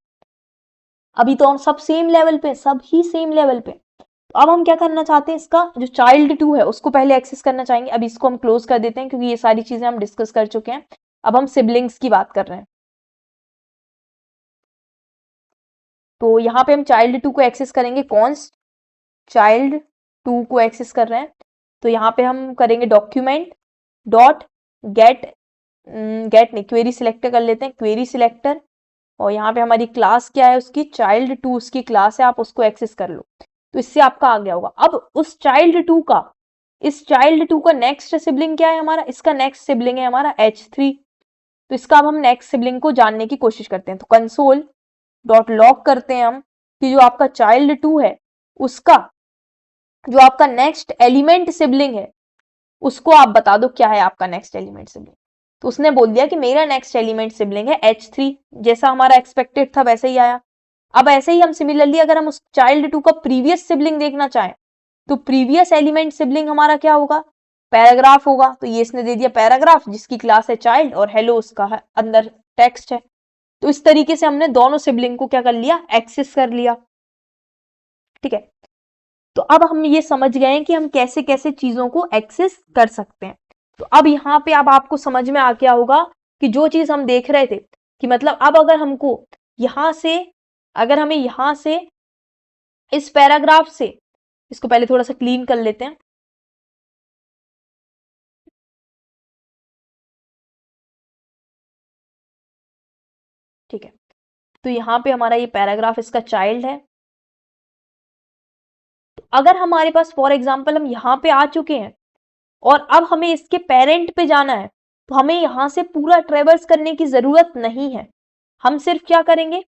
अभी तो हम सब सेम लेवल पे, सब ही सेम लेवल पे। तो अब हम क्या करना चाहते हैं, इसका जो child2 है उसको पहले एक्सेस करना चाहेंगे। अब इसको हम क्लोज कर देते हैं क्योंकि ये सारी चीजें हम डिस्कस कर चुके हैं। अब हम सिबलिंग्स की बात कर रहे हैं, तो यहाँ पे हम child2 को एक्सेस करेंगे, कॉन्स्ट child2 को एक्सेस कर रहे हैं। तो यहाँ पे हम करेंगे डॉक्यूमेंट डॉट गेट, गेट नहीं, क्वेरी सिलेक्टर कर लेते हैं, क्वेरी सिलेक्टर, और यहाँ पे हमारी क्लास क्या है, उसकी child2 उसकी क्लास है, आप उसको एक्सेस कर लो। तो इससे आपका आ गया होगा। अब उस child2 का, इस child2 का नेक्स्ट सिबलिंग क्या है हमारा, इसका नेक्स्ट सिबलिंग है हमारा H3। तो इसका अब हम नेक्स्ट सिबलिंग को जानने की कोशिश करते हैं। तो कंसोल डॉट लॉग करते हैं हम कि जो आपका child2 है उसका जो आपका नेक्स्ट एलिमेंट सिबलिंग है उसको आप बता दो क्या है आपका नेक्स्ट एलिमेंट सिबलिंग। तो उसने बोल दिया कि मेरा नेक्स्ट एलिमेंट सिबलिंग है H3, जैसा हमारा एक्सपेक्टेड था वैसे ही आया। अब ऐसे ही हम सिमिलरली अगर हम उस child2 का प्रीवियस सिबलिंग देखना चाहें तो प्रीवियस एलिमेंट सिबलिंग हमारा क्या होगा, पैराग्राफ होगा। तो ये इसने दे दिया पैराग्राफ, जिसकी क्लास है चाइल्ड, और हेलो उसका है, अंदर टेक्स्ट है। तो इस तरीके से हमने दोनों सिबलिंग को क्या कर लिया, एक्सेस कर लिया, ठीक है। तो अब हम ये समझ गए हैं कि हम कैसे कैसे चीजों को एक्सेस कर सकते हैं। तो अब यहाँ पे अब आपको समझ में आ गया होगा कि जो चीज हम देख रहे थे कि मतलब अब अगर हमको यहां से, अगर हमें यहां से इस पैराग्राफ से, इसको पहले थोड़ा सा क्लीन कर लेते हैं, ठीक है। तो यहाँ पे हमारा ये पैराग्राफ इसका चाइल्ड है। तो अगर हमारे पास फॉर एग्जाम्पल हम यहाँ पे आ चुके हैं और अब हमें इसके पेरेंट पे जाना है, तो हमें यहां से पूरा ट्रेवर्स करने की जरूरत नहीं है। हम सिर्फ क्या करेंगे,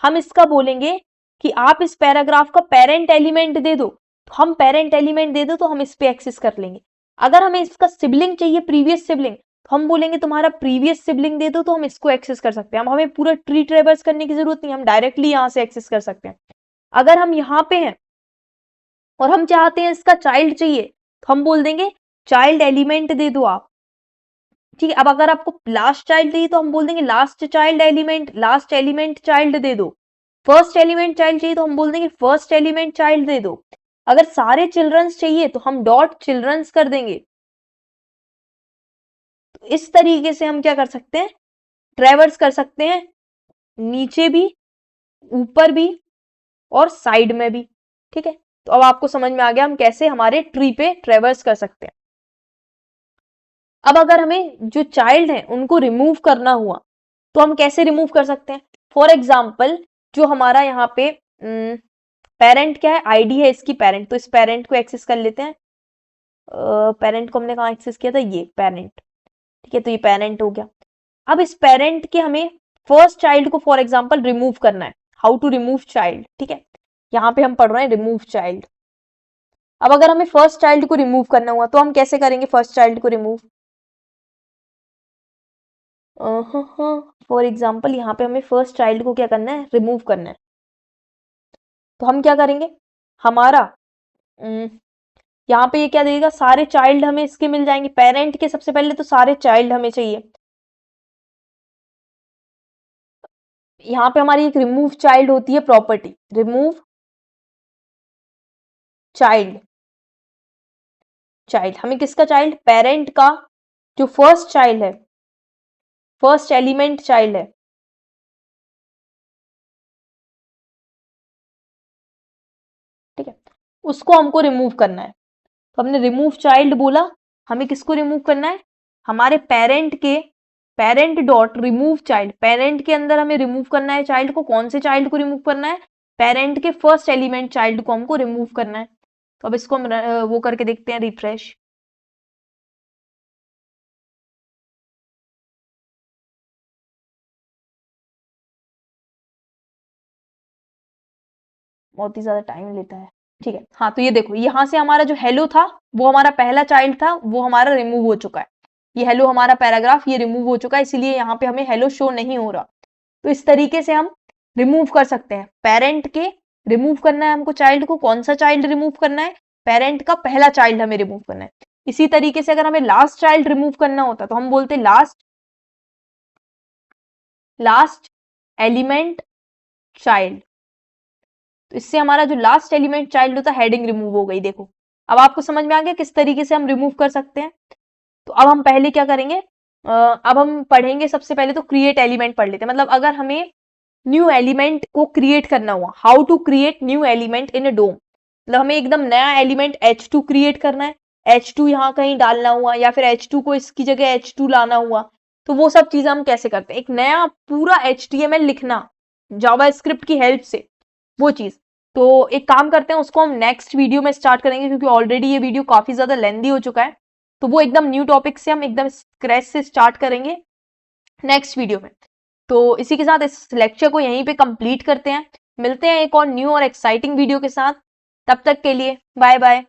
हम इसका बोलेंगे कि आप इस पैराग्राफ का पेरेंट एलिमेंट दे दो, तो हम पेरेंट एलिमेंट दे दो तो हम इस पे एक्सेस कर लेंगे। अगर हमें इसका सिबलिंग चाहिए, प्रीवियस सिबलिंग, तो हम बोलेंगे तुम्हारा प्रीवियस सिबलिंग दे दो तो हम इसको एक्सेस कर सकते हैं। हम हमें पूरा ट्री ट्रेवर्स करने की जरूरत नहीं, हम डायरेक्टली यहां से एक्सेस कर सकते हैं। अगर हम यहाँ पे हैं और हम चाहते हैं इसका चाइल्ड चाहिए, तो हम बोल देंगे चाइल्ड एलिमेंट दे दो आप, ठीक है। अब अगर आपको लास्ट चाइल्ड चाहिए तो हम बोल देंगे last child element, last element child दे दो। फर्स्ट एलिमेंट चाइल्ड चाहिए तो हम बोल देंगे फर्स्ट एलिमेंट चाइल्ड दे दो। अगर सारे चिल्ड्रंस चाहिए तो हम डॉट चिल्ड्रंस कर देंगे। इस तरीके से हम क्या कर सकते हैं, ट्रेवर्स कर सकते हैं, नीचे भी, ऊपर भी और साइड में भी। ठीक है, तो अब आपको समझ में आ गया हम कैसे हमारे ट्री पे ट्रेवर्स कर सकते हैं। अब अगर हमें जो चाइल्ड है उनको रिमूव करना हुआ तो हम कैसे रिमूव कर सकते हैं। फॉर एग्जाम्पल जो हमारा यहाँ पे पेरेंट क्या है, आईडी है इसकी पेरेंट, तो इस पेरेंट को एक्सेस कर लेते हैं। पेरेंट को हमने कहाँ एक्सेस किया था, ये पेरेंट। ठीक है, तो ये पेरेंट हो गया। अब इस पेरेंट के हमें फर्स्ट चाइल्ड को फॉर एग्जाम्पल रिमूव करना है, हाउ टू रिमूव चाइल्ड। ठीक है, यहाँ पे हम पढ़ रहे हैं रिमूव चाइल्ड। अब अगर हमें फर्स्ट चाइल्ड को रिमूव करना हुआ तो हम कैसे करेंगे फर्स्ट चाइल्ड को रिमूव। फॉर एग्जाम्पल यहाँ पे हमें फर्स्ट चाइल्ड को क्या करना है, रिमूव करना है। तो हम क्या करेंगे, हमारा यहाँ पे ये क्या देगा, सारे चाइल्ड हमें इसके मिल जाएंगे, पेरेंट के सबसे पहले तो सारे चाइल्ड हमें चाहिए। यहाँ पे हमारी एक रिमूव चाइल्ड होती है प्रॉपर्टी, रिमूव चाइल्ड। चाइल्ड हमें किसका चाइल्ड, पेरेंट का जो फर्स्ट चाइल्ड है, फर्स्ट एलिमेंट चाइल्ड है। ठीक है, उसको हमको रिमूव करना है। तो हमने रिमूव चाइल्ड बोला, हमें किसको रिमूव करना है, हमारे पेरेंट के, parent dot remove child, parent के अंदर हमें रिमूव करना है चाइल्ड को। कौन से चाइल्ड को रिमूव करना है, पेरेंट के फर्स्ट एलिमेंट चाइल्ड को हमको रिमूव करना है। तो अब इसको हम वो करके देखते हैं, रिफ्रेश। बहुत ही ज्यादा टाइम लेता है। ठीक है, हाँ तो ये देखो, यहाँ से हमारा जो हेलो था वो हमारा पहला चाइल्ड था, वो हमारा रिमूव हो चुका है। ये हेलो हमारा पैराग्राफ ये रिमूव हो चुका है, इसीलिए यहाँ पे हमें हेलो शो नहीं हो रहा। तो इस तरीके से हम रिमूव कर सकते हैं, पेरेंट के रिमूव करना है हमको चाइल्ड को। कौन सा चाइल्ड रिमूव करना है, पेरेंट का पहला चाइल्ड हमें रिमूव करना है। इसी तरीके से अगर हमें लास्ट चाइल्ड रिमूव करना होता तो हम बोलते लास्ट एलिमेंट चाइल्ड। तो इससे हमारा जो लास्ट एलिमेंट चाइल्ड होता है हेडिंग रिमूव हो गई। देखो अब आपको समझ में आ गया किस तरीके से हम रिमूव कर सकते हैं। तो अब हम पहले क्या करेंगे, अब हम पढ़ेंगे सबसे पहले तो क्रिएट एलिमेंट पढ़ लेते हैं। मतलब अगर हमें न्यू एलिमेंट को क्रिएट करना हुआ, how to create new element in a DOM, मतलब हमें एकदम नया एलिमेंट H2 क्रिएट करना है, H2 यहाँ कहीं डालना हुआ या फिर H2 को इसकी जगह H2 लाना हुआ, तो वो सब चीजें हम कैसे करते हैं, एक नया पूरा HTML लिखना जावास्क्रिप्ट की हेल्प से, वो चीज। तो एक काम करते हैं, उसको हम नेक्स्ट वीडियो में स्टार्ट करेंगे, क्योंकि ऑलरेडी ये वीडियो काफी ज्यादा लेंदी हो चुका है। तो वो एकदम न्यू टॉपिक से हम एकदम स्क्रैच से स्टार्ट करेंगे नेक्स्ट वीडियो में। तो इसी के साथ इस लेक्चर को यहीं पे कंप्लीट करते हैं। मिलते हैं एक और न्यू और एक्साइटिंग वीडियो के साथ। तब तक के लिए बाय बाय।